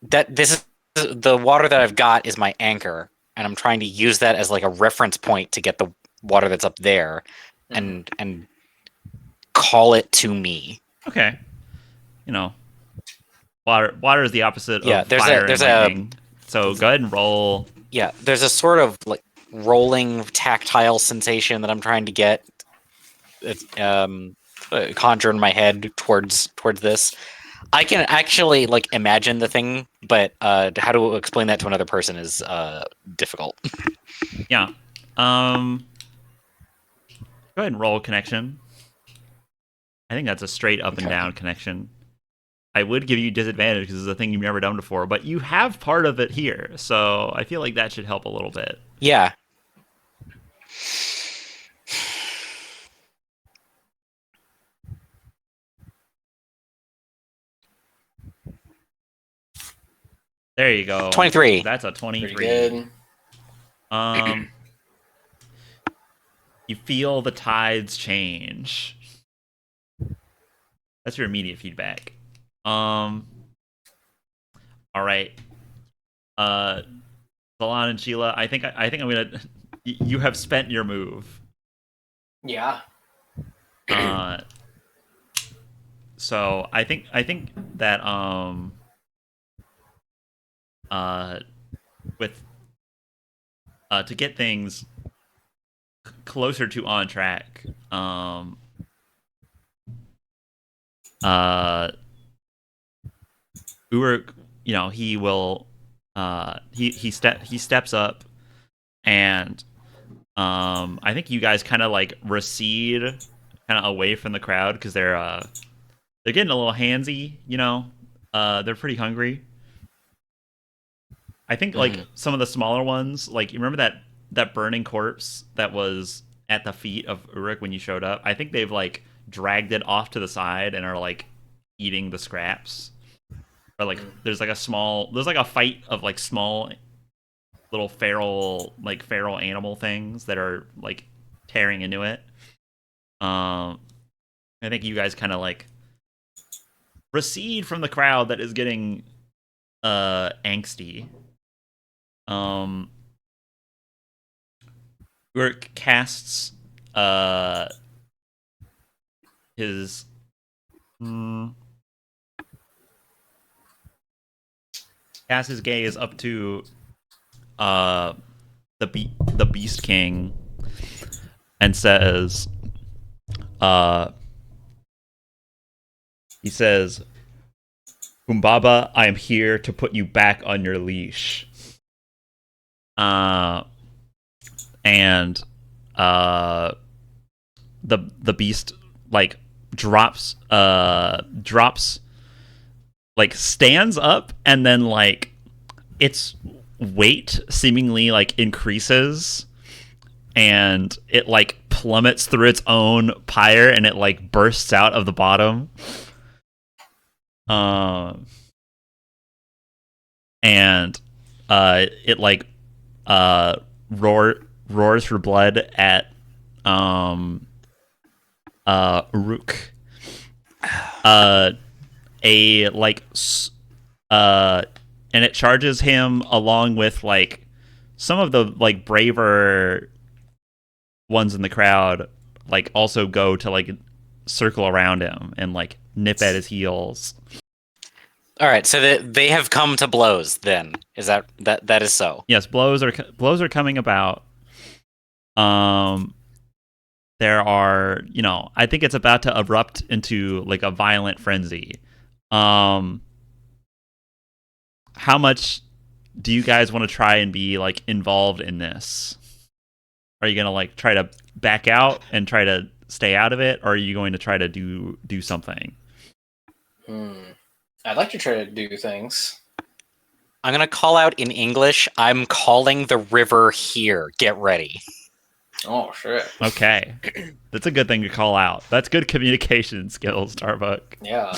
that this is the water that I've got is my anchor, and I'm trying to use that as like a reference point to get the water that's up there and call it to me. Okay. Water is the opposite of there's fire there's and lightning. So go ahead and roll. Yeah, there's a sort of like rolling tactile sensation that I'm trying to get conjure in my head towards this. I can actually like imagine the thing, but how to explain that to another person is difficult. Yeah. Go ahead and roll connection. I think that's a straight up and down connection. I would give you disadvantage because it's a thing you've never done before, but you have part of it here, so I feel like that should help a little bit. Yeah. There you go. 23. That's a 23. Pretty good. You feel the tides change. That's your immediate feedback. All right. Salon and Sheila, I think I'm gonna. You have spent your move. Yeah. So I think that with to get things closer to on track, Uruk, he will he steps up and I think you guys kind of like recede kind of away from the crowd because they're getting a little handsy, they're pretty hungry. I think like some of the smaller ones, like you remember that burning corpse that was at the feet of Uruk when you showed up? I think they've like dragged it off to the side and are like eating the scraps. Or like there's like a fight of like small little feral animal things that are like tearing into it. I think you guys kind of like recede from the crowd that is getting angsty. Urk casts his casts his gaze up to the Beast King and says, he says, Humbaba, I am here to put you back on your leash. And the beast like drops like stands up, and then like its weight seemingly like increases, and it like plummets through its own pyre, and it like bursts out of the bottom. And it like roars for blood at Uruk. A like and it charges him along with like some of the like braver ones in the crowd, like also go to like circle around him and like nip at his heels. All right, so they have come to blows. Then is that is so? Yes, blows are coming about. There are, I think it's about to erupt into like a violent frenzy. How much do you guys want to try and be like involved in this? Are you gonna like try to back out and try to stay out of it, or are you going to try to do something? I'd like to try to do things. I'm gonna call out in English. I'm calling the river here. Get ready. Oh shit. Okay, that's a good thing to call out. That's good communication skills, Starbuck. Yeah.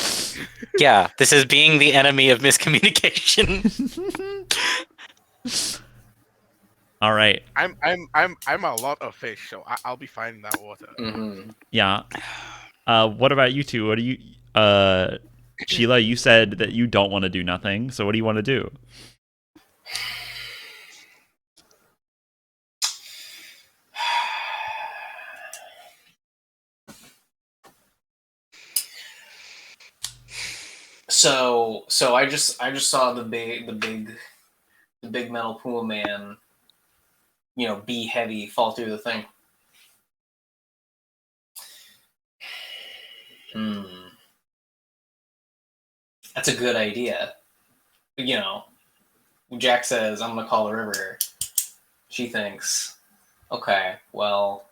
Yeah, this is being the enemy of miscommunication. All right. I'm a lot of fish, so I'll be fine in that water. Mm-hmm. Yeah. What about you two? What do you, Sheila? You said that you don't want to do nothing. So what do you want to do? So I just saw the big metal pool man, be heavy, fall through the thing. That's a good idea. Jack says, I'm gonna call the river. She thinks, okay, well,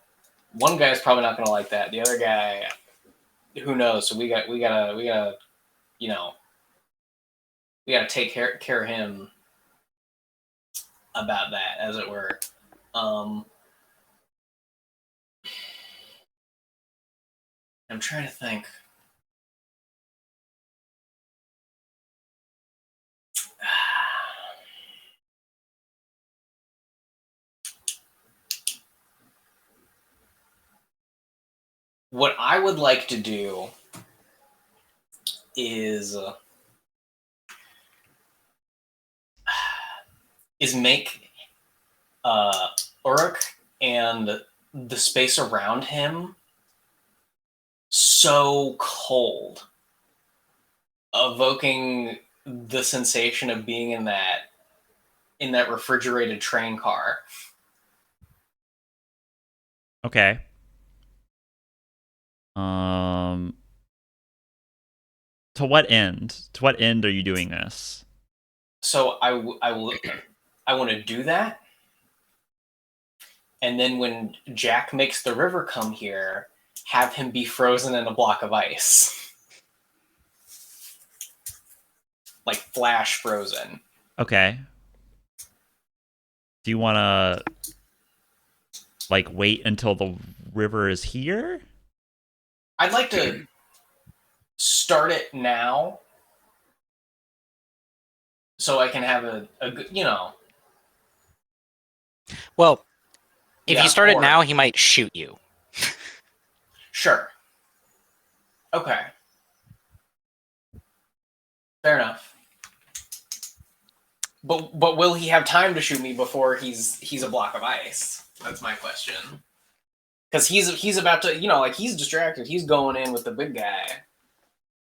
one guy's probably not gonna like that. The other guy, who knows? So we gotta take care of him about that, as it were. I'm trying to think. What I would like to do is make Uruk and the space around him so cold, evoking the sensation of being in that refrigerated train car. Okay. To what end? To what end are you doing this? So I want to do that, and then when Jack makes the river come here, have him be frozen in a block of ice, like flash frozen. Okay. Do you want to like wait until the river is here? I'd like to start it now, so I can have a good, Well, if Yeah, you start it or- now, he might shoot you. Sure. Okay. Fair enough. But will he have time to shoot me before he's a block of ice? That's my question. Because he's about to, he's distracted. He's going in with the big guy,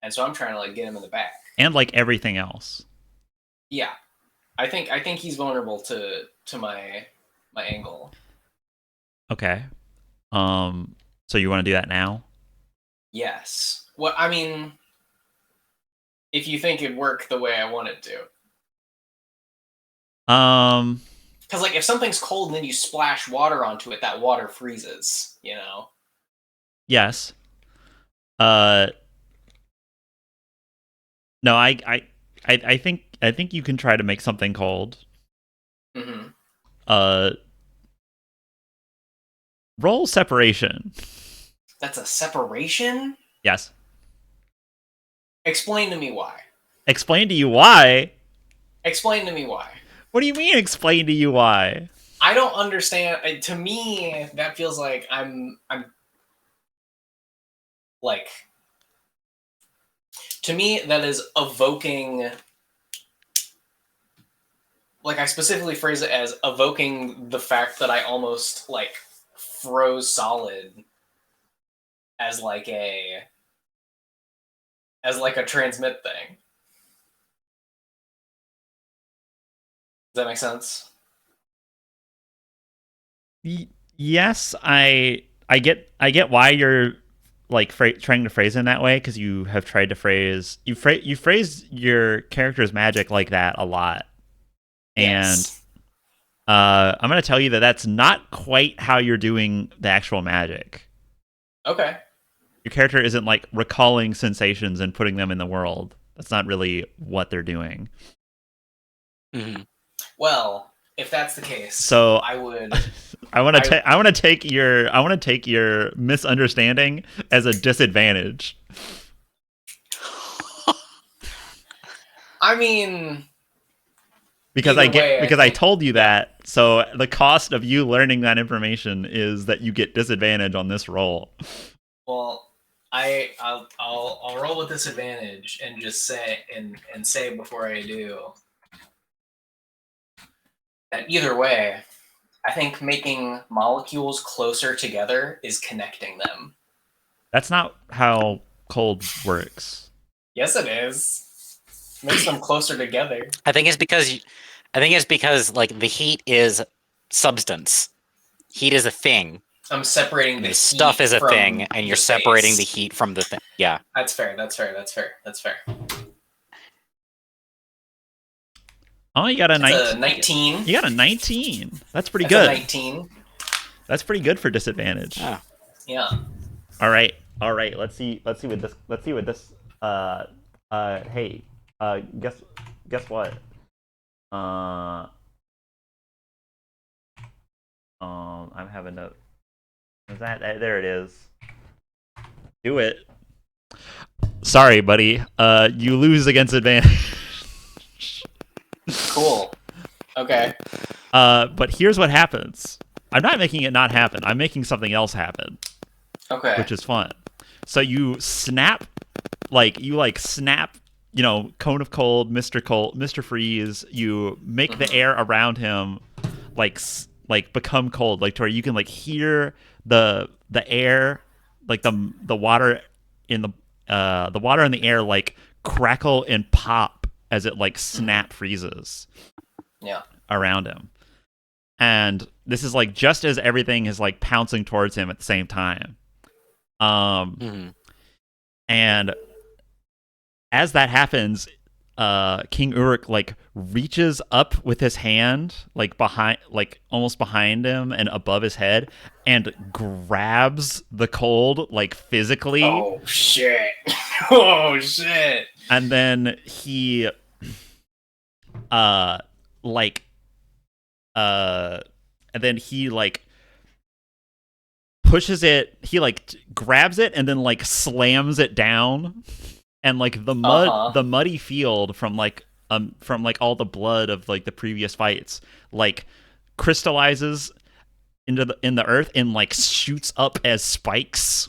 and so I'm trying to like get him in the back. And like everything else. Yeah, I think he's vulnerable to my angle. Okay. So you want to do that now? Yes. Well, I mean, if you think it'd work the way I want it to. Because, like, if something's cold and then you splash water onto it, that water freezes, you know? Yes. No, I think you can try to make something cold. Mm-hmm. Roll separation. That's a separation? Yes. Explain to me why. Explain to you why? Explain to me why. What do you mean explain to you why? I don't understand. To me, that feels like I'm like, to me, that is evoking, like, I specifically phrase it as evoking the fact that I almost, like, froze solid as like a transmit thing. Does that make sense? Yes, I get why you're like trying to phrase it in that way, because you have tried to phrase you phrase your character's magic like that a lot, and Yes. I'm gonna tell you that that's not quite how you're doing the actual magic. Okay. Your character isn't like recalling sensations and putting them in the world. That's not really what they're doing. Mm-hmm. Well, if that's the case, So I would. I want to take your misunderstanding as a disadvantage. I mean, Because either way, I think, told you that. So the cost of you learning that information is that you get disadvantage on this roll. Well, I'll roll with disadvantage and just say and say before I do that either way, I think making molecules closer together is connecting them. That's not how cold works. Yes, it is. Makes them closer together. I think it's because like the heat is substance. Heat is a thing. I'm separating the heat stuff is a from thing, and you're the separating the face. heat from the thing. Yeah. That's fair. That's fair. That's fair. That's fair. Oh, you got a That's 19. a 19. You got a 19. That's pretty That's good. a 19. That's pretty good for disadvantage. Oh. Yeah. All right. Let's see what this. Hey. Guess what? I'm having a. Is that there? It is. Do it. Sorry, buddy. You lose against advantage. Cool. Okay. But here's what happens. I'm not making it not happen. I'm making something else happen. Okay. Which is fun. So you snap, snap, Cone of Cold, Mr. Freeze. You make the air around him, become cold, like to where you can hear the air, like the water in the water in the air crackle and pop as it snap freezes. Yeah. Around him. And this is just as everything is pouncing towards him at the same time. And as that happens, King Uruk reaches up with his hand behind, almost behind him and above his head, and grabs the cold physically. Oh shit! Oh shit! And then he pushes it. He grabs it and then slams it down, and the muddy field from all the blood of the previous fights crystallizes in the earth and shoots up as spikes.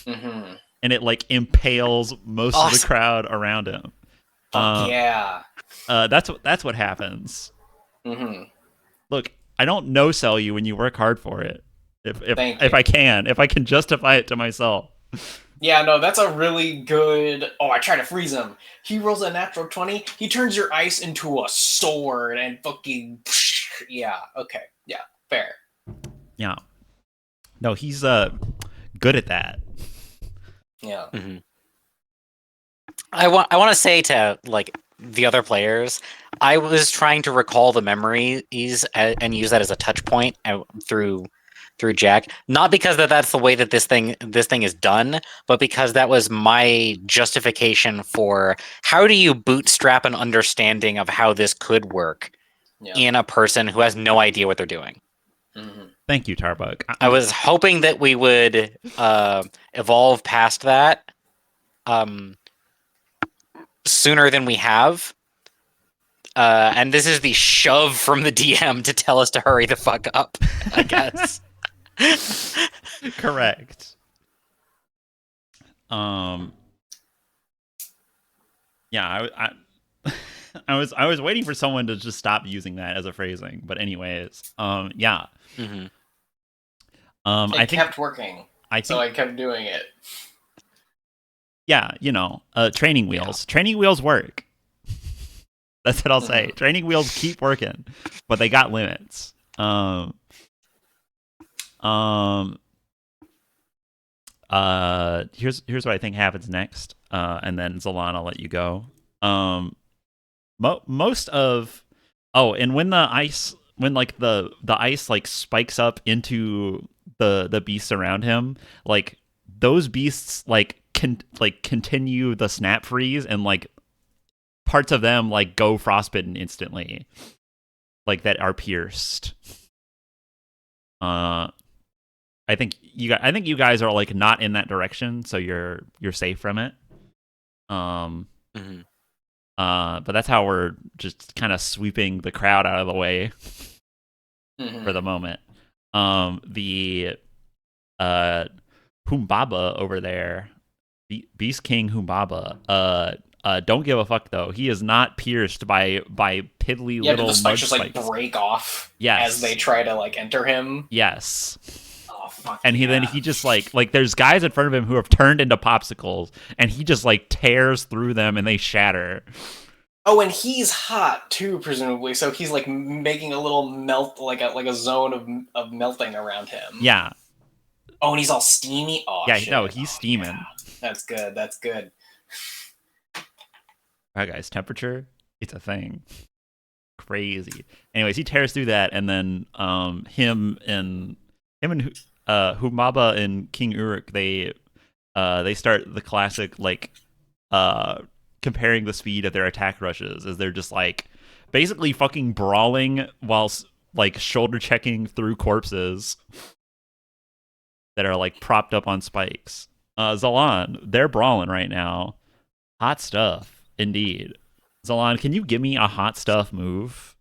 Mm-hmm. And it impales most of the crowd around him. Yeah. That's what happens. Mm-hmm. Look, I don't no sell you when you work hard for it. If I can justify it to myself. Yeah, no, that's a really good. Oh, I try to freeze him. He rolls a natural 20. He turns your ice into a sword and fucking. Yeah. Okay. Yeah. Fair. Yeah. No, he's good at that. Yeah. Mm-hmm. I want to say to like the other players, I was trying to recall the memories and use that as a touch point through Jack. Not because that's the way that this thing is done, but because that was my justification for how do you bootstrap an understanding of how this could work in a person who has no idea what they're doing. Mm-hmm. Thank you, Tarbug. I was hoping that we would evolve past that sooner than we have. And this is the shove from the DM to tell us to hurry the fuck up, I guess. Correct. Yeah, I was waiting for someone to just stop using that as a phrasing, but anyways, yeah. Mm-hmm. It kept working, so I kept doing it. Yeah, training wheels. Yeah. Training wheels work. That's what I'll say. Training wheels keep working, but they got limits. Here's what I think happens next, and then Zalan, I'll let you go. Most of and when the ice like spikes up into the beasts around him, like those beasts continue the snap freeze, and like parts of them like go frostbitten instantly, like that are pierced. I think you guys are like not in that direction, so you're safe from it. Mm-hmm. But that's how we're just kind of sweeping the crowd out of the way for the moment. The Humbaba over there, Beast King Humbaba, don't give a fuck though. He is not pierced by piddly little the spikes just spikes. like break off yes. as they try to like enter him. Yes. Oh fuck. And then he just like there's guys in front of him who have turned into popsicles, and he just like tears through them and they shatter. Oh, and he's hot too, presumably. So he's like making a little melt, like a zone of melting around him. Yeah. Oh, and he's all steamy. Oh, yeah. shit. No, he's steaming. Yeah. That's good. That's good. All right, guys. Temperature, it's a thing. Crazy. Anyways, he tears through that, and then him and Humaba and King Uruk, they start the classic like comparing the speed of their attack rushes as they're just like basically fucking brawling whilst like shoulder checking through corpses that are like propped up on spikes. Zalan, they're brawling right now. Hot stuff, indeed. Zalan, can you give me a hot stuff move?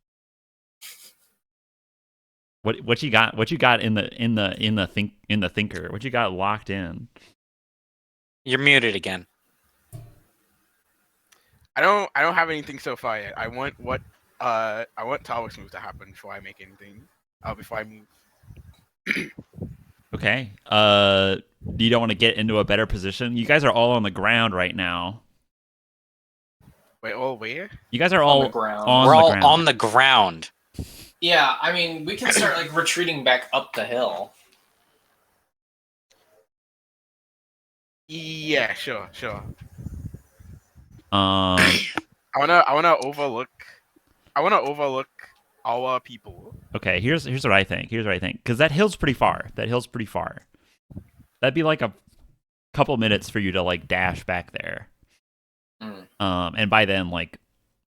What you got? What you got in the thinker? What you got locked in? You're muted again. I don't have anything so far yet. I want Talwick's move to happen before I make anything. Before I move. Okay. You don't want to get into a better position? You guys are all on the ground right now. Wait, all where? You guys are all on the ground. We're all on the ground. Yeah, I mean, we can start like retreating back up the hill. Yeah, sure. I wanna overlook our people. Okay, here's what I think. Because that hill's pretty far. That'd be like a couple minutes for you to like dash back there. And by then, like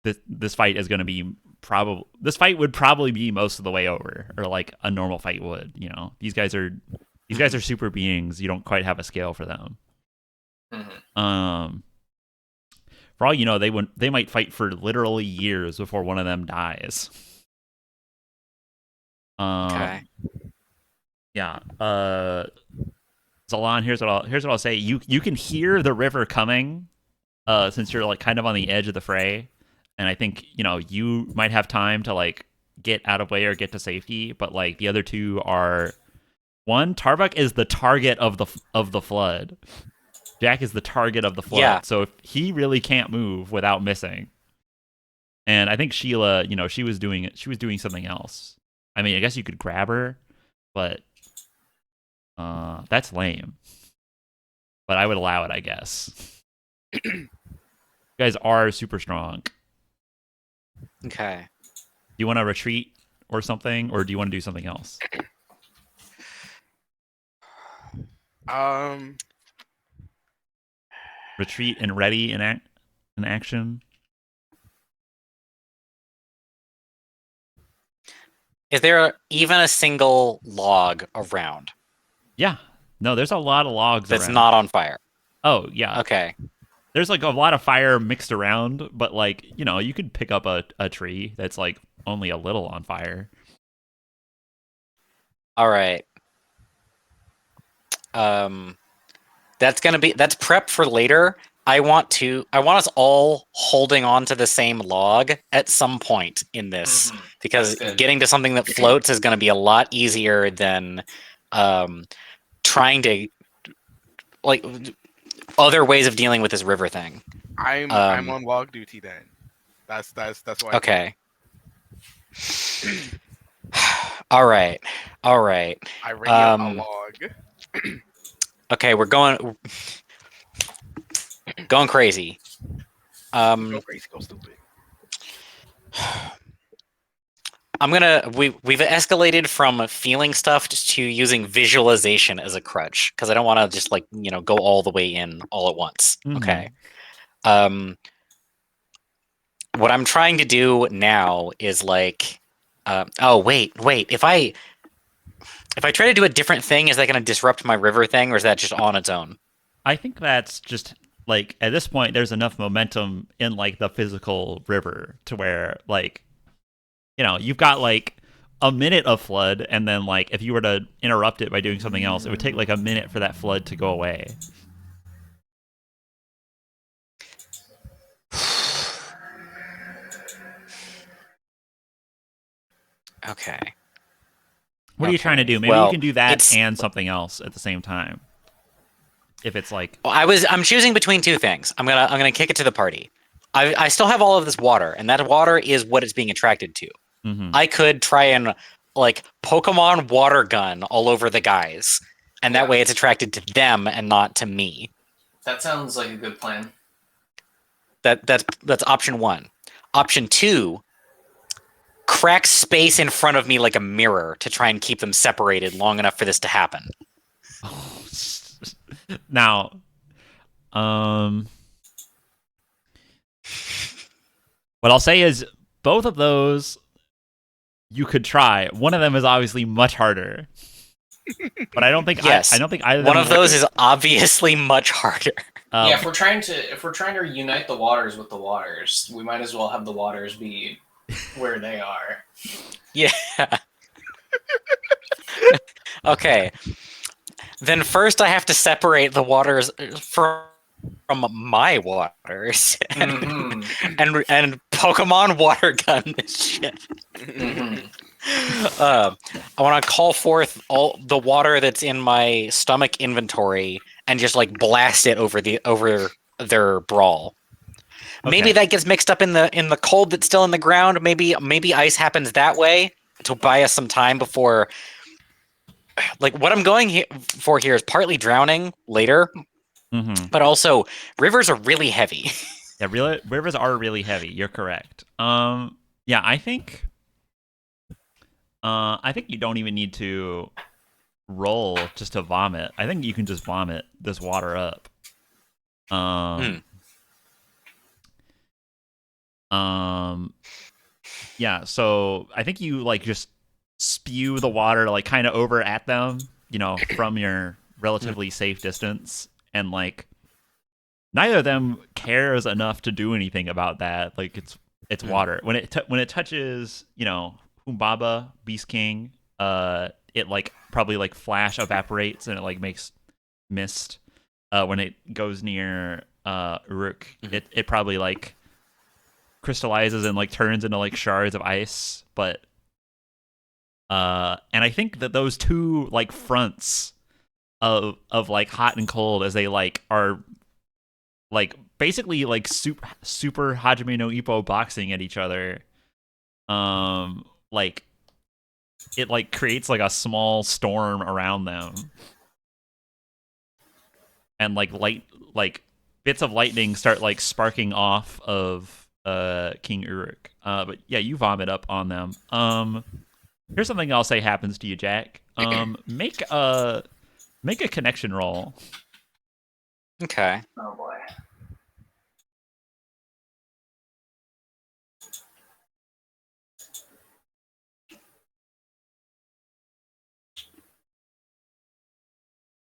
this fight is going to be this fight would probably be most of the way over, or like a normal fight would. These guys are super beings. You don't quite have a scale for them. For all you know, they might fight for literally years before one of them dies. Okay. Yeah. Zalan, here's what I'll say. You can hear the river coming, since you're like kind of on the edge of the fray, and I think you might have time to like get out of way or get to safety, but like the other two are. One, Tarbuk is the target of the flood. Jack is the target of the flood. Yeah. So if he really can't move without missing. And I think Sheila, she was doing something else. I mean, I guess you could grab her, but that's lame. But I would allow it, I guess. You guys are super strong. Okay. Do you want to retreat or something, or do you want to do something else? Retreat and ready in action. Is there even a single log around Yeah. No, there's a lot of logs that's around. not on fire? Oh, yeah. Okay. There's like a lot of fire mixed around, but like, you could pick up a tree that's like only a little on fire. All right. That's prep for later. I want us all holding on to the same log at some point in this, because That's good. getting to something that floats is going to be a lot easier than trying to, like, other ways of dealing with this river thing. I'm on log duty then. That's why. Okay. All right. I ready up a log. Okay, we're going crazy. Go crazy, go stupid. We've escalated from feeling stuff to using visualization as a crutch, because I don't want to just go all the way in all at once. Mhm. Okay. What I'm trying to do now is wait. If I try to do a different thing, is that going to disrupt my river thing, or is that just on its own? I think that's just like at this point there's enough momentum in like the physical river to where like you've got like a minute of flood, and then like if you were to interrupt it by doing something else, it would take like a minute for that flood to go away. Okay. What are you trying to do? Maybe you can do that and something else at the same time. If it's like, I'm choosing between two things. I'm gonna kick it to the party. I still have all of this water, and that water is what it's being attracted to. I could try and Pokemon water gun all over the guys, and that way it's attracted to them and not to me. That sounds like a good plan. That's option one. Option two, crack space in front of me like a mirror to try and keep them separated long enough for this to happen. Now, what I'll say is both of those you could try. One of them is obviously much harder, but I don't think I don't think either. One of those is obviously much harder. Yeah, if we're trying to unite the waters with the waters, we might as well have the waters be where they are. Yeah. Okay. Then first I have to separate the waters from my waters and Pokemon water gun this shit. I want to call forth all the water that's in my stomach inventory and just blast it over their brawl. Okay. Maybe that gets mixed up in the cold that's still in the ground. Maybe ice happens that way to buy us some time before. What I'm going for here is partly drowning later, but also rivers are really heavy. Yeah, rivers are really heavy. You're correct. Yeah, I think you don't even need to roll just to vomit. I think you can just vomit this water up. Yeah, so I think you just spew the water kind of over at them, from your relatively safe distance, and neither of them cares enough to do anything about that. It's water. When it touches, Humbaba, Beast King, it probably flash evaporates and it makes mist. When it goes near Uruk, it probably crystallizes and turns into shards of ice, but and I think that those two fronts of hot and cold, as they are basically super Hajime no Ippo boxing at each other, it creates a small storm around them. and like bits of lightning start like sparking off of King Uruk. But yeah, you vomit up on them. Here's something I'll say happens to you, Jack. Make a connection roll. Okay. Oh boy.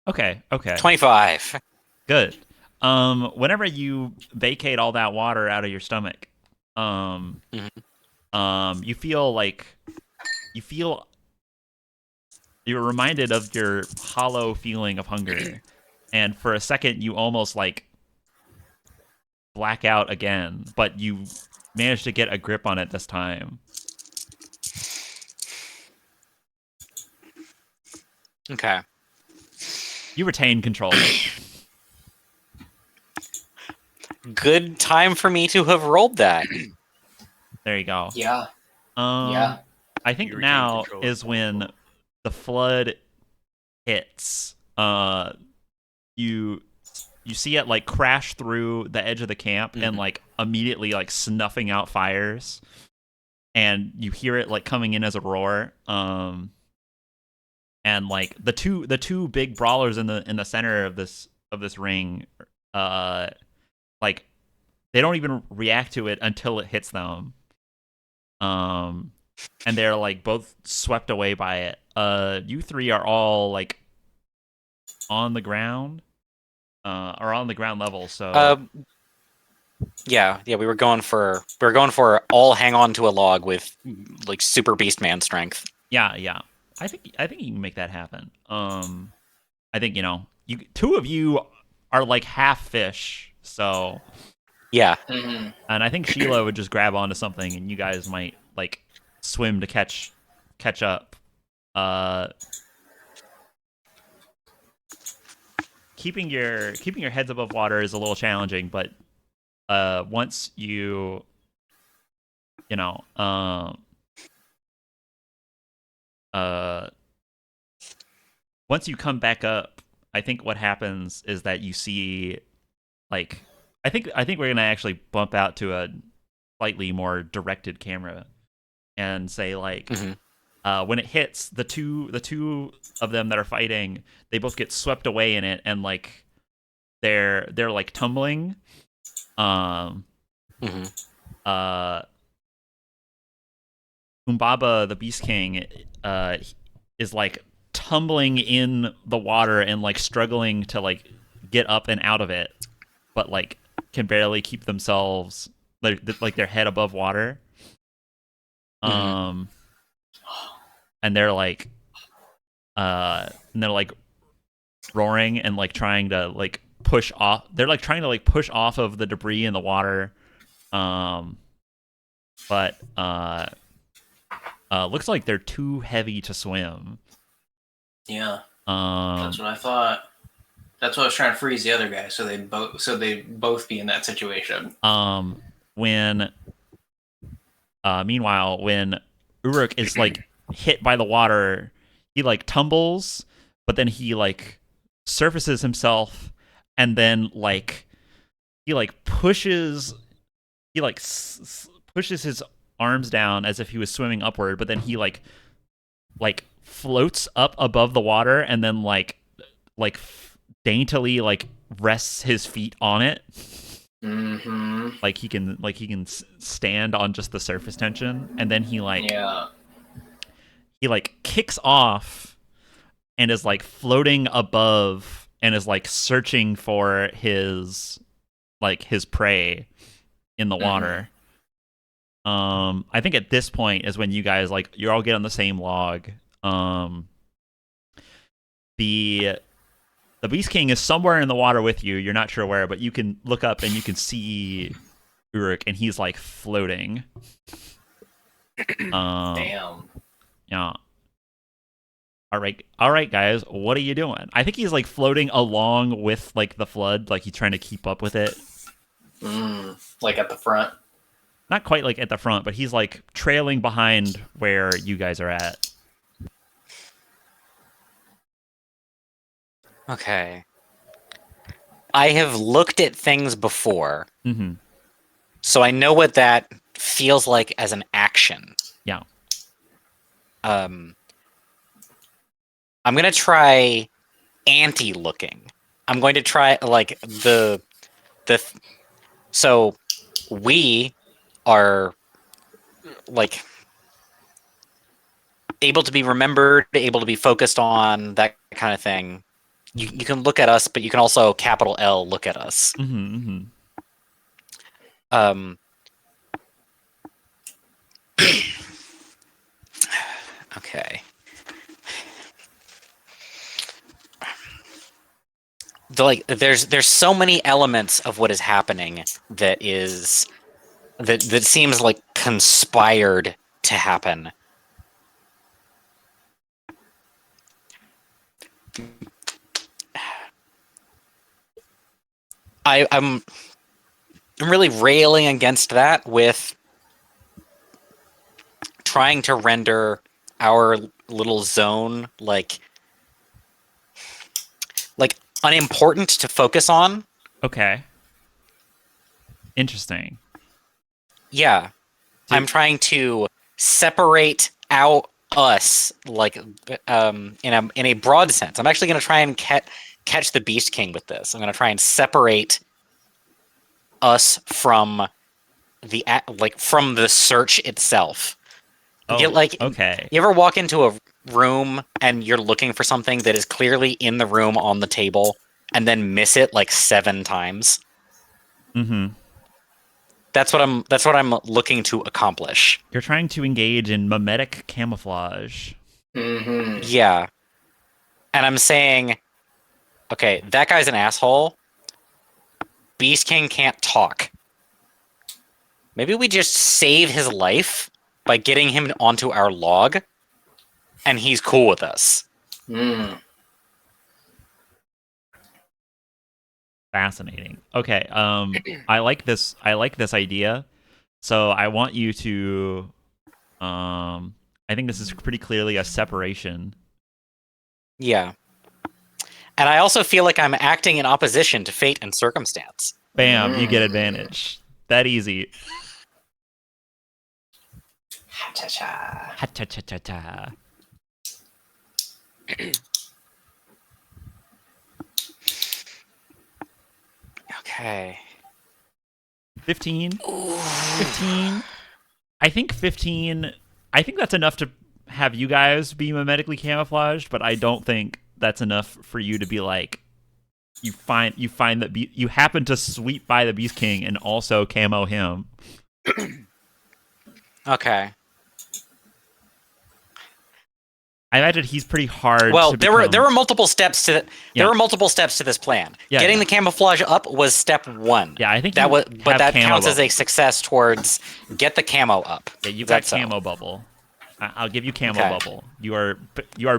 Okay. 25. Good. Whenever you vacate all that water out of your stomach, you feel like you're reminded of your hollow feeling of hunger, and for a second you almost like black out again, but you manage to get a grip on it this time. Okay. You retain control. Good time for me to have rolled that. There you go. Yeah. I think You retain now control. is when the flood hits. You see it like crash through the edge of the camp and like immediately like snuffing out fires, and you hear it like coming in as a roar. And like the two big brawlers in the center of this ring, like they don't even react to it until it hits them. And they're like both swept away by it. You three are all like on the ground, or on the ground level. So Yeah, we were going for all hang on to a log with like super beast man strength. yeah. I think you can make that happen. I think you two of you are like half fish, so Yeah. Mm-hmm. and I think Sheila would just grab onto something, and you guys might like swim to catch up. Keeping your heads above water is a little challenging, but once you know once you come back up, I think what happens is that you see like I think we're gonna actually bump out to a slightly more directed camera and say like when it hits the two of them that are fighting, they both get swept away in it, and like they're like tumbling. Umbaba, the Beast King, is like tumbling in the water and like struggling to like get up and out of it, but like can barely keep themselves like their head above water. And they're like roaring and like trying to like push off. They're like trying to like push off of the debris in the water. But looks like they're too heavy to swim. Yeah. That's what I thought. That's what I was trying to freeze the other guy, so they both be in that situation. When meanwhile, when Uruk is like hit by the water, he like tumbles, but then he like surfaces himself, and then like he like pushes his arms down as if he was swimming upward, but then he like floats up above the water, and then like daintily like rests his feet on it. Like he can stand on just the surface tension, and then he kicks off and is like floating above and is like searching for his prey in the water. I think at this point is when you guys like you all get on the same log. The Beast King is somewhere in the water with you. You're not sure where, but you can look up and you can see Uruk, and he's like floating. Damn. Yeah. All right, guys. What are you doing? I think he's like floating along with like the flood, like he's trying to keep up with it. Like at the front. Not quite like at the front, but he's like trailing behind where you guys are at. Okay. I have looked at things before, Mm-hmm. so I know what that feels like as an action. Yeah. I'm gonna try anti-looking. I'm going to try like so we are like able to be remembered, able to be focused on, that kind of thing. You can look at us, but you can also capital L look at us. Mm-hmm. Mm-hmm. Um, okay. There's so many elements of what is happening that seems like conspired to happen. I'm really railing against that with trying to render our little zone like unimportant to focus on. Okay. Interesting. Yeah. I'm trying to separate out us like in a broad sense. I'm actually going to try and catch the Beast King with this. I'm going to try and separate us from from the search itself. Oh, okay. You ever walk into a room and you're looking for something that is clearly in the room on the table and then miss it like 7 times? Mm-hmm. That's what I'm looking to accomplish. You're trying to engage in mimetic camouflage. Mm-hmm. Yeah. And I'm saying, okay, that guy's an asshole. Beast King can't talk. Maybe we just save his life by getting him onto our log, and he's cool with us. Mm. Fascinating. Okay. I like this idea. So I want you to I think this is pretty clearly a separation. Yeah. And I also feel like I'm acting in opposition to fate and circumstance. Bam, you get advantage. That easy. Ha-cha-cha. Ha-cha-cha-cha-cha. Okay. 15. 15. I think 15. I think that's enough to have you guys be mimetically camouflaged, but I don't think that's enough for you to be like you find that you happen to sweep by the Beast King and also camo him. Okay. I imagine he's pretty hard. Well, to there were multiple steps to there were multiple steps to this plan. Yeah, Getting the camouflage up was step 1. Yeah, I think that that counts as a success towards get the camo up. Yeah, you got camo bubble. I'll give you camo bubble. You are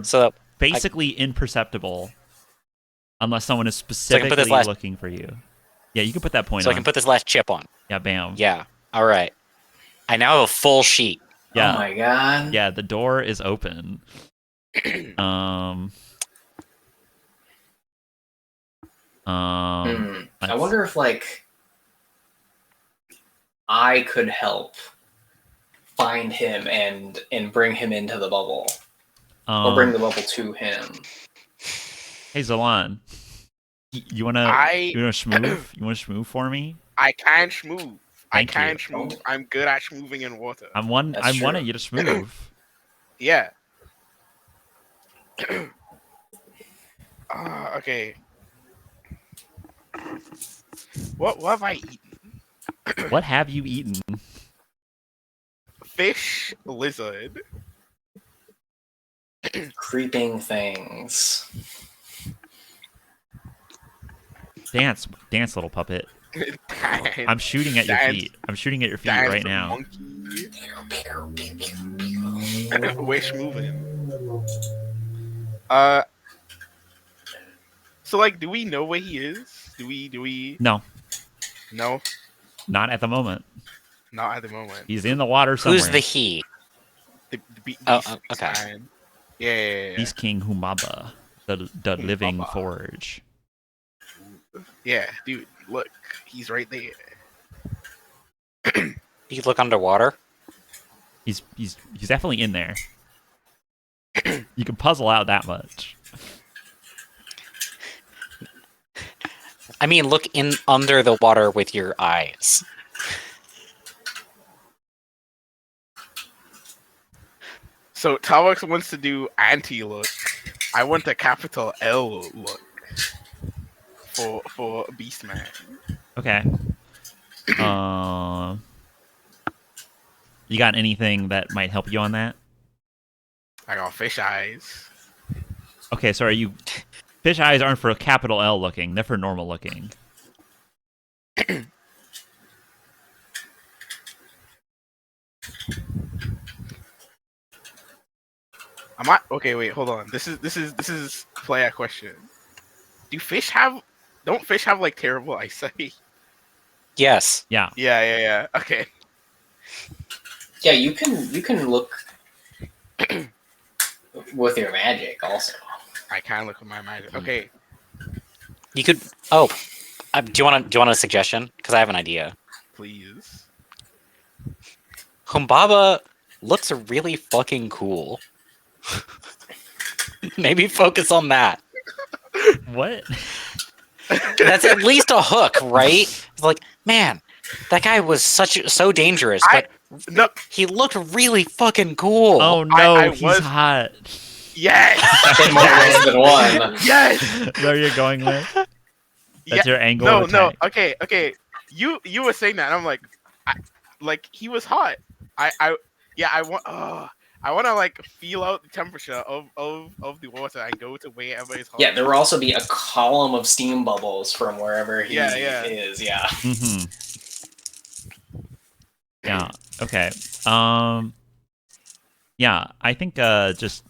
so basically imperceptible unless someone is specifically looking for you. Yeah, you can put that point on. So I can put this last chip on. Yeah, bam. Yeah. All right. I now have a full sheet. Yeah. Oh my god. Yeah, the door is open. I wonder if like I could help find him and bring him into the bubble, or bring the bubble to him. Hey Zolan, you wanna schmoove? You wanna schmoove for me? I can schmoove. Thank you. Schmoove. I'm good at schmooving in water. I'm wanting you to schmoove. Yeah. Okay. What have I eaten? What have you eaten? Fish, lizard. Creeping things. Dance, little puppet. I'm shooting at your feet. I'm shooting at your feet right now. Wish moving. So like, do we know where he is? Do we? No. No. Not at the moment. Not at the moment. He's in the water somewhere. Who's the he? The Beast okay. Man. Yeah. Beast King Humaba, the living forge. Yeah, dude, look, he's right there. You look underwater. He's definitely in there. You can puzzle out that much. I mean, look in under the water with your eyes. So Talbox wants to do anti-look. I want a capital L look for Beastman. Okay. You got anything that might help you on that? I got fish eyes. Okay, so are you... Fish eyes aren't for capital L looking. They're for normal looking. Okay, wait, hold on. This is player question. Don't fish have like terrible eyesight? Yes. Yeah. Yeah. Okay. Yeah, you can look with your magic also. I can look with my magic. Okay, You could. Oh, do you want a suggestion? Because I have an idea. please. Humbaba looks really fucking cool. Maybe focus on that. What? That's at least a hook, right? It's like, man, that guy was so dangerous, but No, he looked really fucking cool. Oh no, I he's was- hot. yes, In more ways than one. yes. There you're going with? That's your angle No, of attack. okay. You were saying that, and I'm like, he was hot. I want to like feel out the temperature of the water and go to wherever it's hot. Yeah, there will also be a column of steam bubbles from wherever he Yeah. is. Yeah. Mm-hmm. Yeah. Okay. Yeah, I think just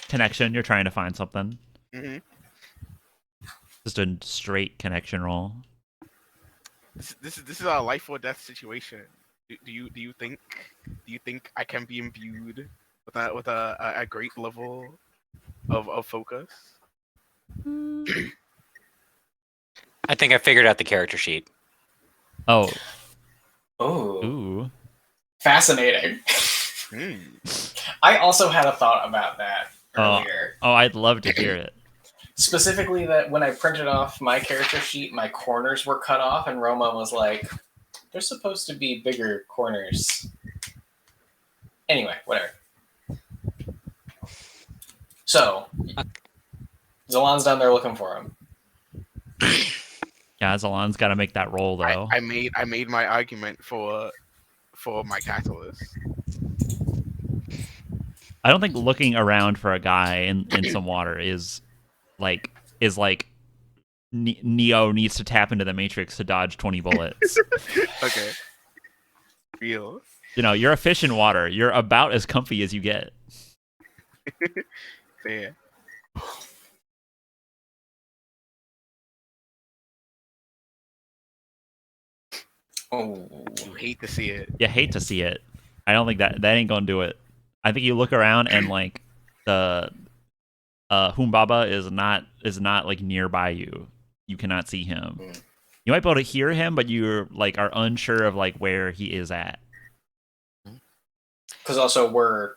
connection. You're trying to find something. Mm-hmm. Just a straight connection roll. This is a life or death situation. Do you think I can be imbued with a great level of focus? I think I figured out the character sheet. Oh. Oh, Ooh. fascinating. I also had a thought about that earlier. Oh, I'd love to hear it. Specifically, that when I printed off my character sheet, my corners were cut off, and Roma was like, "There's supposed to be bigger corners." Anyway, whatever. So, Zalon's down there looking for him. Yeah, Zalon's got to make that roll though. I made my argument for my catalyst. I don't think looking around for a guy in some water is like Neo needs to tap into the Matrix to dodge 20 bullets. Okay. Real. You know, you're a fish in water. You're about as comfy as you get. Fair. Oh, You hate to see it. You hate to see it. I don't think that ain't gonna do it. I think you look around and like the Humbaba is not like nearby you. You cannot see him. You might be able to hear him, but you're like are unsure of like where he is at. because also we're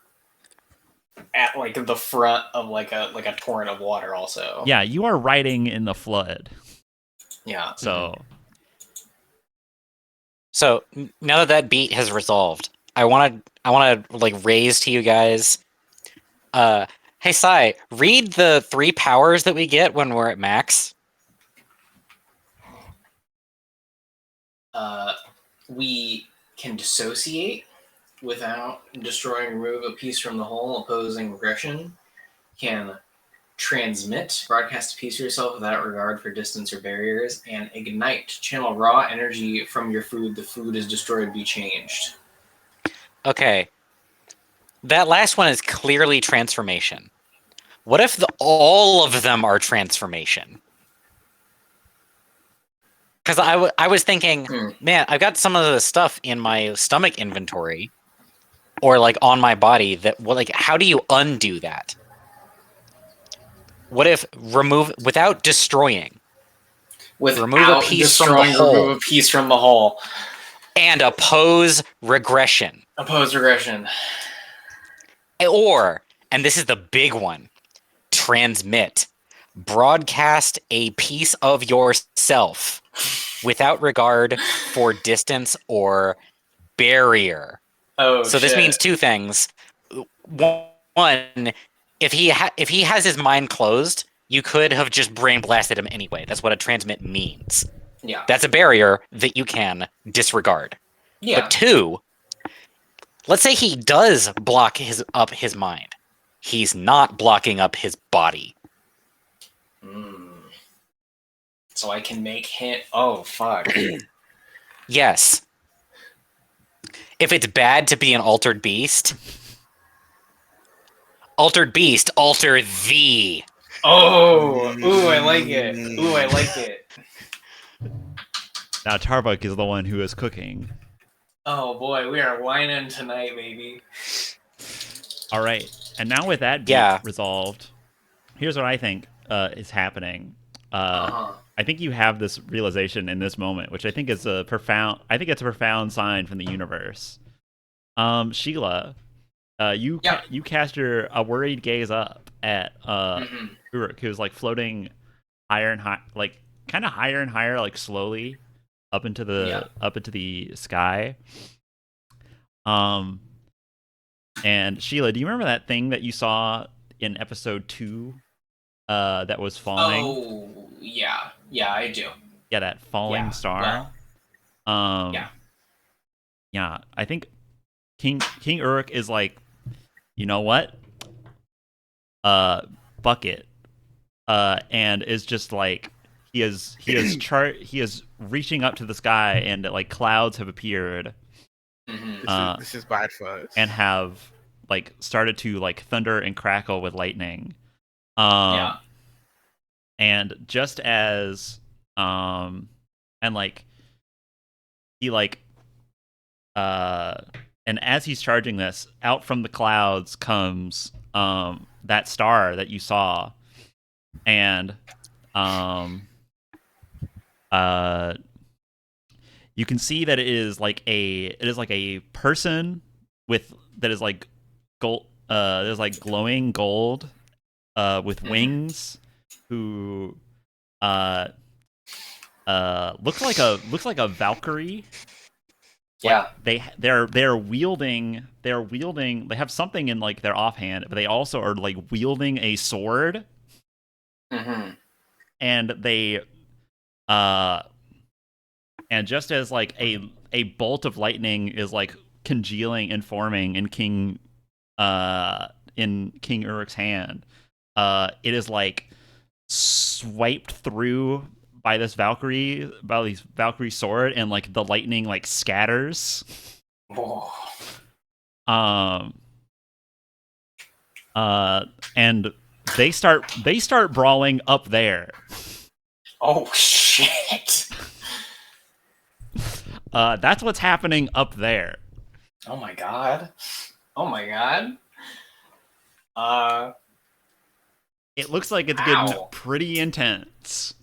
at like the front of like a torrent of water. Also, Yeah, you are riding in the flood. yeah. So So now that beat has resolved, I want to like raise to you guys. Hey Sai, read the 3 powers that we get when we're at max. We can dissociate without destroying or remove a piece from the whole, opposing regression. Can transmit, broadcast a piece of yourself without regard for distance or barriers, and ignite, channel raw energy from your food. The food is destroyed, be changed. Okay. That last one is clearly transformation. What if all of them are transformation? Because I was thinking, man, I've got some of the stuff in my stomach inventory, or like on my body that, well, like, how do you undo that? What if remove without destroying? Remove a without piece from the destroying, hole. remove a piece from the hole. And oppose regression. Oppose regression. Or, and this is the big one, transmit. Broadcast a piece of yourself without regard for distance or barrier. Oh, so shit. this means two things. One, if he has his mind closed, you could have just brain blasted him anyway. That's what a transmit means. Yeah. That's a barrier that you can disregard. Yeah. But two, let's say he does block up his mind. He's not blocking up his body. So I can make him. Oh, fuck. Yes. If it's bad to be an altered beast, alter thee. Oh, ooh, I like it. Ooh, I like it. Now Tarbuk is the one who is cooking. Oh boy, we are whining tonight, baby. All right, and now with that beat resolved, here's what I think is happening. I think you have this realization in this moment, which I think is a profound. I think it's a profound sign from the universe. Sheila, you cast a worried gaze up at Uruk, who's like floating higher and high, like kind of higher and higher, like slowly up into the sky. And Sheila, do you remember that thing that you saw in episode 2 that was falling? Oh, yeah. Yeah, I do. Yeah, that falling star. Well, yeah, I think King Uruk is like, you know what? Bucket. And is just like he is reaching up to the sky, and like clouds have appeared. This is bad for us. And have like started to like thunder and crackle with lightning. And just as and like he like and as he's charging this, out from the clouds comes that star that you saw. And you can see that it is like a person that is like gold, there's like glowing gold with wings, who looks like a Valkyrie. Yeah. They're wielding they have something in like their offhand, but they also are like wielding a sword. And they and just as like a bolt of lightning is like congealing and forming in King Uruk's hand, it is like swiped through by this Valkyrie sword, and like the lightning like scatters. And they start brawling up there. Oh shit. That's what's happening up there. Oh my god. Oh my god. It looks like it's getting pretty intense.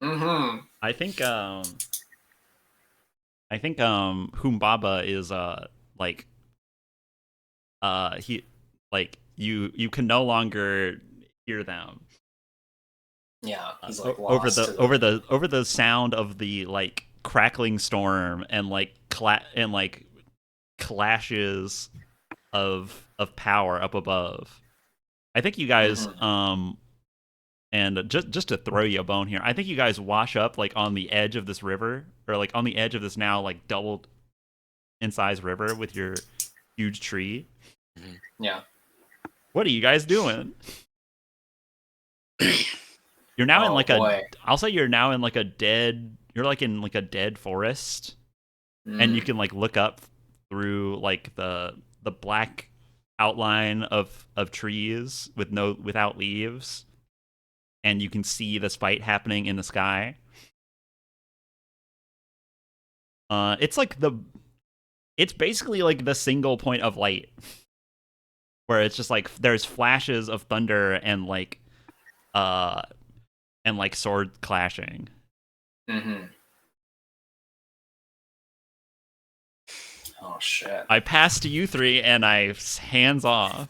I think Humbaba is like he like you can no longer hear them. Yeah, he's like over the sound of the like crackling storm and like clashes of power up above. I think you guys and just to throw you a bone here, I think you guys wash up like on the edge of this river, or like on the edge of this now like doubled in size river with your huge tree. Yeah. What are you guys doing? You're now in like I'll say you're now in like a dead. You're like in like a dead forest, and you can like look up through like the black outline of trees without leaves, and you can see this fight happening in the sky. It's basically like the single point of light, where it's just like there's flashes of thunder and like sword clashing. Mm-hmm. Oh shit. I pass to you three, and I hands off.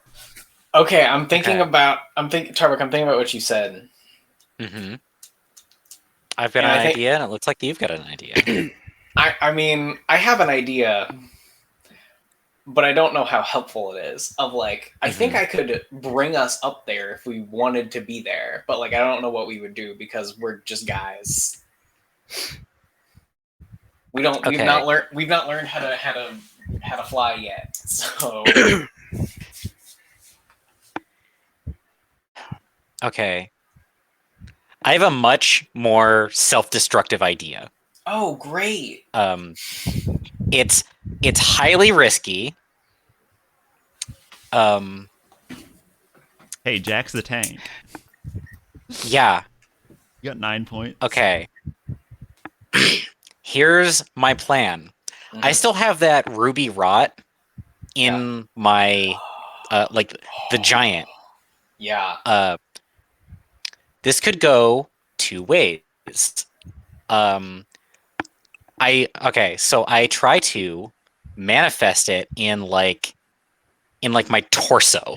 Okay, I'm thinking Okay. about. Tarvik, I'm thinking about what you said. Mm-hmm. I've got And an I think idea, and it looks like you've got an idea. I mean, I have an idea, but I don't know how helpful it is. Of like, I think I could bring us up there if we wanted to be there, but like, I don't know what we would do because we're just guys. We don't. We've Okay. not learned. We've not learned how to fly yet. So Okay. I have a much more self-destructive idea. oh, great. It's highly risky. Hey, Jack's the tank. Yeah. You got 9 points. Okay. Here's my plan. I still have that ruby rot in my like the giant. Yeah. This could go two ways. So I try to manifest it in like my torso.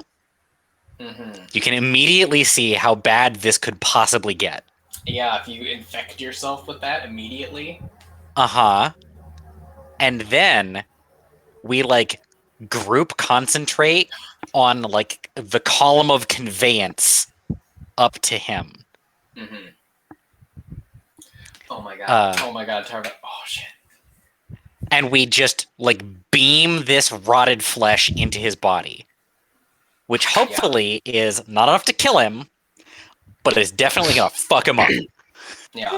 You can immediately see how bad this could possibly get. Yeah. If you infect yourself with that immediately. Uh-huh. And then we like group concentrate on like the column of conveyance up to him. Oh my god. Oh my god, Tarvik. Oh shit. And we just like beam this rotted flesh into his body, which hopefully is not enough to kill him, but is definitely gonna fuck him up. Yeah.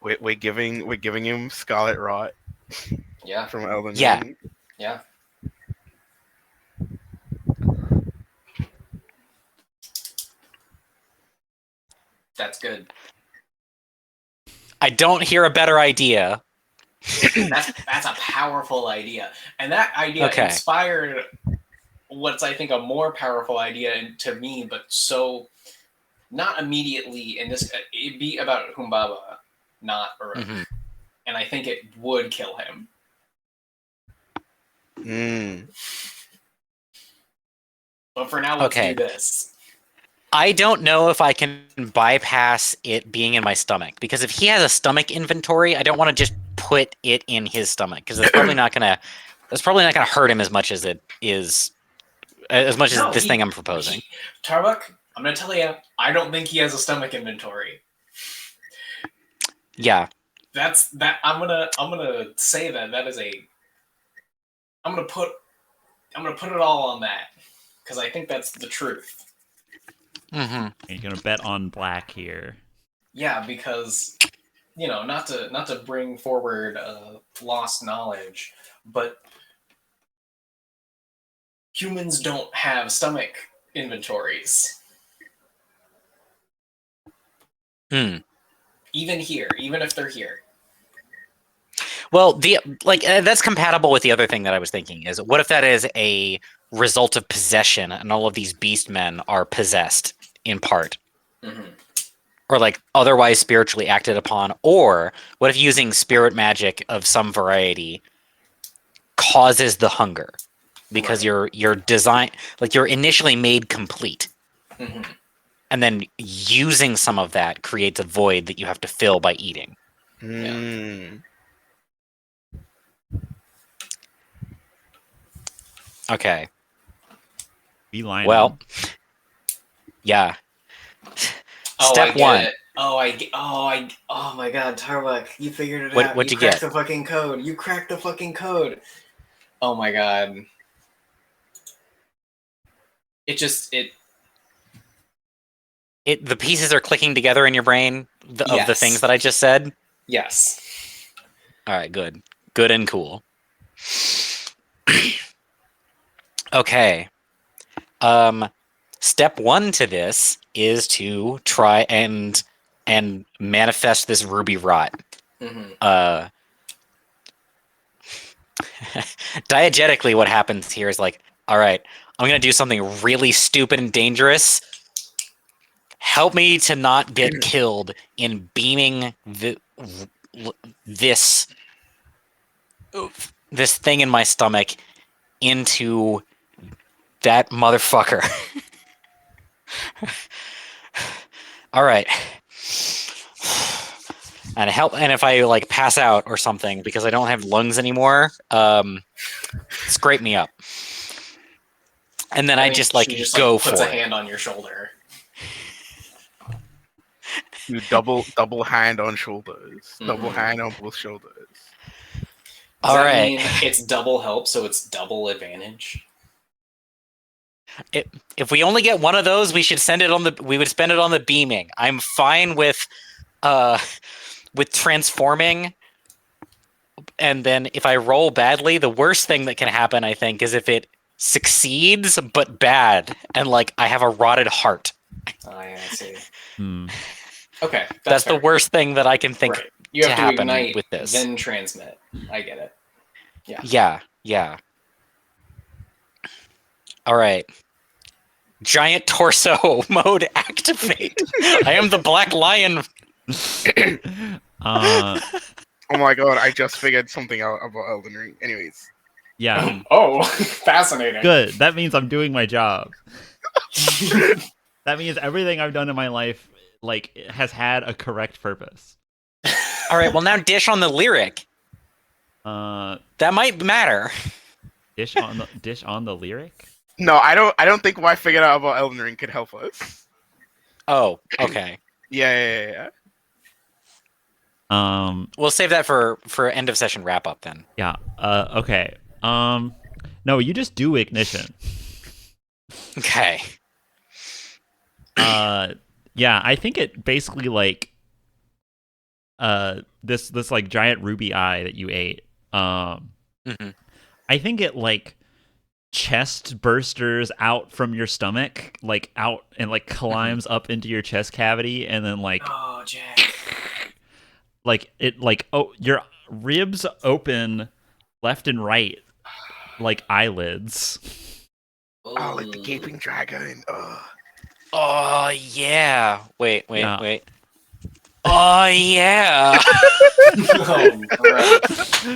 We're giving him Scarlet Rot. Yeah. From Elden Yeah. Ring. Yeah. That's good. I don't hear a better idea. That's a powerful idea, and that idea inspired what's I think a more powerful idea to me, but so not immediately in this. It'd be about Humbaba, not Uruk, and I think it would kill him. But for now, let's do this. I don't know if I can bypass it being in my stomach, because if he has a stomach inventory, I don't want to just put it in his stomach, because it's probably not gonna hurt him as much as it is, as much as this thing I'm proposing. Tarvik, I'm gonna tell you, I don't think he has a stomach inventory. Yeah. That's that. I'm gonna say that is a. I'm gonna put it all on that because I think that's the truth. You're gonna bet on black here. Yeah, because not to bring forward lost knowledge, but humans don't have stomach inventories. Even here, even if they're here. Well, that's compatible with the other thing that I was thinking is, what if that is a result of possession and all of these beast men are possessed in part? Or like otherwise spiritually acted upon? Or what if using spirit magic of some variety causes the hunger? Because you're design, like you're initially made complete. And then using some of that creates a void that you have to fill by eating. Okay. Beeline. Well, yeah. Step one. Oh my god, Tarvik, you figured it out. What'd you cracked get? the fucking code. You cracked the fucking code. Oh my god. The pieces are clicking together in your brain of the things that I just said? Yes. All right, good. Good and cool. Okay. Step one to this is to try and manifest this ruby rot. Diegetically, what happens here is like, all right, I'm gonna do something really stupid and dangerous. help me to not get killed in beaming this thing in my stomach into that motherfucker. All right. And if I like pass out or something because I don't have lungs anymore, scrape me up. And then I just like she go puts for a it. hand on your shoulder. You double hand on shoulders. Double hand on both shoulders. Does All that right. mean it's double help, so it's double advantage? If we only get one of those, we would spend it on the beaming. I'm fine with transforming. And then if I roll badly, the worst thing that can happen, I think, is if it succeeds but bad, and like I have a rotted heart. Oh, yeah, I see. Hmm. Okay, That's fair. the worst thing that I can think Right. You have to happen ignite, with this. then transmit. I get it. Yeah. All right. Giant torso mode activate. I am the Black Lion. Oh my god, I just figured something out about Elden Ring. Anyways. Yeah. Oh, fascinating. Good. That means I'm doing my job. That means everything I've done in my life like has had a correct purpose. All right, well now dish on the lyric. That might matter. Dish on the lyric? No, I don't think what I figured out about Elden Ring could help us. Oh, okay. Yeah. We'll save that for end of session wrap up then. Yeah. Okay. No, you just do ignition. Okay. Yeah, I think it basically like this like giant ruby eye that you ate. I think it like chest bursters out from your stomach, like out and like climbs up into your chest cavity, and then like Jack. like it like your ribs open left and right like eyelids. Oh, like the gaping dragon. Oh yeah. Wait. Yeah. Oh yeah.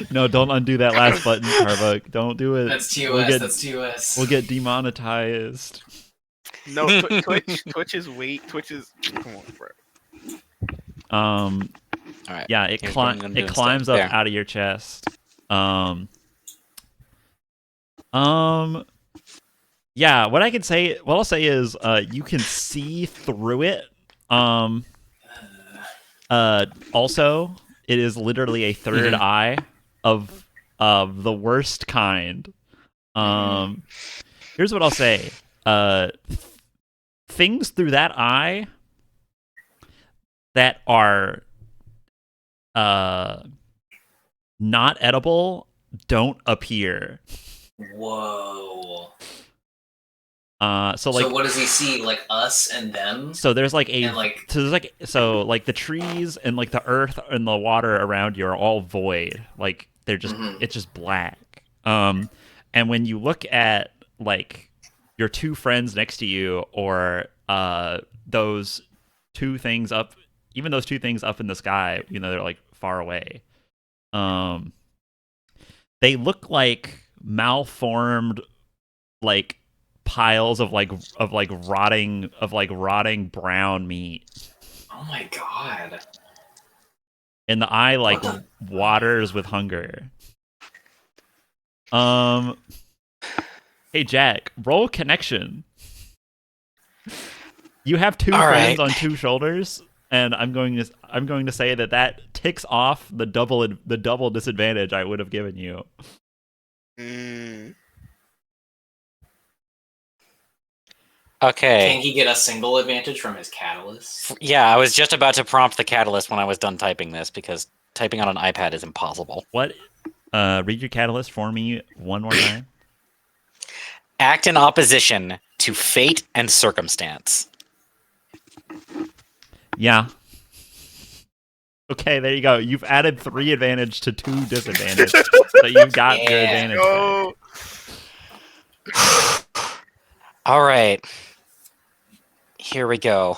No, don't undo that last button, Carbuck. Don't do it. That's TOS. That's TOS. We'll get demonetized. No, Twitch is Twitch is. Come on, bro. All right. Yeah, it climbs up out of your chest. Yeah, what I'll say is you can see through it. Also, it is literally a third eye of the worst kind. Here's what I'll say. Things through that eye that are not edible don't appear. Whoa. So what does he see? Like us and them? So there's like the trees and like the earth and the water around you are all void. Like they're just it's just black. And when you look at like your two friends next to you or those two things up, even those two things up in the sky, they're like far away. They look like malformed like piles of rotting brown meat. Oh my god. And the eye like waters with hunger. Hey Jack, roll connection. You have two friends on two shoulders, and I'm going to say that ticks off the double disadvantage I would have given you. Okay. Can he get a single advantage from his catalyst? Yeah, I was just about to prompt the catalyst when I was done typing this because typing on an iPad is impossible. What? Read your catalyst for me one more time. Act in opposition to fate and circumstance. Yeah. Okay, there you go. You've added 3 advantage to 2 disadvantage. So you've got your advantage. No. All right. Here we go.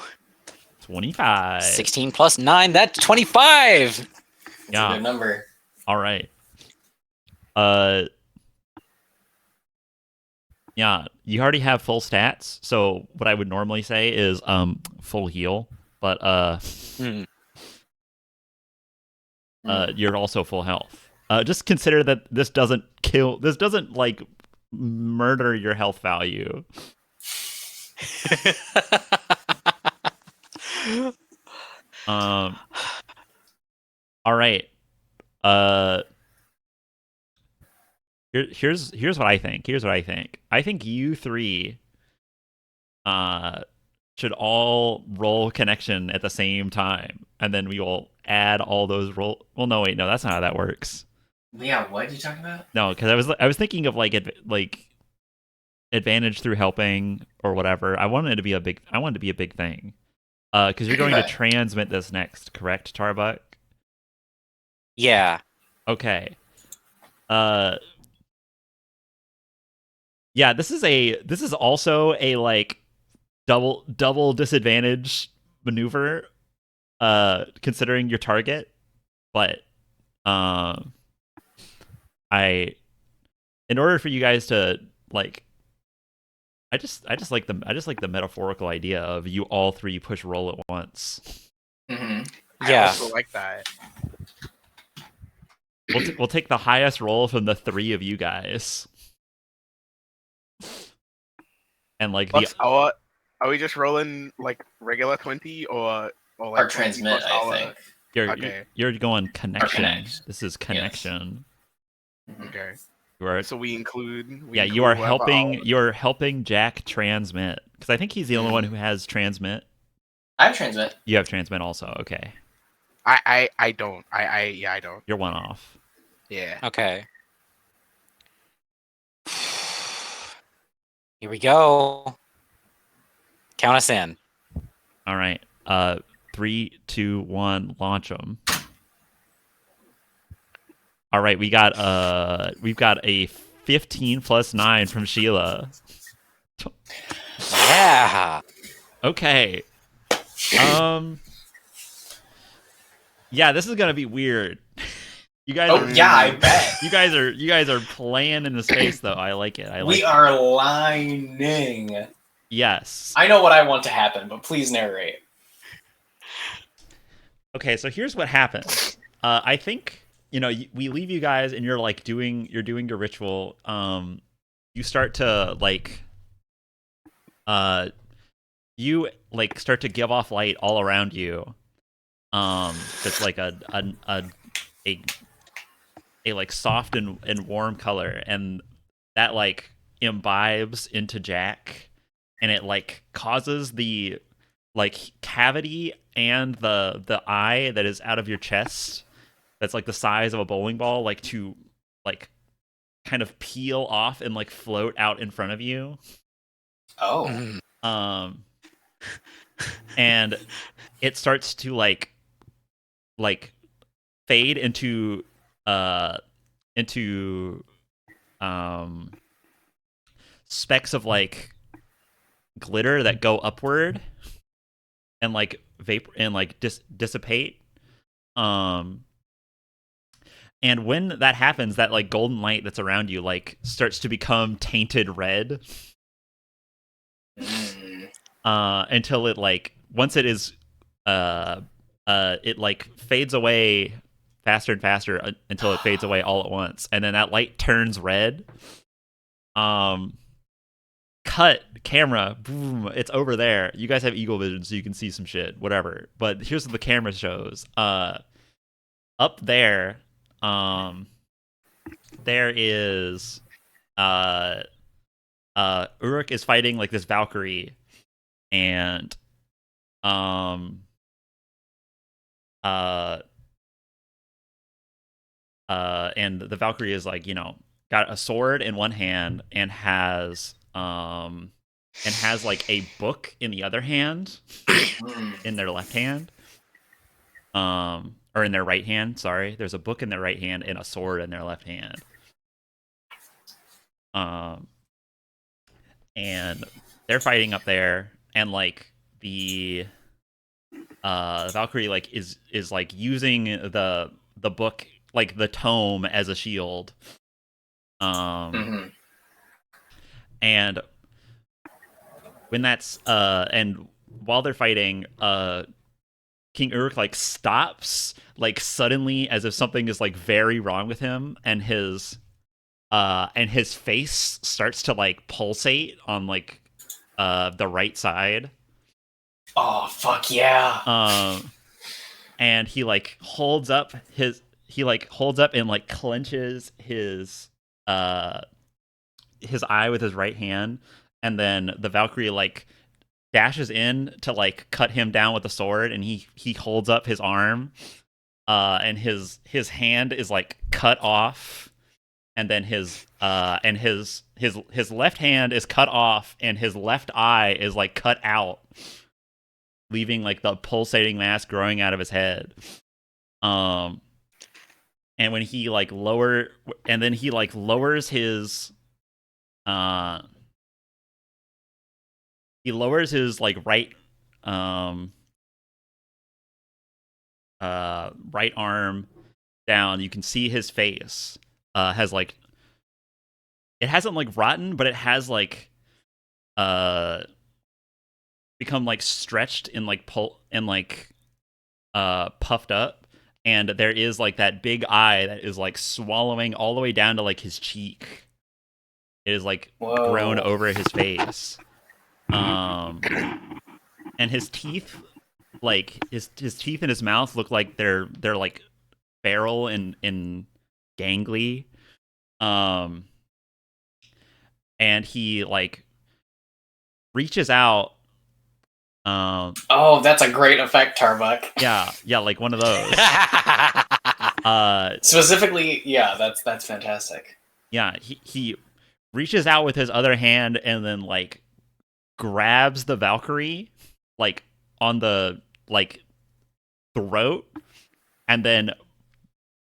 25. 16 plus 9, that's 25. That's Yeah. a good number. All right. Yeah, you already have full stats, so what I would normally say is full heal, but you're also full health. Just consider that this doesn't like murder your health value. All right. Here's what I think. I think you three should all roll connection at the same time, and then we will add all those roll. Well, no, wait, no, that's not how that works. Yeah, what are you talking about? No, because I was thinking of like advantage through helping or whatever. I wanted it to be a big thing. Because you're going to transmit this next, correct, Tarbuck? Yeah. Okay. Yeah, this is also a like double disadvantage maneuver, considering your target, but in order for you guys to like, I just like the metaphorical idea of you all three push roll at once. Mm-hmm. I Yeah. also like that. We'll take the highest roll from the three of you guys, and like Are we just rolling like regular 20 or like Or transmit, I think. you're going connection. connect. This is connection. Okay. You are, So we include. you are helping. You're helping Jack transmit, because I think he's the only one who has transmit. I have transmit. You have transmit also. Okay, I don't. I don't. you're one off. Yeah. Okay. Here we go. Count us in. All right. 3, 2, 1, launch them. All right, we've got a 15 plus 9 from Sheila. Yeah. Okay. Yeah, this is gonna be weird. You guys. Oh yeah, I bet. You guys are playing in the space though. I like it. We are lining. Yes. I know what I want to happen, but please narrate. Okay, so here's what happens. I think we leave you guys, and you're like doing your ritual. You start to like, you like start to give off light all around you. That's like a like soft and warm color, and that like imbibes into Jack, and it like causes the like cavity and the eye that is out of your chest, that's like the size of a bowling ball, like to like kind of peel off and like float out in front of you. Oh. And it starts to like fade into specks of like glitter that go upward and like vapor and like dissipate. And when that happens, that like golden light that's around you like starts to become tainted red. Until it like, once it is it like fades away faster and faster until it fades away all at once, and then that light turns red. Cut camera, boom, it's over there. You guys have eagle vision, so you can see some shit, whatever. But here's what the camera shows. Up there, there is Uruk is fighting like this Valkyrie, and and the Valkyrie is like, got a sword in one hand and has like a book in the other hand, in their left hand, or in their right hand. Sorry, there's a book in their right hand and a sword in their left hand. And they're fighting up there, and like the Valkyrie like is like using the book, like the tome, as a shield. And when that's and while they're fighting, King Uruk like stops like suddenly, as if something is like very wrong with him, and his face starts to like pulsate on like the right side. Oh fuck yeah! And he like holds up and like clenches his eye with his right hand, and then the Valkyrie like dashes in to like cut him down with the sword, and he holds up his arm, and his hand is like cut off, and then his left hand is cut off, and his left eye is like cut out, leaving like the pulsating mass growing out of his head. And when he like lowers his like right right arm down, you can see his face has like, it hasn't like rotten, but it has like become like stretched and like puffed up, and there is like that big eye that is like swallowing all the way down to like his cheek. It is like grown over his face. And his teeth, like his teeth in his mouth look like they're like feral and gangly. And he like reaches out. Oh, that's a great effect, Tarbuck. Yeah, like one of those. Specifically, yeah, that's fantastic. Yeah, he reaches out with his other hand and then like grabs the Valkyrie like on the like throat, and then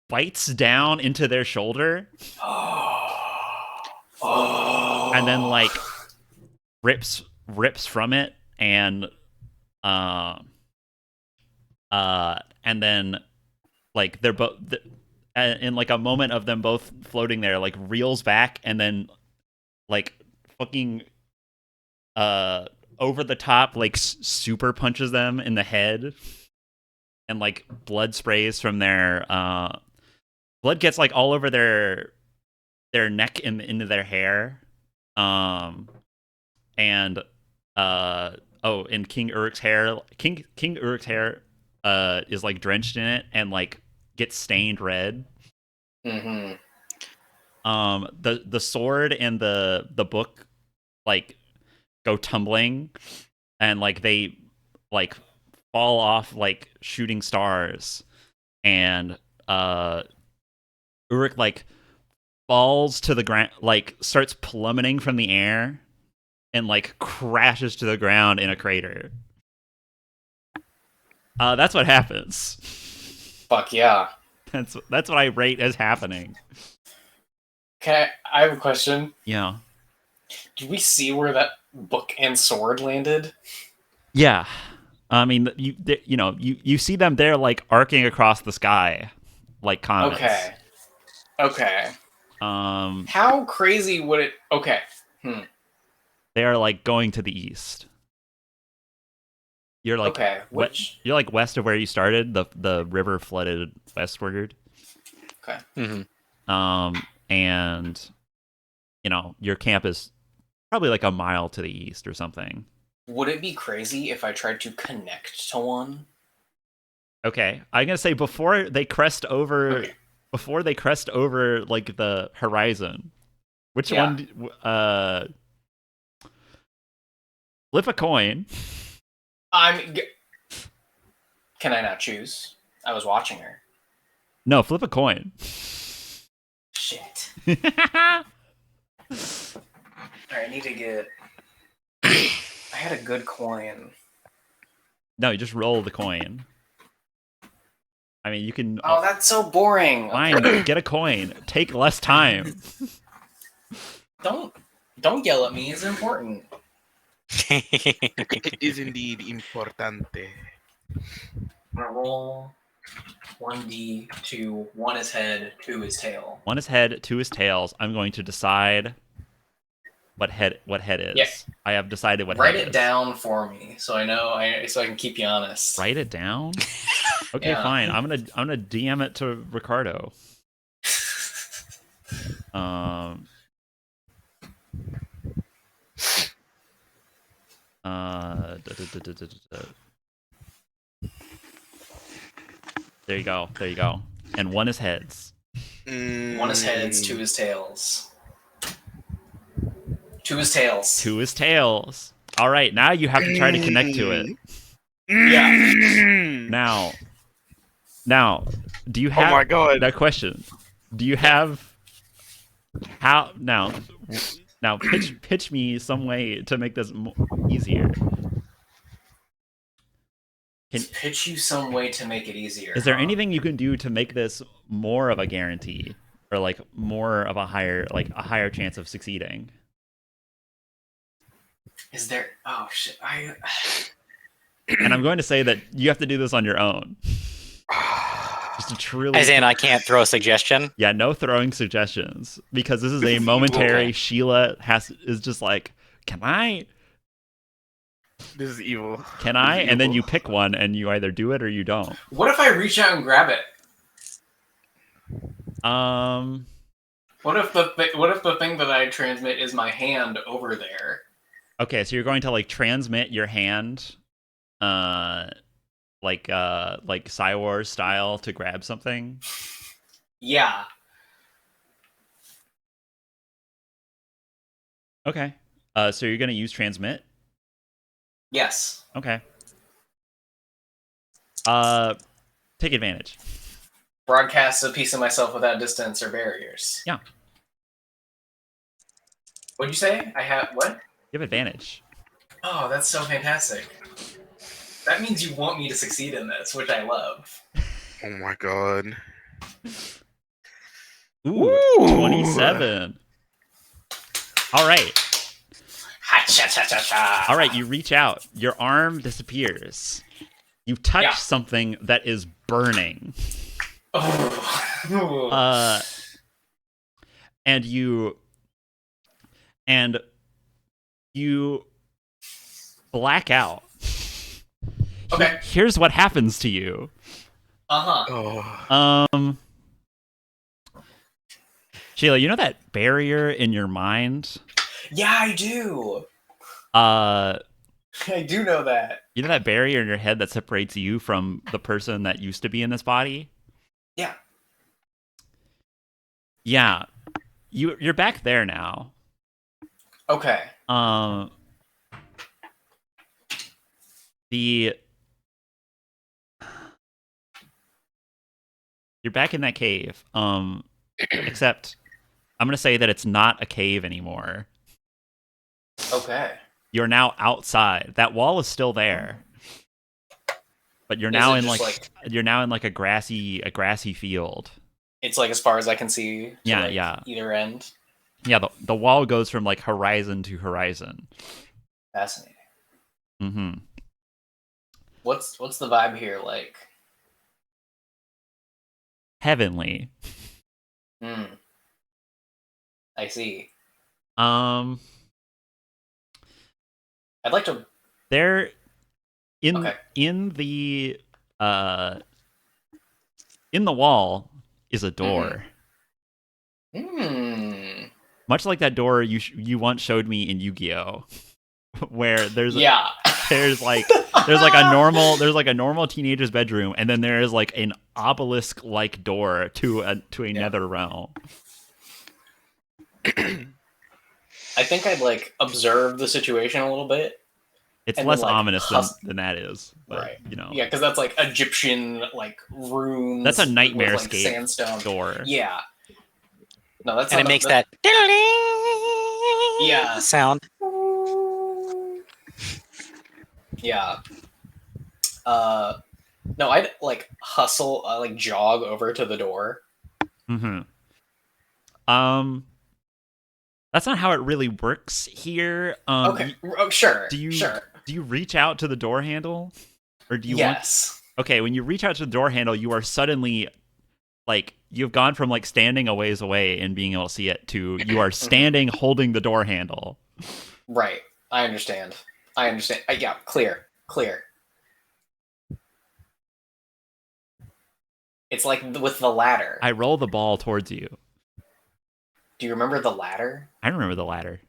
bites down into their shoulder. And then like rips from it, and then like they're both in like a moment of them both floating there, like reels back, and then like fucking over the top like super punches them in the head, and like blood sprays from their blood gets like all over their neck and into their hair. And King Uruk's hair is like drenched in it and like gets stained red. The sword and the book like go tumbling, and like they like fall off like shooting stars, and Uruk like falls to the ground, like starts plummeting from the air, and like crashes to the ground in a crater. That's what happens. Fuck yeah. That's what I rate as happening. I have a question. Yeah. Did we see where that book and sword landed? Yeah. I mean, you see them there like arcing across the sky like comets. Okay. How crazy would it... Okay. They are like going to the east. You're like you're like west of where you started. The river flooded westward. Okay. And your camp is probably like a mile to the east or something. Would it be crazy if I tried to connect to one? Okay, I'm gonna say before they crest over like the horizon. Which one? Flip a coin. Can I not choose? I was watching her. No, flip a coin. Shit. Alright, I need to get... I had a good coin. No, you just roll the coin. I mean, you can... Oh, that's so boring. Fine, get a coin. Take less time. Don't yell at me. It's important. It is indeed importante. gonna roll 1d2. 1 is head, 2 is tail. 1 is head, 2 is tails. I'm going to decide what head is. Yeah. I have decided what Write head it is. down for me, so I know. So I can keep you honest. Write it down. Okay, Yeah. fine. I'm gonna DM it to Ricardo. Da, da, da, da, da, da. There you go. There you go. And 1 is heads. 1 is heads, 2 is tails. 2 is tails. 2 is tails. All right, now you have to try to connect to it. Yeah. Now, do you have? Oh my god. That question. Do you have? How now? Now pitch me some way to make this easier. Pitch you some way to make it easier. Is there anything you can do to make this more of a guarantee, or like more of a higher chance of succeeding? Is there? Oh shit! And I'm going to say that you have to do this on your own. Just to truly. As in, I can't throw a suggestion. Yeah, no throwing suggestions because this is a momentary. Okay. Sheila is just like, can I? This is evil. Can I? And then you pick one, and you either do it or you don't. What if I reach out and grab it? What if the thing that I transmit is my hand over there? Okay, so you're going to like transmit your hand, like Cywars style to grab something. Yeah. Okay. So you're gonna use transmit. Yes. Okay. Take advantage. Broadcast a piece of myself without distance or barriers. Yeah. What'd you say? I have what? You have advantage. Oh, that's so fantastic. That means you want me to succeed in this, which I love. Oh my god. Ooh, 27. All right. Ha-cha-cha-cha-cha. All right, you reach out. Your arm disappears. You touch something that is burning. Oh. And you black out. Okay. Here's what happens to you. Uh-huh. Oh. Sheila, you know that barrier in your mind? Yeah, I do. I do know that. You know that barrier in your head that separates you from the person that used to be in this body? Yeah. Yeah. You're back there now. Okay. You're back in that cave. Except I'm gonna say that it's not a cave anymore. Okay. You're now outside. That wall is still there. But you're now in like a grassy field. It's like as far as I can see. To Yeah. Either end. Yeah, the wall goes from like horizon to horizon. Fascinating. Mm-hmm. What's the vibe here like? Heavenly. I see. I'd like to. There, in the wall is a door. Much like that door you once showed me in Yu-Gi-Oh, where there's like a normal teenager's bedroom, and then there is like an obelisk like door to a nether realm. I think I'd like observe the situation a little bit. It's less ominous than that is, but right. You know. Yeah, because that's like Egyptian like runes. That's a nightmare with, like, sandstone door. Yeah. No, that's and it makes that sound. Yeah. No, I'd like hustle, like jog over to the door. Mm-hmm. That's not how it really works here. Okay. Sure. Do you reach out to the door handle, Or do you want? Yes. Okay, when you reach out to the door handle, you are suddenly like you've gone from like standing a ways away and being able to see it to you are standing holding the door handle. Right. I understand. Yeah, clear. It's like with the ladder. I roll the ball towards you. Do you remember the ladder I remember the ladder.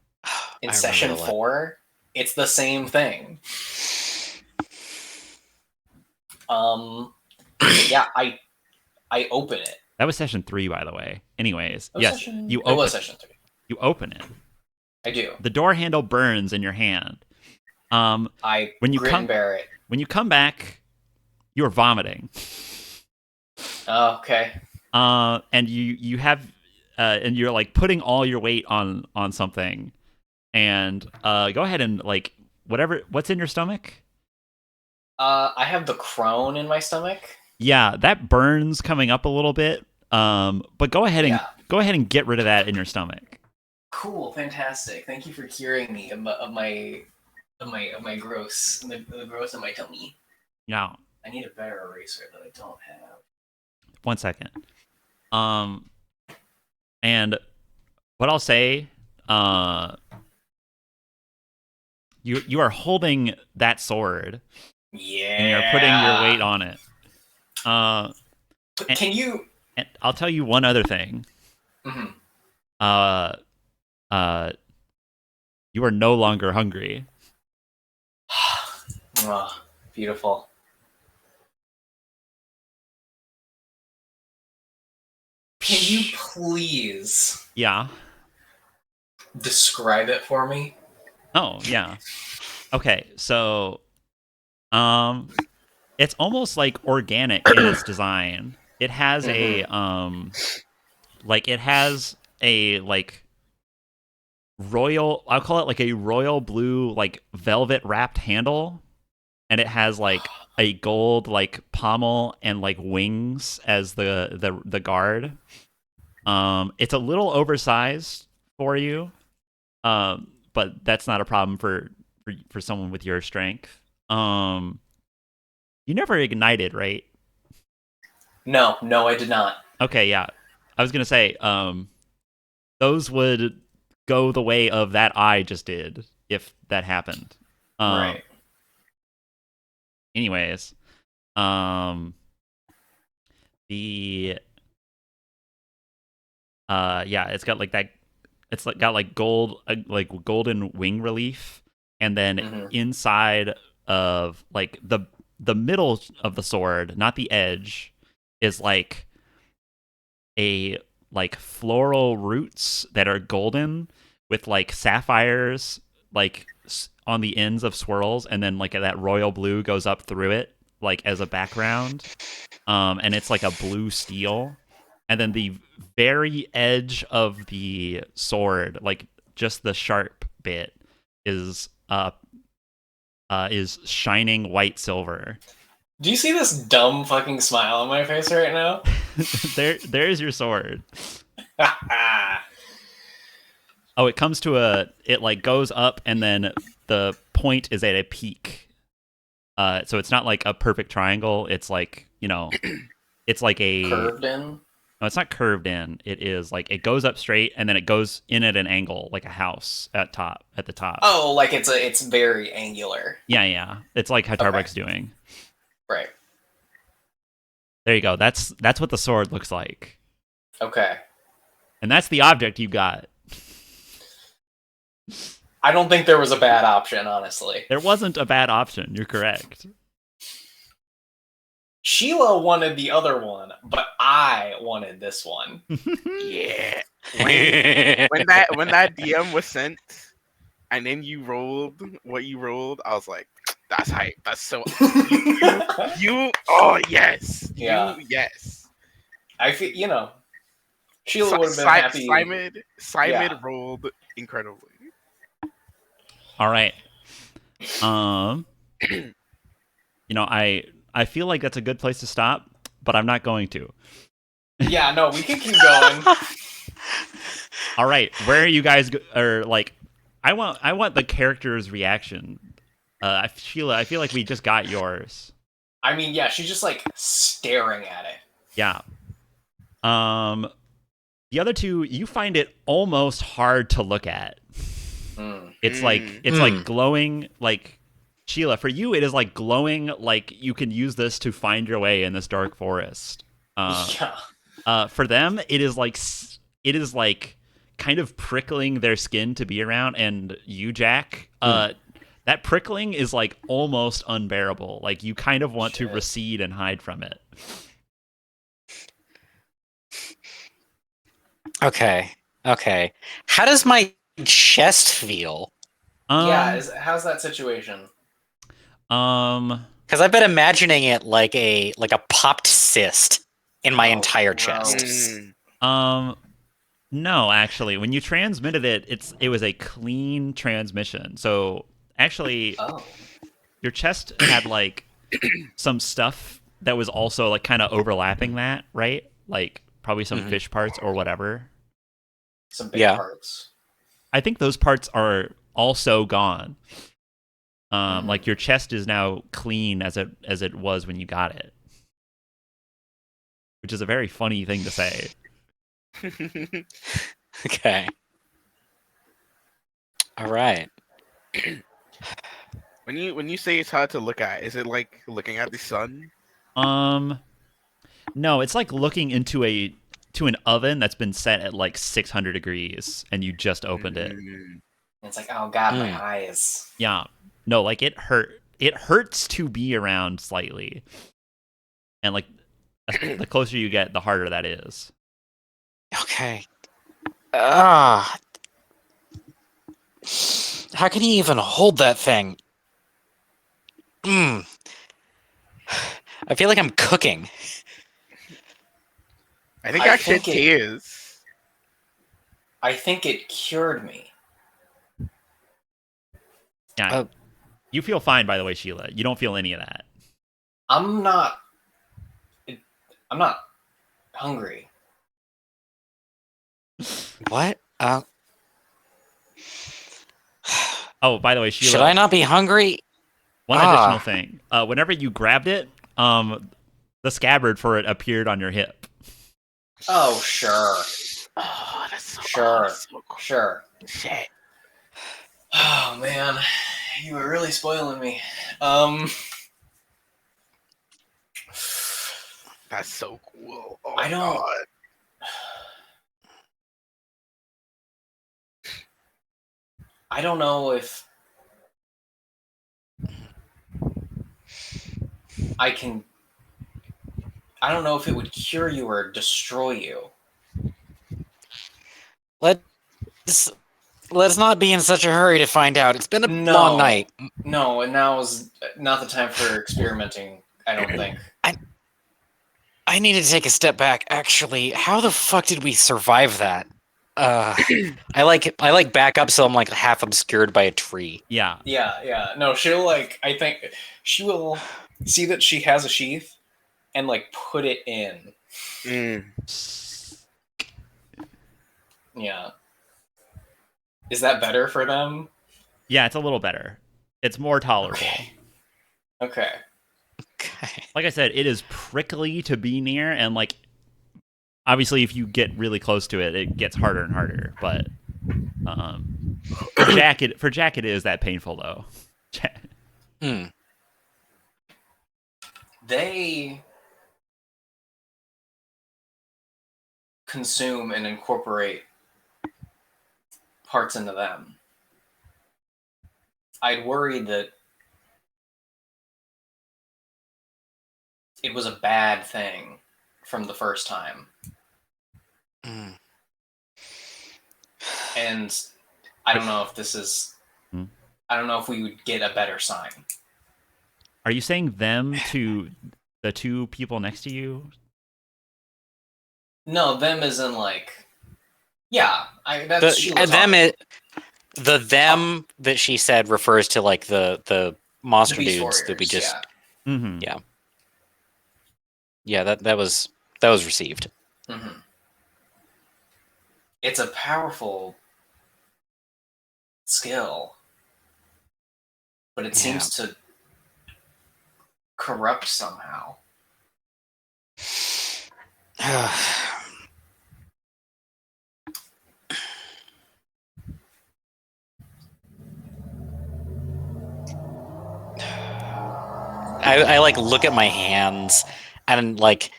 in I session remember the 4? It's the same thing. Yeah, I open it. That was session 3, by the way. Anyways, It was yes, session- you It open. was session 3. You open it. I do. The door handle burns in your hand. I when you grit come and bear it. when you come back, you're vomiting. Oh, okay. And you have and you're like putting all your weight on something. And go ahead and like what's in your stomach? I have the crone in my stomach. Yeah, that burns coming up a little bit. But go ahead and get rid of that in your stomach. Cool, fantastic. Thank you for curing me of my gross, the gross in my tummy. Now, I need a better eraser that I don't have. 1 second. And what I'll say, you are holding that sword. Yeah. And you're putting your weight on it. Can you? And I'll tell you one other thing. Mm-hmm. You are no longer hungry. Oh, beautiful. Can you please Yeah. describe it for me? Oh, yeah. Okay, so it's almost like organic in its design. It has a royal, I'll call it like a royal blue like velvet wrapped handle, and it has like a gold like pommel and like wings as the guard. It's a little oversized for you. But that's not a problem for someone with your strength. You never ignited, right? No, I did not. Okay, yeah. I was gonna say, those would go the way of that I just did if that happened. Right. Anyways, the yeah, it's got like that. It's like got like gold, like golden wing relief, and then inside of like the middle of the sword, not the edge, is like a like floral roots that are golden with like sapphires like on the ends of swirls, and then like that royal blue goes up through it like as a background. And it's like a blue steel. And then the very edge of the sword, like just the sharp bit, is shining white silver. Do you see this dumb fucking smile on my face right now? There's your sword. Oh, it comes to it like goes up, and then the point is at a peak. So it's not like a perfect triangle. It's like, it's like a curved in. No, it's not curved in. It is like it goes up straight, and then it goes in at an angle, like a house at the top. Oh, like it's very angular. Yeah. It's like how Tarbek's doing. Right. There you go. That's what the sword looks like. Okay. And that's the object you got. I don't think there was a bad option, honestly. There wasn't a bad option. You're correct. Sheila wanted the other one, but I wanted this one. Yeah. When that DM was sent, and then you rolled what you rolled, I was like, "That's hype. That's so." You oh yes. Yeah. You yes. I feel Sheila would have been happy. Simon rolled incredibly. All right. I feel like that's a good place to stop, but I'm not going to. Yeah, no, we can keep going. All right, where are you guys? I want the character's reaction. Sheila, I feel like we just got yours. I mean, yeah, she's just like staring at it. Yeah. The other two, you find it almost hard to look at. It's like glowing, like Sheila, for you it is like glowing, like you can use this to find your way in this dark forest. For them it is like kind of prickling their skin to be around, and you, Jack, that prickling is like almost unbearable. Like you kind of want to recede and hide from it. Okay. How does my chest feel? How's that situation? Because I've been imagining it like a popped cyst in my entire chest. No, actually, when you transmitted it, it was a clean transmission. So actually, your chest had like some stuff that was also like kind of overlapping that, right? Like probably some fish parts or whatever. Some big parts. I think those parts are also gone. Like your chest is now clean as it was when you got it, which is a very funny thing to say. Okay. All right. When you say it's hard to look at, is it like looking at the sun? No, it's like looking into an oven that's been set at like 600 degrees and you just opened it. It's like, oh god, my eyes. Yeah. No, like it hurts to be around slightly. And like the closer you get, the harder that is. Okay. How can you even hold that thing? I feel like I'm cooking. I think I shed tears. I think it cured me. Yeah. You feel fine, by the way, Sheila. You don't feel any of that. I'm not hungry. What? Oh, by the way, Sheila. Should I not be hungry? One additional thing. Whenever you grabbed it, the scabbard for it appeared on your hip. Oh, sure. Oh, that's so sure. So cool. Sure. Shit. Oh man, you were really spoiling me. That's so cool. Oh, I don't. God. I don't know if I can. I don't know if it would cure you or destroy you. Let's not be in such a hurry to find out. It's been a long night. No, and now is not the time for experimenting, I don't think. I need to take a step back, actually. How the fuck did we survive that? I like back up so I'm like half obscured by a tree. Yeah. Yeah. No, she'll I think she will see that she has a sheath and put it in. Yeah. Is that better for them? Yeah, it's a little better. It's more tolerable. Okay. Like I said, it is prickly to be near, and obviously if you get really close to it, it gets harder and harder. But for Jack it is that painful though. They consume and incorporate parts into them. I'd worried that it was a bad thing from the first time. And I don't know if this is... I don't know if we would get a better sign. Are you saying them to the two people next to you? No, them as in yeah, that's the them that she said refers to the monster dudes warriors, that we just yeah. that was received. It's a powerful skill, but it seems to corrupt somehow. I like look at my hands and like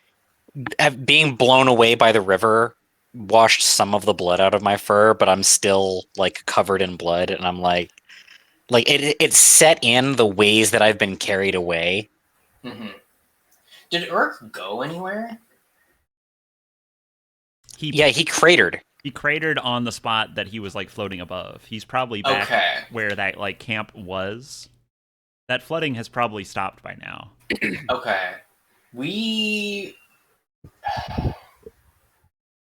being blown away by the river washed some of the blood out of my fur, but I'm still like covered in blood, and I'm like it set in the ways that I've been carried away. Mm-hmm. Did Urk go anywhere? He cratered. He cratered on the spot that he was like floating above. He's probably back where that like camp was. That flooding has probably stopped by now. Okay. We...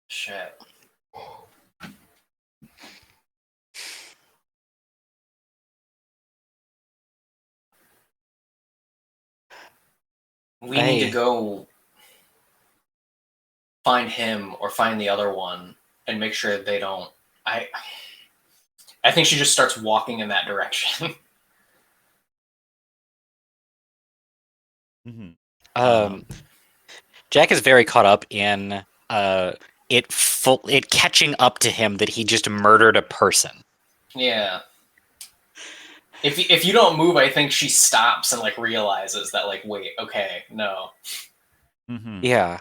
Shit. We need to go find him or find the other one and make sure they don't... I think she just starts walking in that direction. Mm-hmm. Jack is very caught up in it catching up to him that he just murdered a person. Yeah. If you don't move, I think she stops and like realizes that like, wait, okay, no. Mm-hmm. Yeah.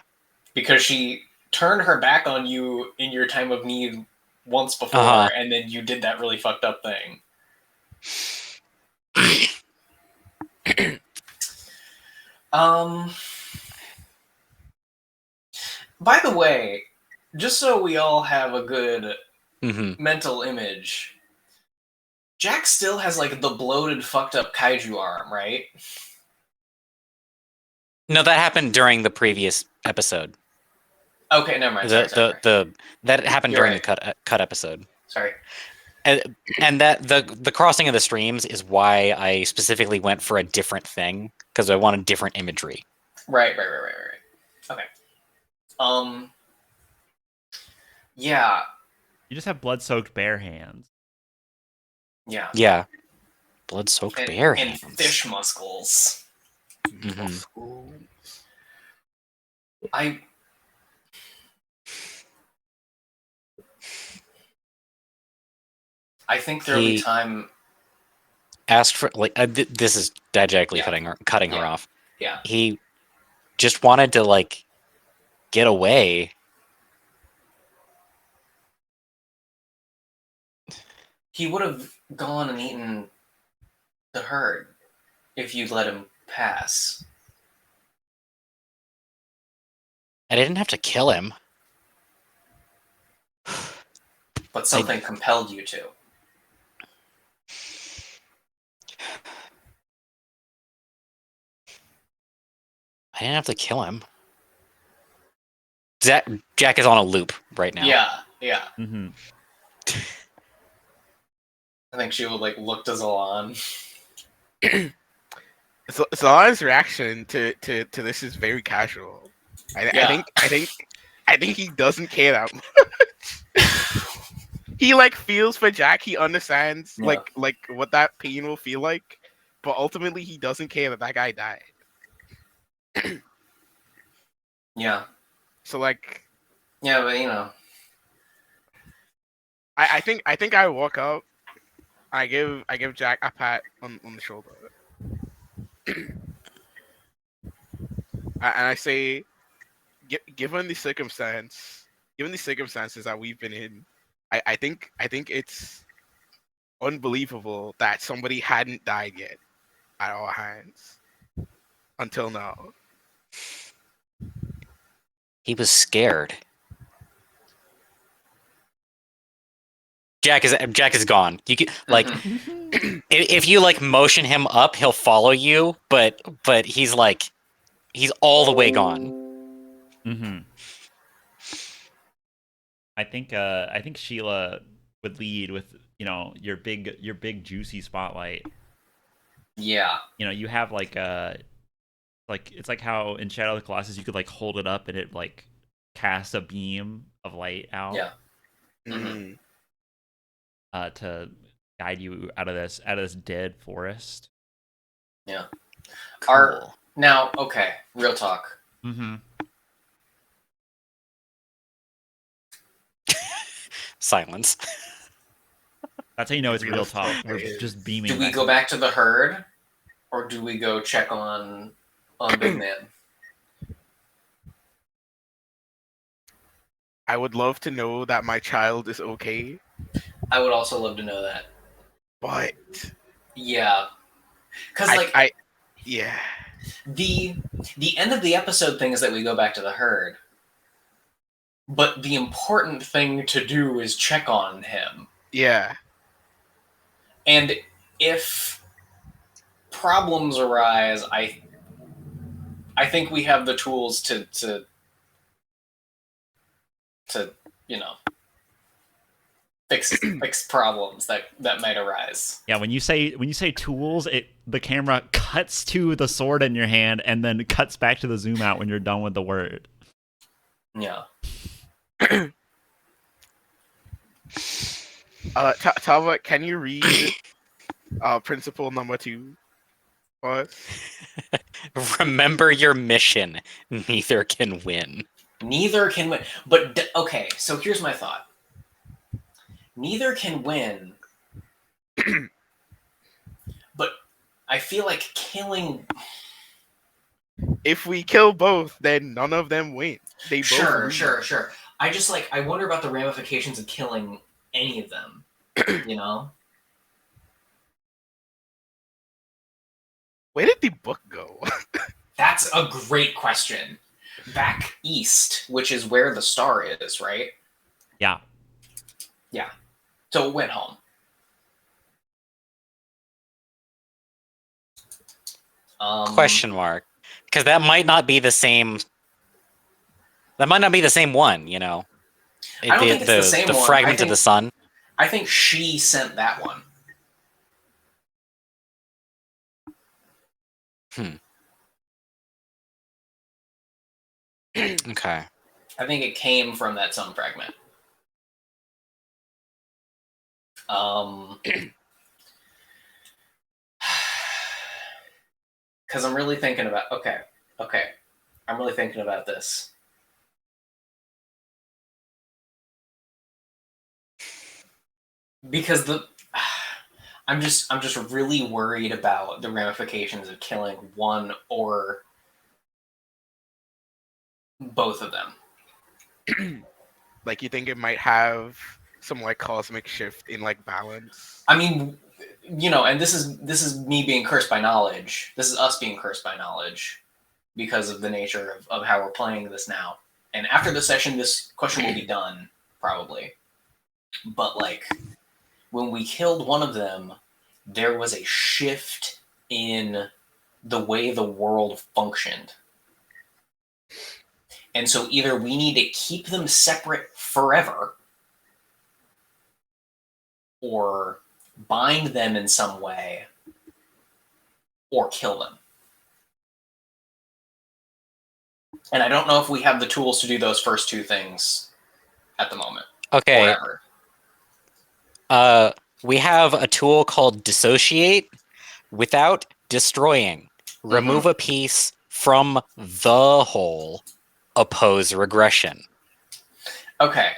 Because she turned her back on you in your time of need once before, and then you did that really fucked up thing. By the way, just so we all have a good mental image, Jack still has like the bloated, fucked up kaiju arm, right? No, that happened during the previous episode. Okay, never mind. That happened You're during right. the cut episode. Sorry. And that the crossing of the streams is why I specifically went for a different thing, because I wanted different imagery. Right. Okay. Yeah. You just have blood-soaked bare hands. Yeah. Yeah. Blood-soaked bare hands. And fish muscles. I think there'll be time. Asked for like this is didactically cutting her off. Yeah. He just wanted to like get away. He would have gone and eaten the herd if you'd let him pass. I didn't have to kill him. But something compelled you to. I didn't have to kill him. Jack is on a loop right now. Yeah. Mm-hmm. I think she would like look to Zalan. Zalan's reaction to this is very casual. I think he doesn't care that much. He like feels for Jack. He understands like what that pain will feel like, but ultimately he doesn't care that guy died. Yeah. So like. Yeah, but you know. I think I walk up. I give Jack a pat on the shoulder. And I say, given the circumstances that we've been in, I think it's unbelievable that somebody hadn't died yet at our hands until now. He was scared. Jack is gone. You can like if you like motion him up, he'll follow you, but he's all the way gone. Mm-hmm. I think Sheila would lead with, you know, your big juicy spotlight. Yeah. You know, you have like it's like how in Shadow of the Colossus you could like hold it up and it like casts a beam of light out. Yeah. Mm-hmm. To guide you out of this dead forest. Yeah. Cool. Now, okay, real talk. Mm-hmm. Silence. That's how you know it's real Real talk. talk We're is- just beaming. Do we back go and- back to the herd, or do we go check on Big Man? I would love to know that my child is okay, I would also love to know that. but Yeah, because yeah. the end of the episode thing is that we go back to the herd, but the important thing to do is check on him. Yeah. And if problems arise, I think we have the tools to fix problems that might arise. Yeah, when you say tools, the camera cuts to the sword in your hand and then cuts back to the zoom out when you're done with the word. Yeah. Tava, can you read principle number 2 for us? Remember your mission. Neither can win. Neither can win. But okay, so here's my thought. Neither can win. But I feel like killing. If we kill both, then none of them win. They both lose. Sure. I wonder about the ramifications of killing any of them. You know? Where did the book go? That's a great question. Back east, which is where the star is, right? Yeah. Yeah. So it went home. Question mark. Because that might not be the same. That might not be the same one, you know. I don't think it's the same the one. fragment of the sun. I think she sent that one. Okay. I think it came from that sun fragment. Because I'm really thinking about I'm really thinking about this. Because I'm just really worried about the ramifications of killing one or both of them. Like, you think it might have some like cosmic shift in like balance? I mean, you know, and this is me being cursed by knowledge. This is us being cursed by knowledge because of the nature of how we're playing this now. And after the session, this question will be done, probably. But like, when we killed one of them, there was a shift in the way the world functioned. And so either we need to keep them separate forever, or bind them in some way, or kill them. And I don't know if we have the tools to do those first two things at the moment. Okay. Or ever. We have a tool called dissociate without destroying. Remove a piece from the whole. Oppose regression. Okay.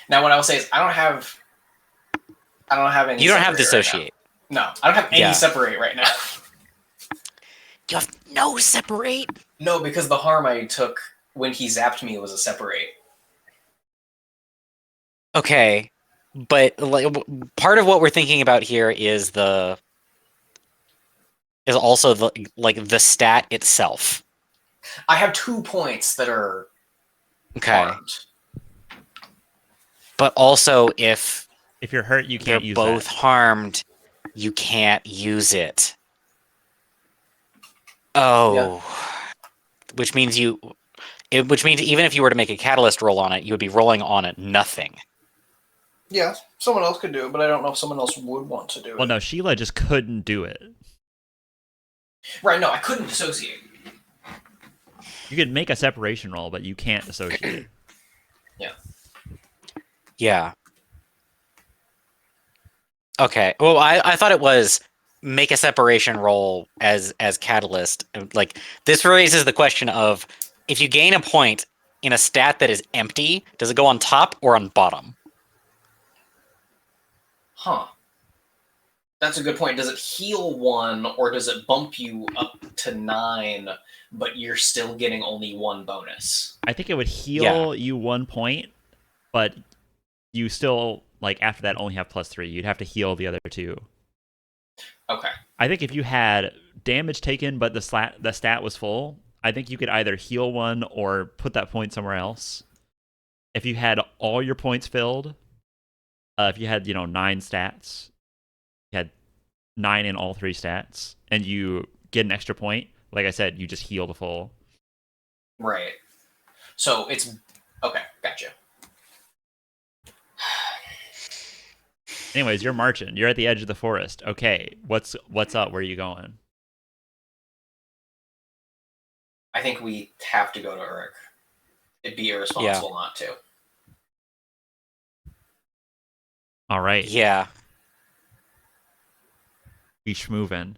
Now what I will say is I don't have any. You don't have separate dissociate. right now. No, I don't have any separate right now. You have no separate? No, because the harm I took when he zapped me was a separate. Okay. But like, part of what we're thinking about here is also the stat itself. I have 2 points that are harmed. But also, if you're hurt, you can't they're use both that. harmed, you can't use it. Oh, yeah. Which means even if you were to make a catalyst roll on it, you would be rolling on it nothing. Yeah, someone else could do it, but I don't know if someone else would want to do it. Well, no, Sheila just couldn't do it. Right, no, I couldn't dissociate. You could make a separation roll, but you can't dissociate. Yeah. Yeah. Okay. Well, I thought it was make a separation roll as catalyst. Like, this raises the question of, if you gain a point in a stat that is empty, does it go on top or on bottom? Huh. That's a good point. Does it heal 1, or does it bump you up to 9, but you're still getting only 1 bonus? I think it would heal you 1 point, but you still, like, after that only have +3. You'd have to heal the other 2. Okay. I think if you had damage taken but the stat was full, I think you could either heal 1 or put that point somewhere else. If you had all your points filled, if you had 9 stats, you had 9 in all 3 stats, and you get an extra point, like I said, you just heal the full. Right. So it's okay. Gotcha. Anyways, you're marching. You're at the edge of the forest. Okay, what's up? Where are you going? I think we have to go to Uruk. It'd be irresponsible not to. All right. Yeah. We schmoovin'.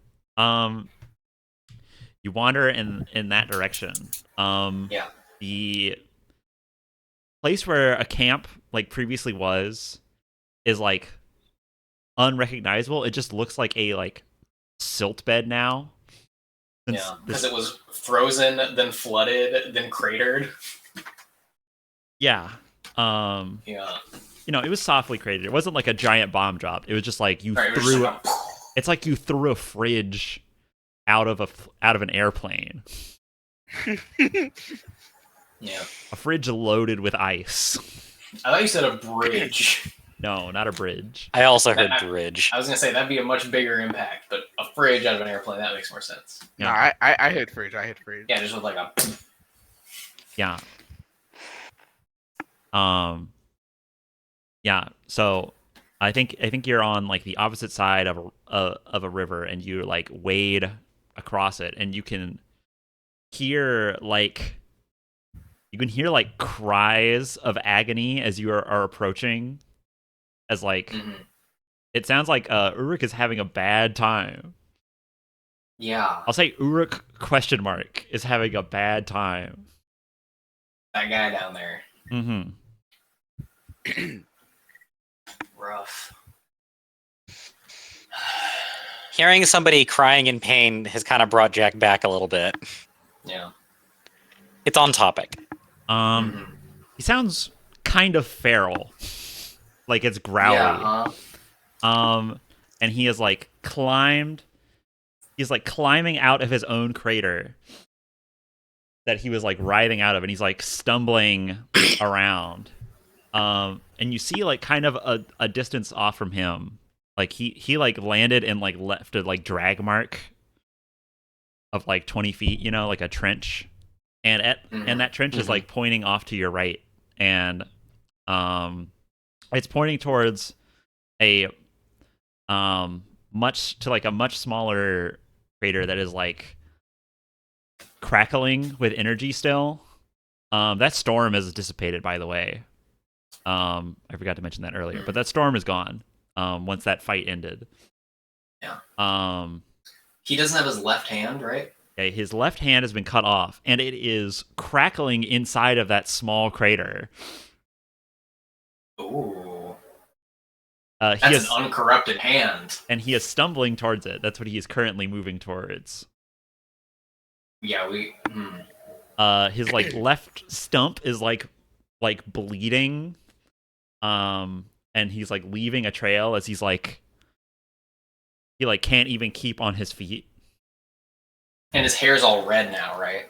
You wander in that direction. Yeah. The place where a camp like previously was is like unrecognizable. It just looks like a like silt bed now. Yeah, because it was frozen, then flooded, then cratered. Yeah. Yeah. It was softly cratered. It wasn't like a giant bomb dropped. It was just like you threw. Like it's like you threw a fridge out of an airplane. Yeah. A fridge loaded with ice. I thought you said a bridge. No, not a bridge. I also heard bridge. I was gonna say that'd be a much bigger impact, but a fridge out of an airplane, that makes more sense. Yeah. No, I hit fridge. Yeah, just with like a. Yeah. Yeah. So, I think you're on like the opposite side of a river, and you like wade across it, and you can hear like cries of agony as you are approaching. As like, it sounds like Uruk is having a bad time. Yeah. I'll say Uruk ? Is having a bad time. That guy down there. Mm-hmm. Rough. Hearing somebody crying in pain has kind of brought Jack back a little bit. Yeah. It's on topic. He sounds kind of feral. Like it's growly. Yeah, and he is like climbing out of his own crater that he was like writhing out of, and he's like stumbling around. And you see like kind of a distance off from him, like he like landed and like left a like drag mark of like 20 feet, like a trench, and that trench is like pointing off to your right, and it's pointing towards a much smaller crater that is like crackling with energy still. That storm is dissipated, by the way. I forgot to mention that earlier, but that storm is gone once that fight ended. Yeah. He doesn't have his left hand, right? Yeah, his left hand has been cut off, and it is crackling inside of that small crater. Ooh. That's an uncorrupted hand. And he is stumbling towards it. That's what he is currently moving towards. Yeah, his like left stump is like bleeding. And he's like leaving a trail as he's like he like can't even keep on his feet. And his hair's all red now, right?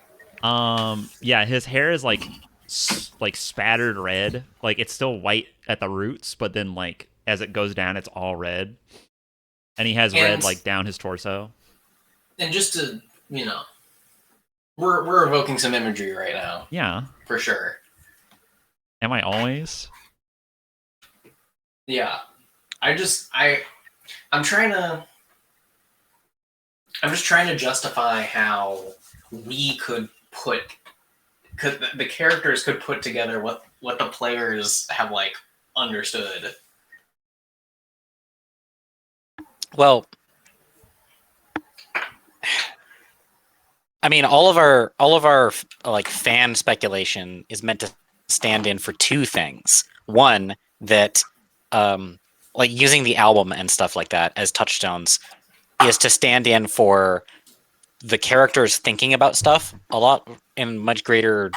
Yeah, his hair is like spattered red. Like it's still white at the roots, but then like as it goes down, it's all red. And he has red like down his torso. And just to we're evoking some imagery right now. Yeah, for sure. Am I always? Yeah, I'm just trying to justify how we could the characters could put together what the players have like understood. Well, I mean, all of our like fan speculation is meant to stand in for two things. One, that like using the album and stuff like that as touchstones is to stand in for the characters thinking about stuff a lot in much greater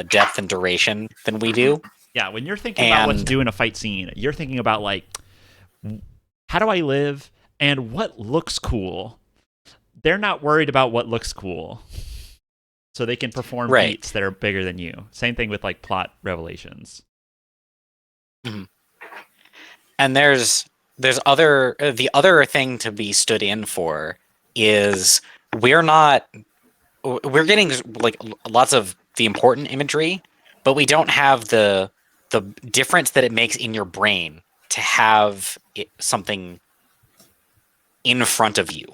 depth and duration than we do. Yeah, when you're thinking about what to And do in a fight scene, you're thinking about like, how do I live and what looks cool. They're not worried about what looks cool, so they can perform right. feats that are bigger than you. Same thing with like plot revelations. Mm-hmm. And there's other the other thing to be stood in for is we're not we're getting like lots of the important imagery, but we don't have the difference that it makes in your brain to have something in front of you.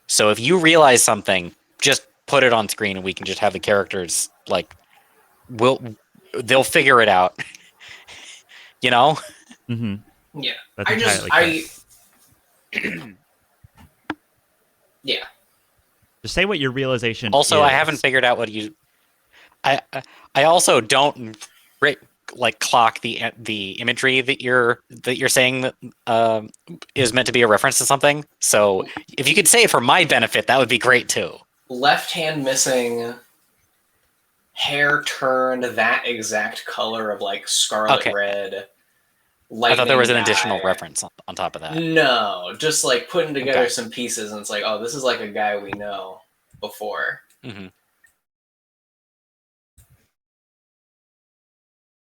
So if you realize something, just put it on screen and we can just have the characters like they'll figure it out. You know? Mm-hmm. Yeah. That's I just entirely I correct. yeah. Just say what your realization Also, is. I haven't figured out what you I I also don't like clock the imagery that you're saying that is meant to be a reference to something. So if you could say it for my benefit, that would be great too. Left hand missing, hair turned that exact color of like scarlet Okay. red. I thought there was an Lightning additional guy. reference on top of that. No, just like putting together Okay. some pieces, and it's like, oh, this is like a guy we know before. Mm-hmm.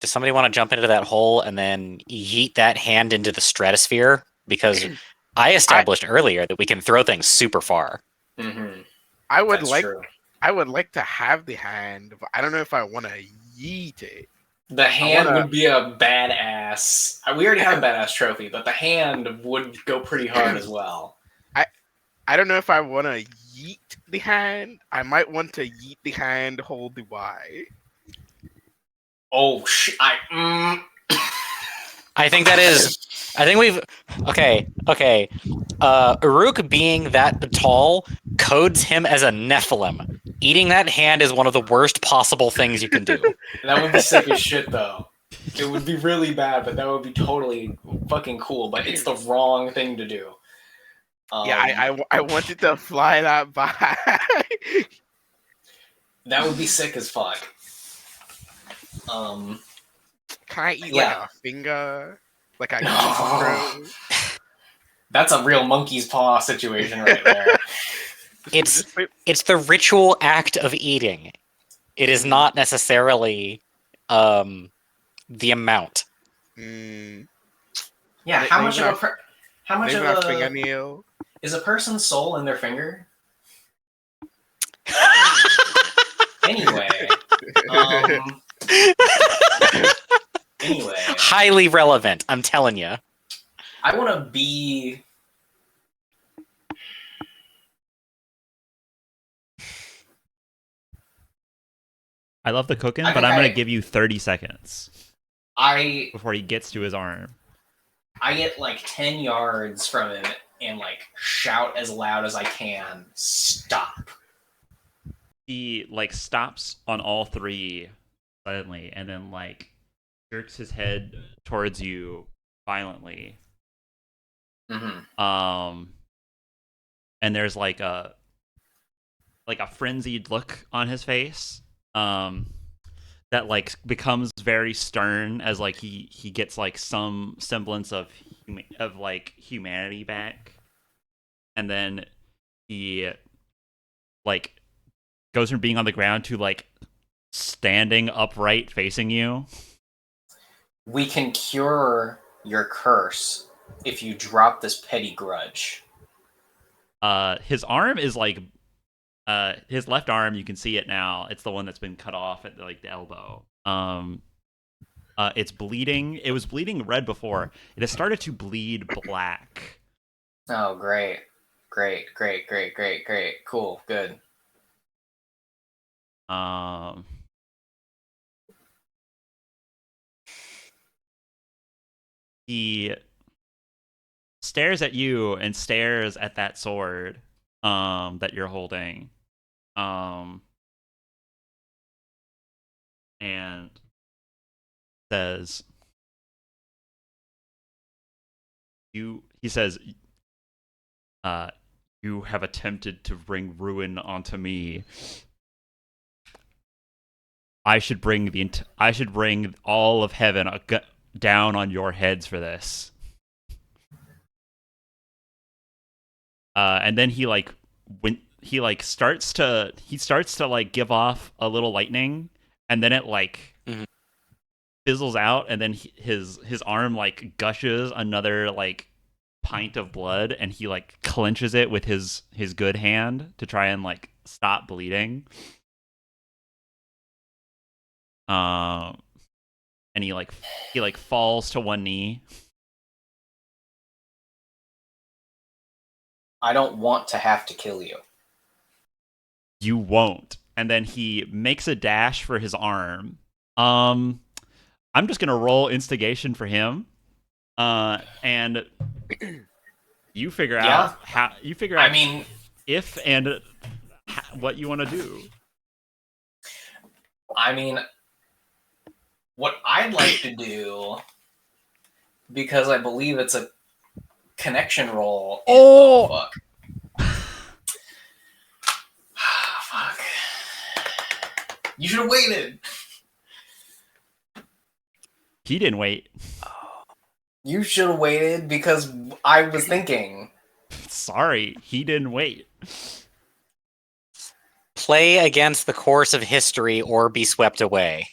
Does somebody want to jump into that hole and then yeet that hand into the stratosphere? Because I established earlier that we can throw things super far. Mm-hmm. I would That's like true. I would like to have the hand, but I don't know if I want to yeet it. The hand wanna- would be a badass. We already have a badass trophy, but the hand would go pretty hard as well. I don't know if I want to yeet the hand. I might want to yeet the hand, hold the Y. Oh, I think that is. I think we've. Okay. Uruk being that tall codes him as a Nephilim. Eating that hand is one of the worst possible things you can do. That would be sick as shit, though. It would be really bad, but that would be totally fucking cool. But it's the wrong thing to do. I wanted to fly that by. That would be sick as fuck. Can I eat Yeah. like a finger? Like a gastro? That's a real monkey's paw situation right there. It's the ritual act of eating. It is not necessarily the amount. Mm, Yeah, Maybe how much not- of a how much maybe of a a fingernail. is a person's soul in their finger? Anyway, anyway, Highly relevant, I'm telling you. I want to be. I love the cooking, I but think I'm going I- to give you 30 seconds I before he gets to his arm. get like 10 yards from him and like shout as loud as I can, "Stop!" He like stops on all three suddenly and then like jerks his head towards you violently. Mm-hmm. And there's like a frenzied look on his face. That like becomes very stern as like he gets like some semblance of like humanity back, and then he like goes from being on the ground to like standing upright facing you. We can cure your curse if you drop this petty grudge. His arm is like his left arm, you can see it now. It's the one that's been cut off at like the elbow. It's bleeding. It was bleeding red before. It has started to bleed black. Oh, great. Cool, good. He stares at you and stares at that sword that you're holding. and says, he says, you have attempted to bring ruin onto me. I should bring all of heaven down on your heads for this. And then he starts to like give off a little lightning, and then it like fizzles out, and then his arm like gushes another like pint of blood, and he like clenches it with his good hand to try and like stop bleeding. And he falls to one knee. I don't want to have to kill you. You won't. And then he makes a dash for his arm. I'm just gonna roll instigation for him. And you figure out how you figure out. I mean, if and what you want to do. I mean, what I'd like to do, because I believe it's a connection roll. Oh, fuck. Fuck. You should have waited. He didn't wait. You should have waited because I was thinking. Sorry, he didn't wait. Play against the course of history or be swept away.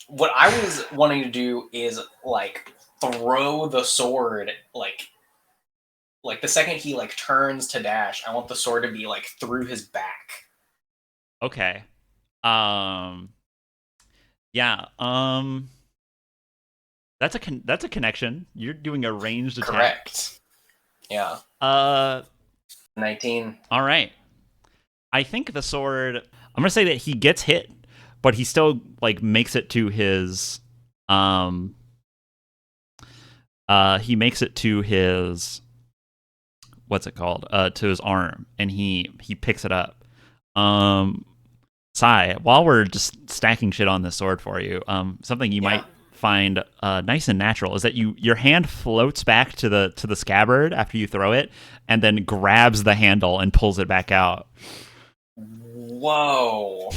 What I was wanting to do is like throw the sword like the second he like turns to dash, I want the sword to be like through his back. Okay. Yeah. That's a connection. You're doing a ranged attack. Correct. Yeah. 19. All right. I think the sword. I'm gonna say that he gets hit, but he still like makes it to his. He makes it to his. What's it called? To his arm, and he picks it up. Sai, while we're just stacking shit on this sword for you, something you might find nice and natural is that your hand floats back to the scabbard after you throw it, and then grabs the handle and pulls it back out. Whoa.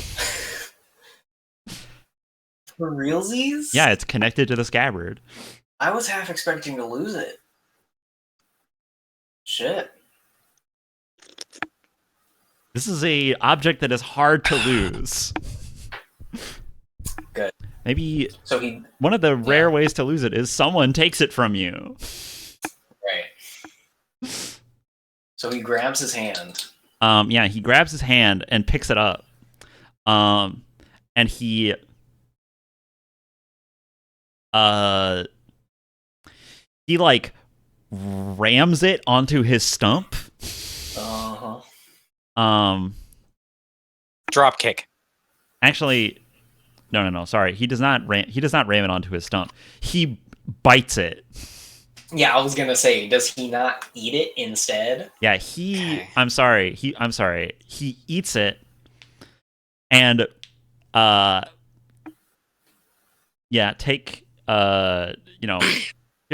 For realsies? Yeah, it's connected to the scabbard. I was half expecting to lose it. Shit. This is a object that is hard to lose. Good. Maybe so one of the rare ways to lose it is someone takes it from you. Right. So he grabs his hand. Yeah, he grabs his hand and picks it up. And he like rams it onto his stump. Drop kick. Actually, no. Sorry, he does not ram it onto his stump. He bites it. Yeah, I was gonna say, does he not eat it instead? Yeah, okay. I'm sorry. He eats it, and take feel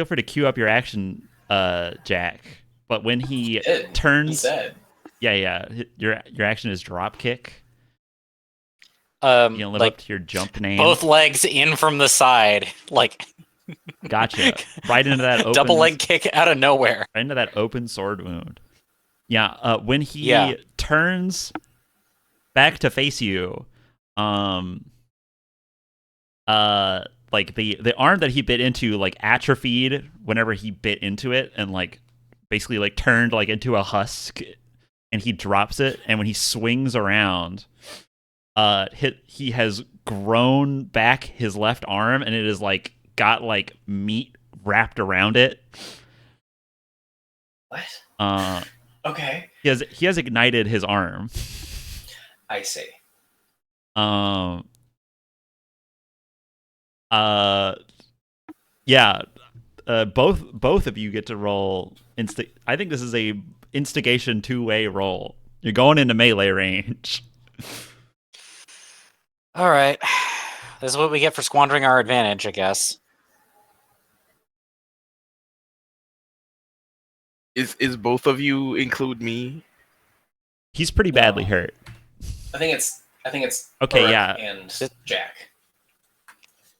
free to queue up your action, Jack. But when he turns, your action is drop kick. You live up to your jump name. Both legs in from the side, like. Gotcha. Right into that open, double leg kick out of nowhere. Right into that open sword wound. Yeah. When he turns back to face you, like the arm that he bit into like atrophied whenever he bit into it, and like basically like turned like into a husk, and he drops it. And when he swings around, he has grown back his left arm, and it is like got like meat wrapped around it. What? Okay. He has ignited his arm. I see. Both of you get to roll I think this is a instigation 2-way roll. You're going into melee range. All right. This is what we get for squandering our advantage, I guess. Is both of you include me? He's pretty badly No. hurt. I think it's Okay, Uruk yeah. and Jack.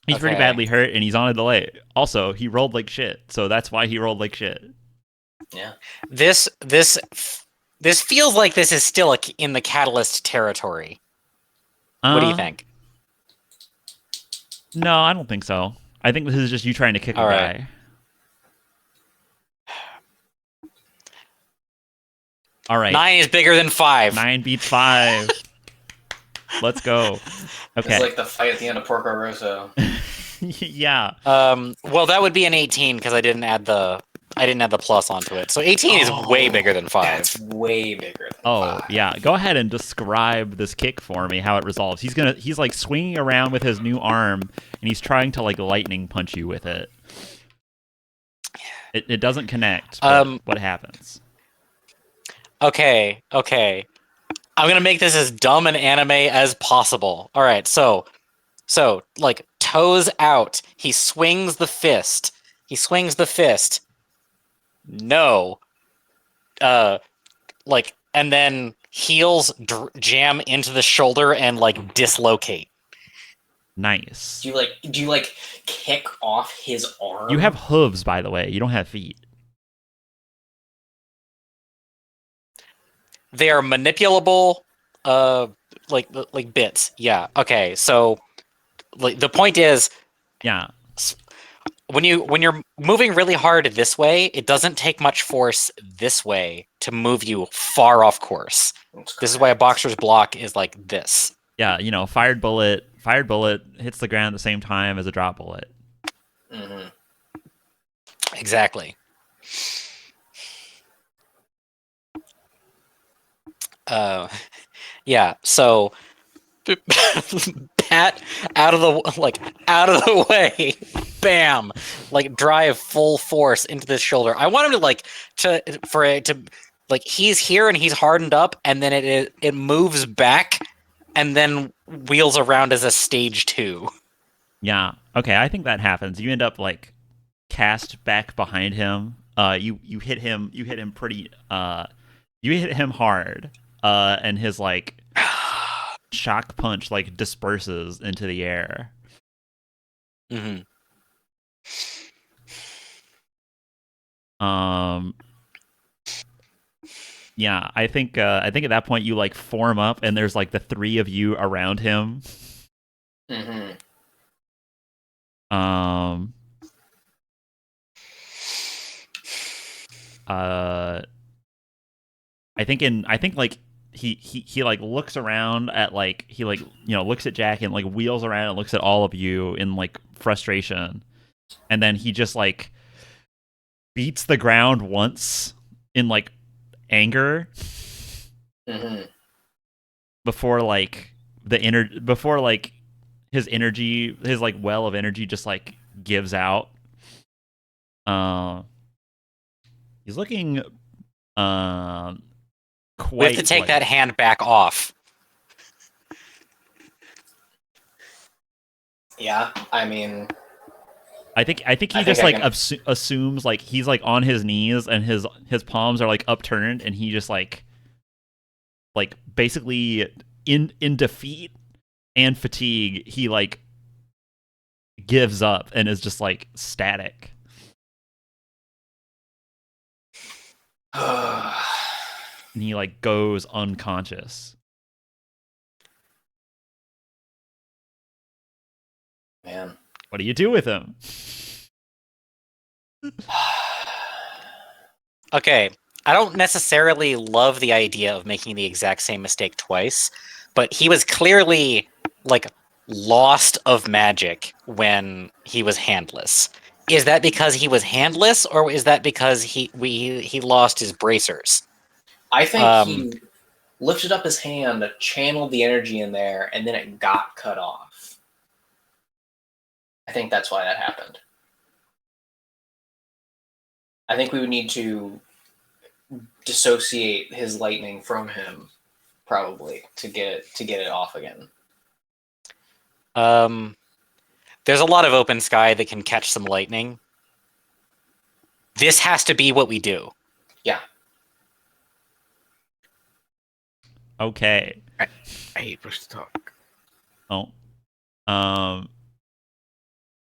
He's pretty Okay. badly hurt, and he's on a delay. Also, he rolled like shit, so that's why he rolled like shit. Yeah. This feels like this is still in the catalyst territory. What do you think? No, I don't think so. I think this is just you trying to kick a All right. guy. All right. 9 is bigger than 5. 9 beats 5. Let's go. Okay. It's like the fight at the end of Porco Rosso. Yeah. Well, that would be an 18 because I didn't add the plus onto it. So 18 is way bigger than 5. That's way bigger than 5. Yeah. Go ahead and describe this kick for me, how it resolves. He's like swinging around with his new arm, and he's trying to like lightning punch you with it. It doesn't connect. But what happens? Okay. I'm gonna make this as dumb and anime as possible. All right, so like toes out. He swings the fist. No. Like, and then heels jam into the shoulder and like dislocate. Nice. Do you kick off his arm? You have hooves, by the way. You don't have feet. They are manipulable, like bits. Yeah. Okay. So, like, the point is, Yeah. when you're moving really hard this way, it doesn't take much force this way to move you far off course. This is why a boxer's block is like this. Yeah. Fired bullet hits the ground at the same time as a drop bullet. Mm-hmm. Exactly. Yeah. So, pat out of the way, bam! Like drive full force into this shoulder. I want him to he's here and he's hardened up, and then it moves back, and then wheels around as a stage 2. Yeah. Okay. I think that happens. You end up like cast back behind him. You hit him. You hit him pretty. You hit him hard. And his like shock punch like disperses into the air. Mm-hmm. Yeah, I think at that point you like form up, and there's like the 3 of you around him. Mm-hmm. I think like he like looks around at like he like looks at Jack and like wheels around and looks at all of you in like frustration, and then he just like beats the ground once in like anger. Mm-hmm. Before his energy, his like well of energy just like gives out. He's looking quite. We have to take that hand back off. Yeah, I mean, I think he just like assumes like he's like on his knees and his palms are like upturned, and he just like basically in defeat and fatigue, he like gives up and is just like static. And he like goes unconscious. Man, what do you do with him? Okay, I don't necessarily love the idea of making the exact same mistake twice, but he was clearly like lost of magic when he was handless. Is that because he was handless, or is that because he lost his bracers? I think he lifted up his hand, channeled the energy in there, and then it got cut off. I think that's why that happened. I think we would need to dissociate his lightning from him, probably to get it off again. There's a lot of open sky that can catch some lightning. This has to be what we do. Yeah. Okay. I hate push to talk. Oh. All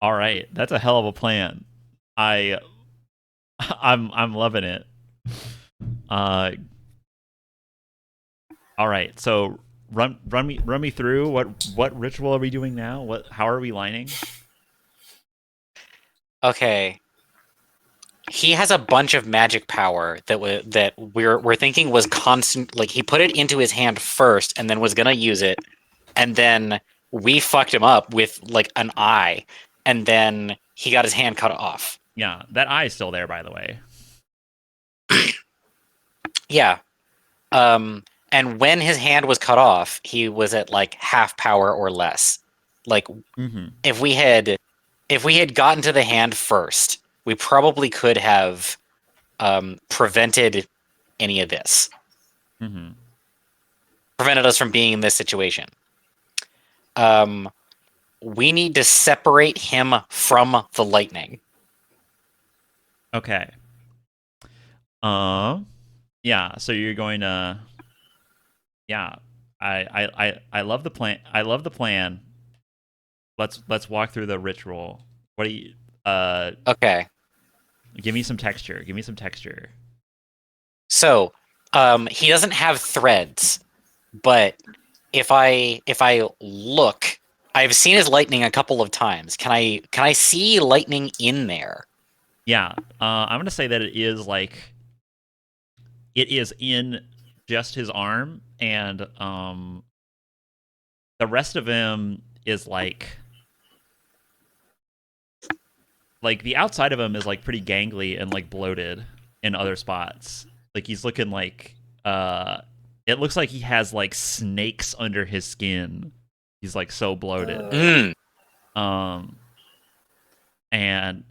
right. That's a hell of a plan. I'm loving it. All right. So run me through what ritual are we doing now? How are we lining? Okay. He has a bunch of magic power that we're thinking was constant. Like he put it into his hand first, and then was gonna use it, and then we fucked him up with like an eye, and then he got his hand cut off. Yeah, that eye is still there, by the way. Yeah. And when his hand was cut off, he was at like half power or less. Like Mm-hmm. if we had gotten to the hand first, we probably could have prevented any of this. Mm-hmm. Prevented us from being in this situation. We need to separate him from the lightning. Okay. Yeah, so you're going to yeah. I love the plan. I love the plan. Let's walk through the ritual. What do you Okay. give me some texture. Give me some texture. So, he doesn't have threads, but if I look, I've seen his lightning a couple of times. Can I see lightning in there? Yeah. I'm going to say that it is in just his arm, and the rest of him is like the outside of him is like pretty gangly and like bloated in other spots. Like he's looking like it looks like he has like snakes under his skin. He's like so bloated. And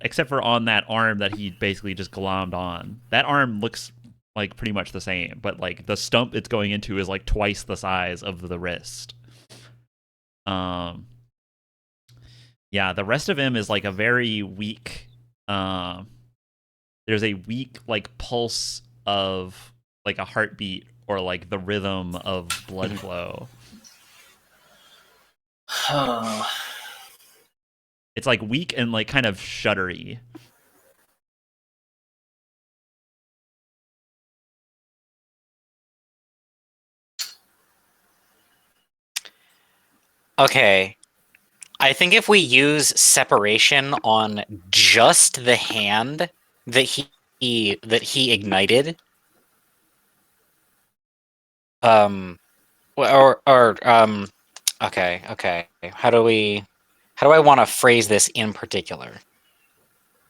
except for on that arm that he basically just glommed on. That arm looks like pretty much the same, but like the stump it's going into is like twice the size of the wrist. Yeah, the rest of him is like a very weak there's a weak like pulse of like a heartbeat or like the rhythm of blood flow. It's like weak and like kind of shuddery. Okay. I think if we use separation on just the hand that he ignited, okay. How do I want to phrase this in particular?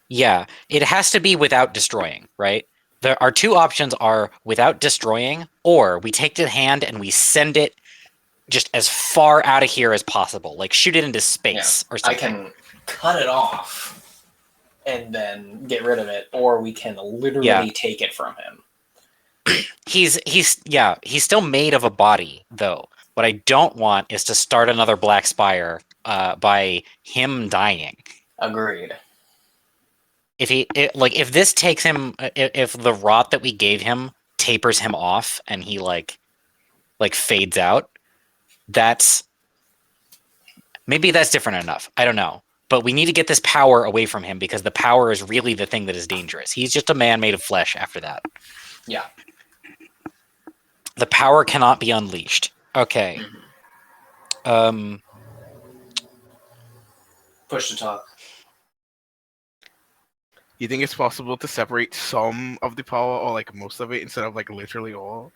Yeah, it has to be without destroying, right? Our two options are without destroying, or we take the hand and we send it just as far out of here as possible, like shoot it into space or something. I can cut it off and then get rid of it, or we can literally take it from him. He's still made of a body, though. What I don't want is to start another Black Spire by him dying. Agreed. If this takes him, if the rot that we gave him tapers him off and he like fades out, maybe that's different enough. I don't know. But we need to get this power away from him because the power is really the thing that is dangerous. He's just a man made of flesh after that. Yeah. The power cannot be unleashed. Okay. Push to talk. You think it's possible to separate some of the power or like most of it instead of like literally all?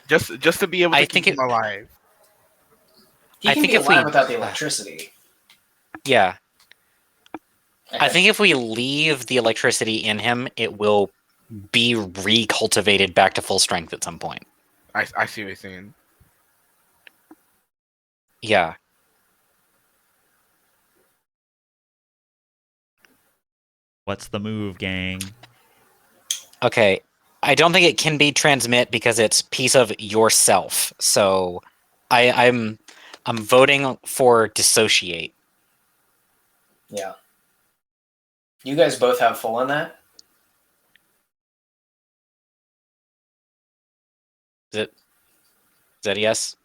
Just to be able to keep him alive. He can be alive without the electricity. Yeah. I think if we leave the electricity in him, it will be recultivated back to full strength at some point. I see what you're saying. Yeah. What's the move, gang? Okay. I don't think it can be transmit because it's piece of yourself. So I'm voting for dissociate. Yeah. You guys both have full on that? Is that a yes?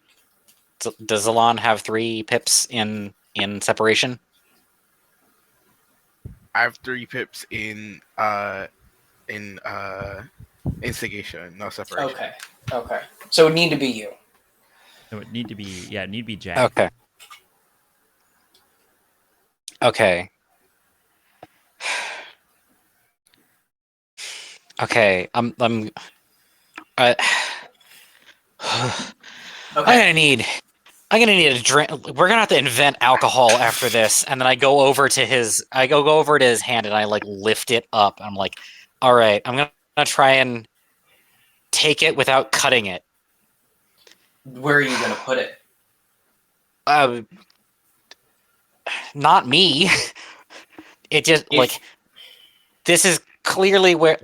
Does Zalon have 3 pips in separation? I have 3 pips in instigation, no separation. Okay. So it would need to be you. It would need to be Jay. Okay. Okay. Okay. I'm uh, Okay. I'm gonna need a drink. We're gonna have to invent alcohol after this, and then I go over to his hand and I like lift it up. I'm like, all right, I'm gonna try and take it without cutting it. Where are you going to put it? Not me. It just this is clearly where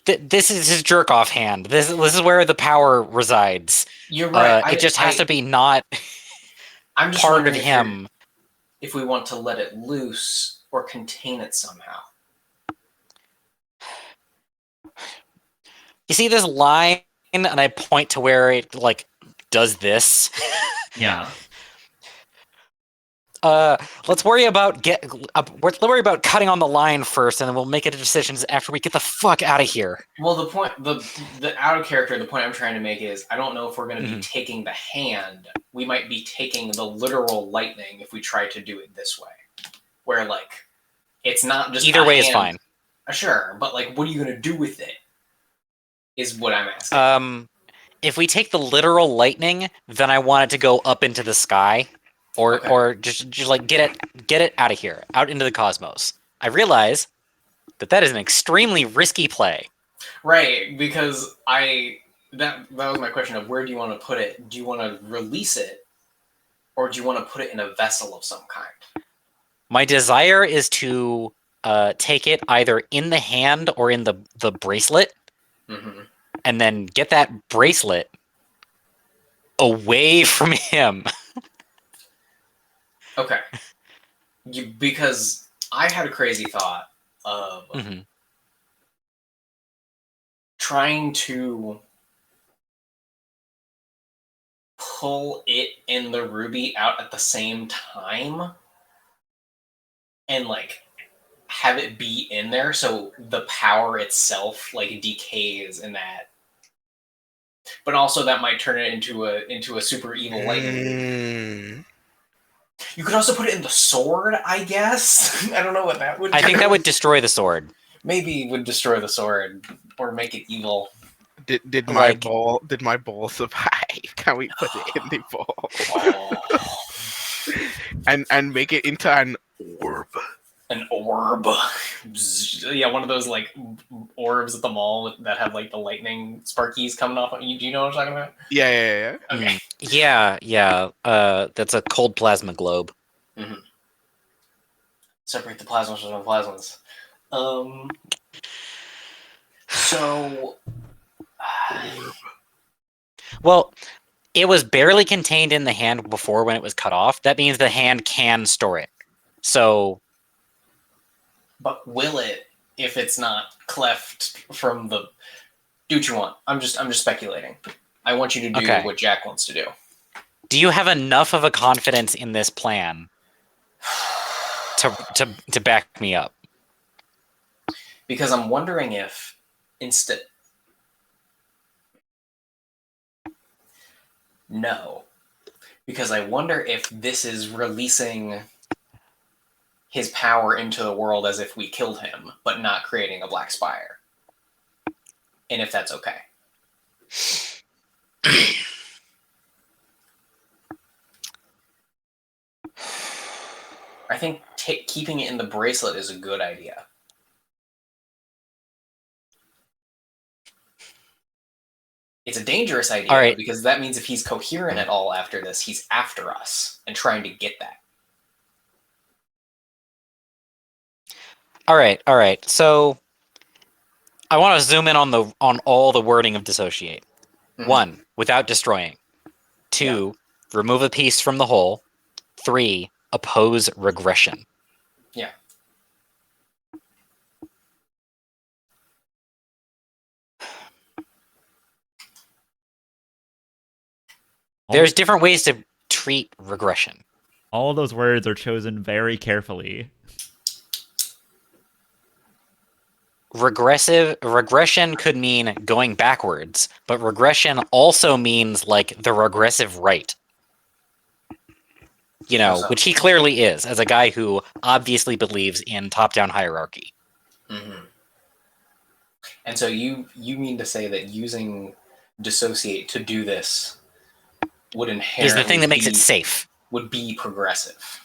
this is his jerk off hand. This is where the power resides. You're right. It just has to be not I'm just part of wondering him. if we want to let it loose or contain it somehow. You see this line, and I point to where it like does this. Yeah. Let's worry about cutting on the line first, and then we'll make decisions after we get the fuck out of here. Well, the out of character, the point I'm trying to make is I don't know if we're going to be taking the hand. We might be taking the literal lightning if we try to do it this way, where like it's not just either way is fine. Sure, but like, what are you going to do with it? Is what I'm asking. If we take the literal lightning, then I want it to go up into the sky. Or just like get it out of here, out into the cosmos. I realize that is an extremely risky play. Right, because that was my question of where do you want to put it? Do you want to release it, or do you want to put it in a vessel of some kind? My desire is to take it either in the hand or in the bracelet, and then get that bracelet away from him. Okay. Because I had a crazy thought of trying to pull it and the ruby out at the same time and like have it be in there so the power itself like decays in that. But also that might turn it into a super evil lightning. You could also put it in the sword, I guess. I don't know what that would do. I think that would destroy the sword. Maybe it would destroy the sword or make it evil. Did my ball survive? Can we put it in the ball? and make it into an orb? An orb. Yeah, one of those like orbs at the mall that have like the lightning sparkies coming off. Do you know what I'm talking about? Yeah. Okay. Yeah. That's a cold plasma globe. Separate the plasmas from the plasmas. So. Well, it was barely contained in the hand before when it was cut off. That means the hand can store it. So. But will it if it's not cleft from the? Do what you want. I'm just speculating. I want you to do what Jack wants to do. Do you have enough of a confidence in this plan to back me up? Because I'm wondering if instead. No. Because I wonder if this is releasing his power into the world as if we killed him, but not creating a black spire. And if that's okay. I think keeping it in the bracelet is a good idea. It's a dangerous idea because that means if he's coherent at all after this, he's after us and trying to get that. All right. So I want to zoom in on all the wording of dissociate. Mhm. 1, without destroying. 2, remove a piece from the whole. 3, oppose regression. Yeah. There's different ways to treat regression. All those words are chosen very carefully. Regression could mean going backwards, but regression also means like the regressive right. You know, So- which he clearly is, as a guy who obviously believes in top-down hierarchy. Mhm. And so you mean to say that using dissociate to do this would inherently Is the thing that makes it safe. would be progressive.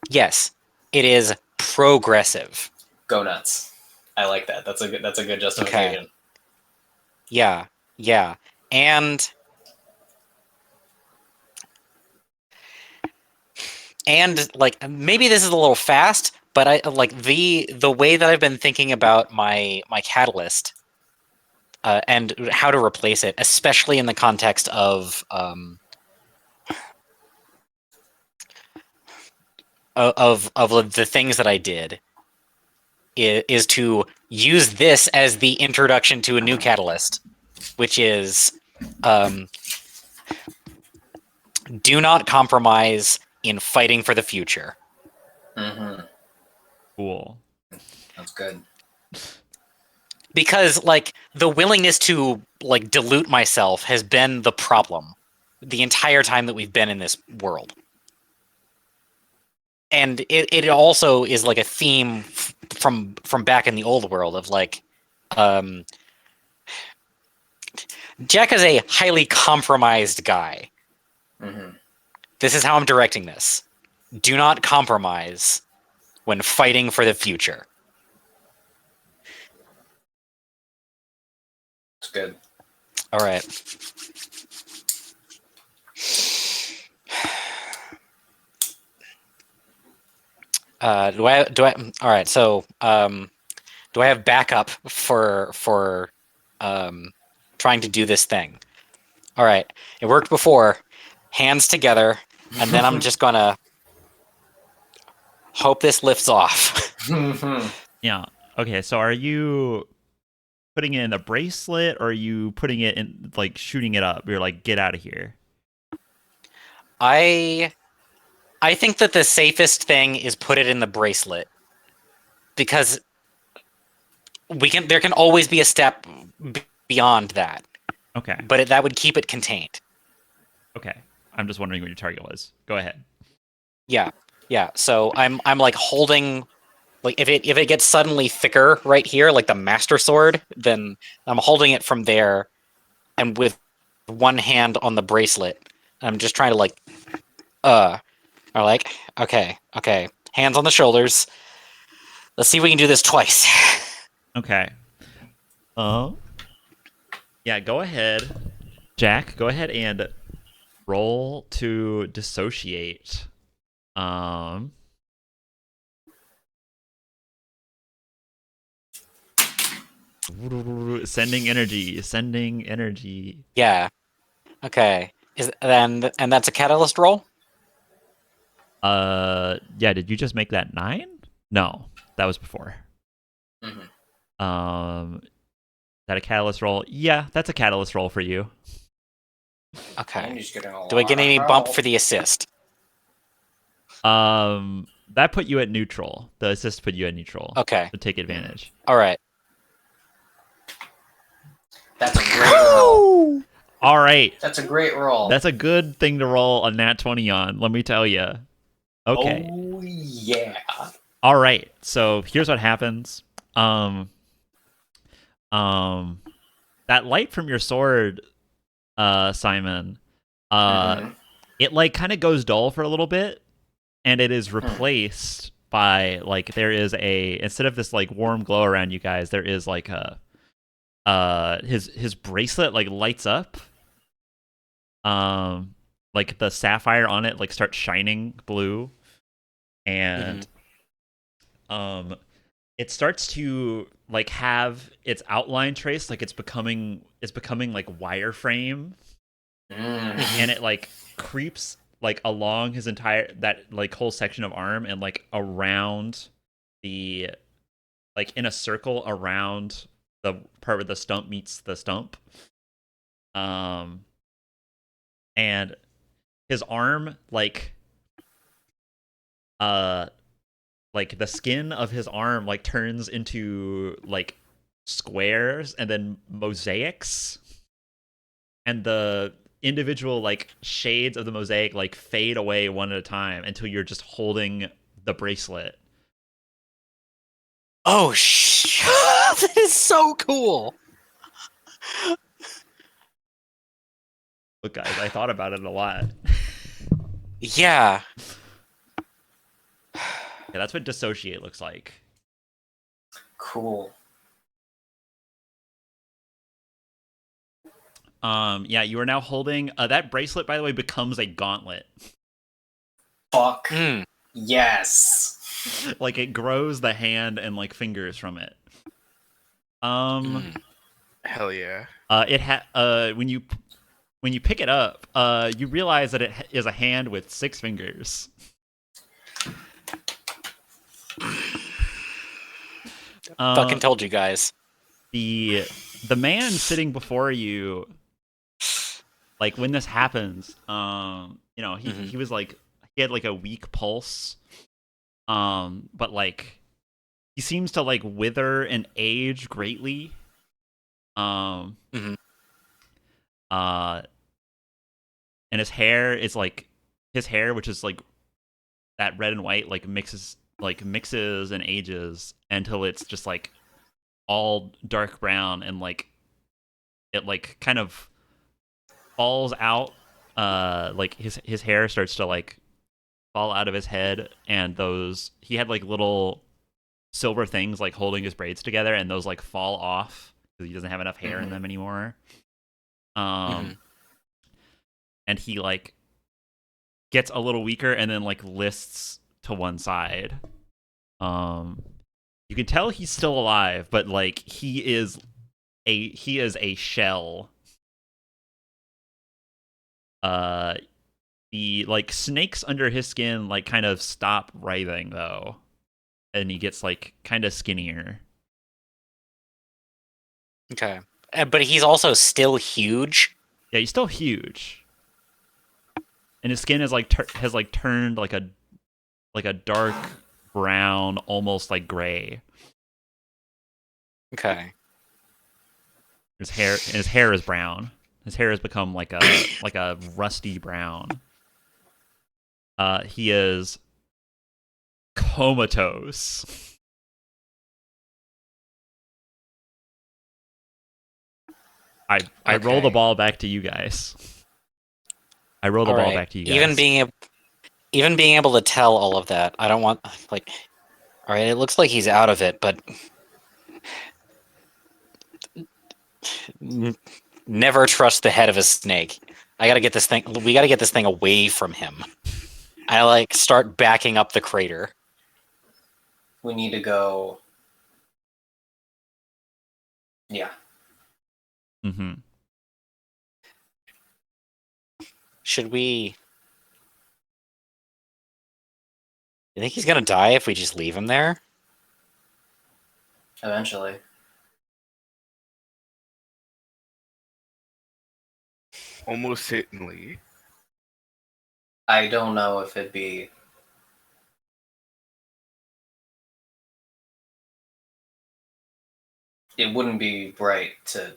Yes, it is progressive. Go nuts. I like that. That's a good justification. Yeah, yeah. And like maybe this is a little fast, but I like the way that I've been thinking about my catalyst and how to replace it, especially in the context of the things that I did, is to use this as the introduction to a new catalyst, which is do not compromise in fighting for the future. Mm-hmm. Cool. That's good. Because like the willingness to like dilute myself has been the problem the entire time that we've been in this world. And it also is like a theme from back in the old world of like Jack is a highly compromised guy. Mm-hmm. This is how I'm directing this. Do not compromise when fighting for the future. It's good. All right. Do I all right, so do I have backup for trying to do this thing? All right. It worked before. Hands together, and then I'm just gonna hope this lifts off. Yeah. Okay, so are you putting it in a bracelet or are you putting it in like shooting it up? You're like, get out of here. I think that the safest thing is put it in the bracelet. Because there can always be a step beyond that. Okay. But that would keep it contained. Okay. I'm just wondering what your target was. Go ahead. Yeah. Yeah. So I'm like holding like if it gets suddenly thicker right here, like the master sword, then I'm holding it from there and with one hand on the bracelet. I'm just trying to like or like, okay. Hands on the shoulders. Let's see if we can do this twice. Okay. Yeah, go ahead. Jack, go ahead and roll to dissociate. Sending energy. Yeah. Okay. And that's a catalyst roll? Yeah, did you just make that 9? No, that was before. Mm-hmm. Is that a catalyst roll? Yeah, that's a catalyst roll for you. Okay. Do I get any bump for the assist? That put you at neutral. The assist put you at neutral. Okay. To take advantage. All right. That's a great roll. All right. That's a great roll. That's a good thing to roll a nat 20 on, let me tell you. Okay. Oh, yeah. All right. So here's what happens. That light from your sword, Simon, it like kind of goes dull for a little bit, and it is replaced by like there is instead of this like warm glow around you guys, there is like a his bracelet like lights up. Like the sapphire on it like starts shining blue, and it starts to like have its outline traced, like it's becoming like wireframe, and it like creeps like along his entire that like whole section of arm and like around the like in a circle around the part where the stump meets the stump. And his arm like the skin of his arm like turns into like squares and then mosaics, and the individual like shades of the mosaic like fade away one at a time until you're just holding the bracelet. Oh, that is so cool. Look, guys, I thought about it a lot. Yeah. Yeah, that's what dissociate looks like. Cool. Yeah, you are now holding that bracelet, by the way, becomes a gauntlet. Fuck. Mm. Yes. Like it grows the hand and like fingers from it. Hell yeah. When you pick it up, you realize that it is a hand with 6 fingers. Fucking told you guys. The man sitting before you, like when this happens, he was like he had like a weak pulse, but like he seems to like wither and age greatly. And his hair is like which is like that red and white, like mixes and ages until it's just like all dark brown, and like it like kind of falls out. Like his hair starts to like fall out of his head, and he had like little silver things like holding his braids together, and those like fall off because he doesn't have enough hair in them anymore. And he like gets a little weaker and then like lists to one side. You can tell he's still alive, but like he is a shell. The like snakes under his skin like kind of stop writhing though, and he gets like kind of skinnier. Okay. But he's also still huge. Yeah, he's still huge, and his skin is like has like turned like a dark brown, almost like gray. Okay. His hair is brown. His hair has become like a rusty brown. He is comatose. I roll the ball back to you guys. I roll the ball back to you guys. Even being able to tell all of that, I don't want like. All right, it looks like he's out of it, but never trust the head of a snake. We gotta get this thing away from him. I like start backing up the crater. We need to go. Yeah. Should we? You think he's gonna die if we just leave him there? Eventually. Almost certainly. I don't know if it'd be. It wouldn't be right to.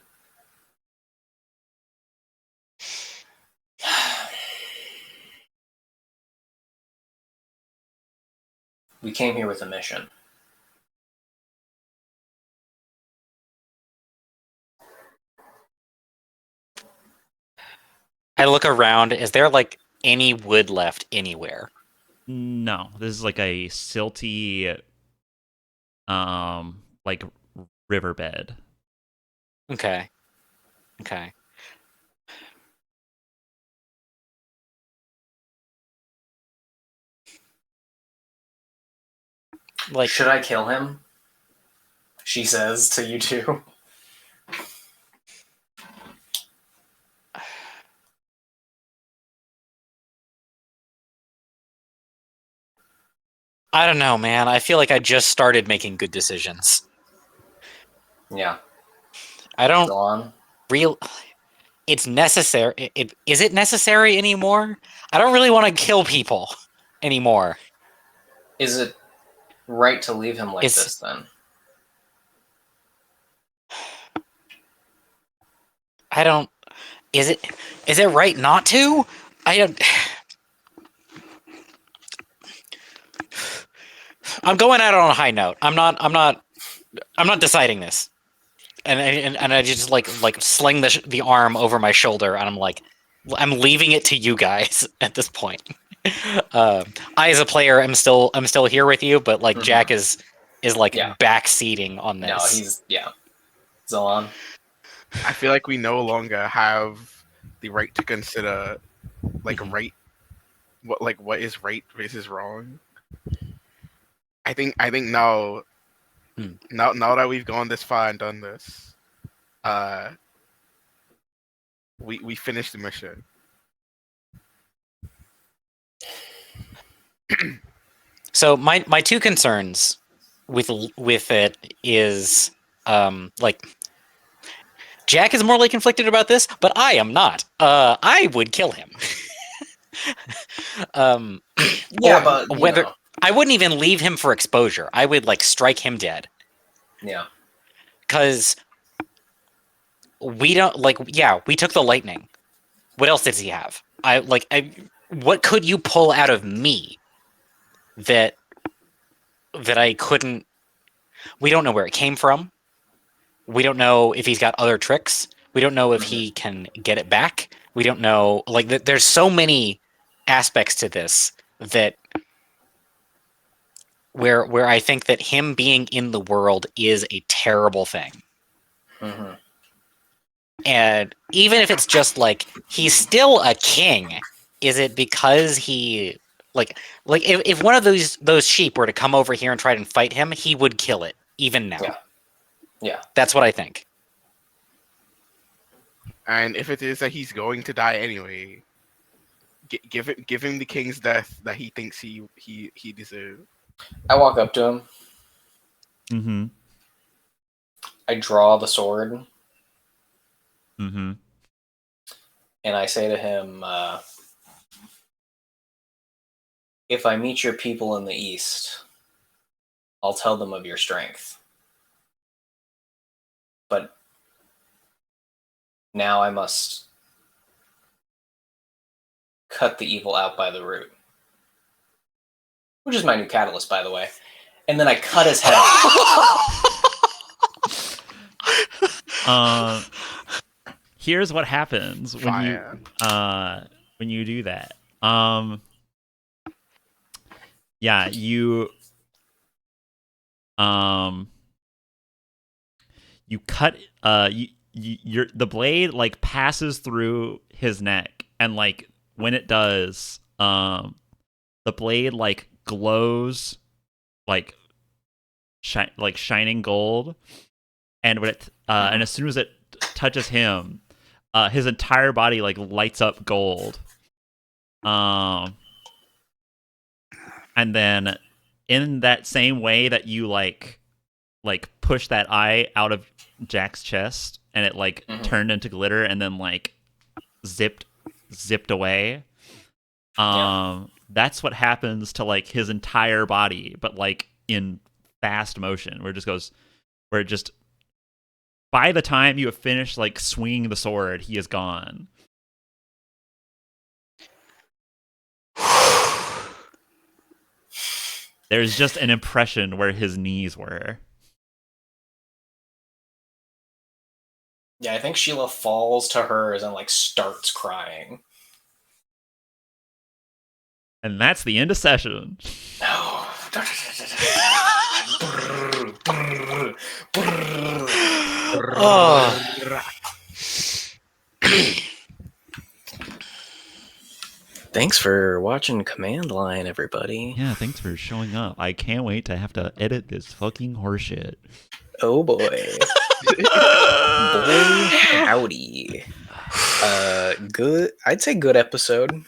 We came here with a mission. I look around. Is there like any wood left anywhere? No, this is like a silty, like riverbed. Okay. Like, should I kill him? she says to you two. I don't know, man. I feel like I just started making good decisions. Yeah. I don't Go on. real. It's necessary. Is it necessary anymore? I don't really want to kill people anymore. Is it right to leave him like It's- this then? I don't. Is it right not to? I don't. I'm going out on a high note. I'm not deciding this. And I just like sling the arm over my shoulder, and I'm like, I'm leaving it to you guys at this point. I as a player, I'm still here with you, but like Jack is like backseating on this. No, he's Zolan. I feel like we no longer have the right to consider like right what is right versus wrong. I think now now that we've gone this far and done this, we finished the mission. So my two concerns with it is like Jack is morally conflicted about this, but I am not. I would kill him. Yeah, but whether I wouldn't even leave him for exposure. I would like strike him dead. Yeah. Because we don't like. Yeah, we took the lightning. What else does he have? What could you pull out of me that I couldn't? We don't know where it came from. We don't know if he's got other tricks. We don't know if he can get it back. We don't know. Like, there's so many aspects to this that where I think that him being in the world is a terrible thing. Mm-hmm. And even if it's just like he's still a king, is it because he like if one of those sheep were to come over here and try and fight him, he would kill it even now. Yeah. That's what I think. And if it is that he's going to die anyway, give him the king's death that he thinks he deserves. I walk up to him. Mm-hmm. I draw the sword. Mm-hmm. And I say to him, if I meet your people in the east, I'll tell them of your strength. But now I must cut the evil out by the root. Which is my new catalyst, by the way. And then I cut his head off. Here's what happens when you do that. Yeah, you cut the blade like passes through his neck, and like when it does, the blade like glows like shining gold, and when it and as soon as it touches him, his entire body like lights up gold. And then in that same way that you like push that eye out of Jack's chest and it like turned into glitter and then like zipped away. That's what happens to like his entire body, but like in fast motion, where it just by the time you have finished like swinging the sword, he is gone. There's just an impression where his knees were. Yeah, I think Sheila falls to hers and like starts crying. And that's the end of session. No. Thanks for watching Command Line, everybody. Yeah, thanks for showing up. I can't wait to have to edit this fucking horseshit. Oh boy. Boy howdy. Good. I'd say good episode.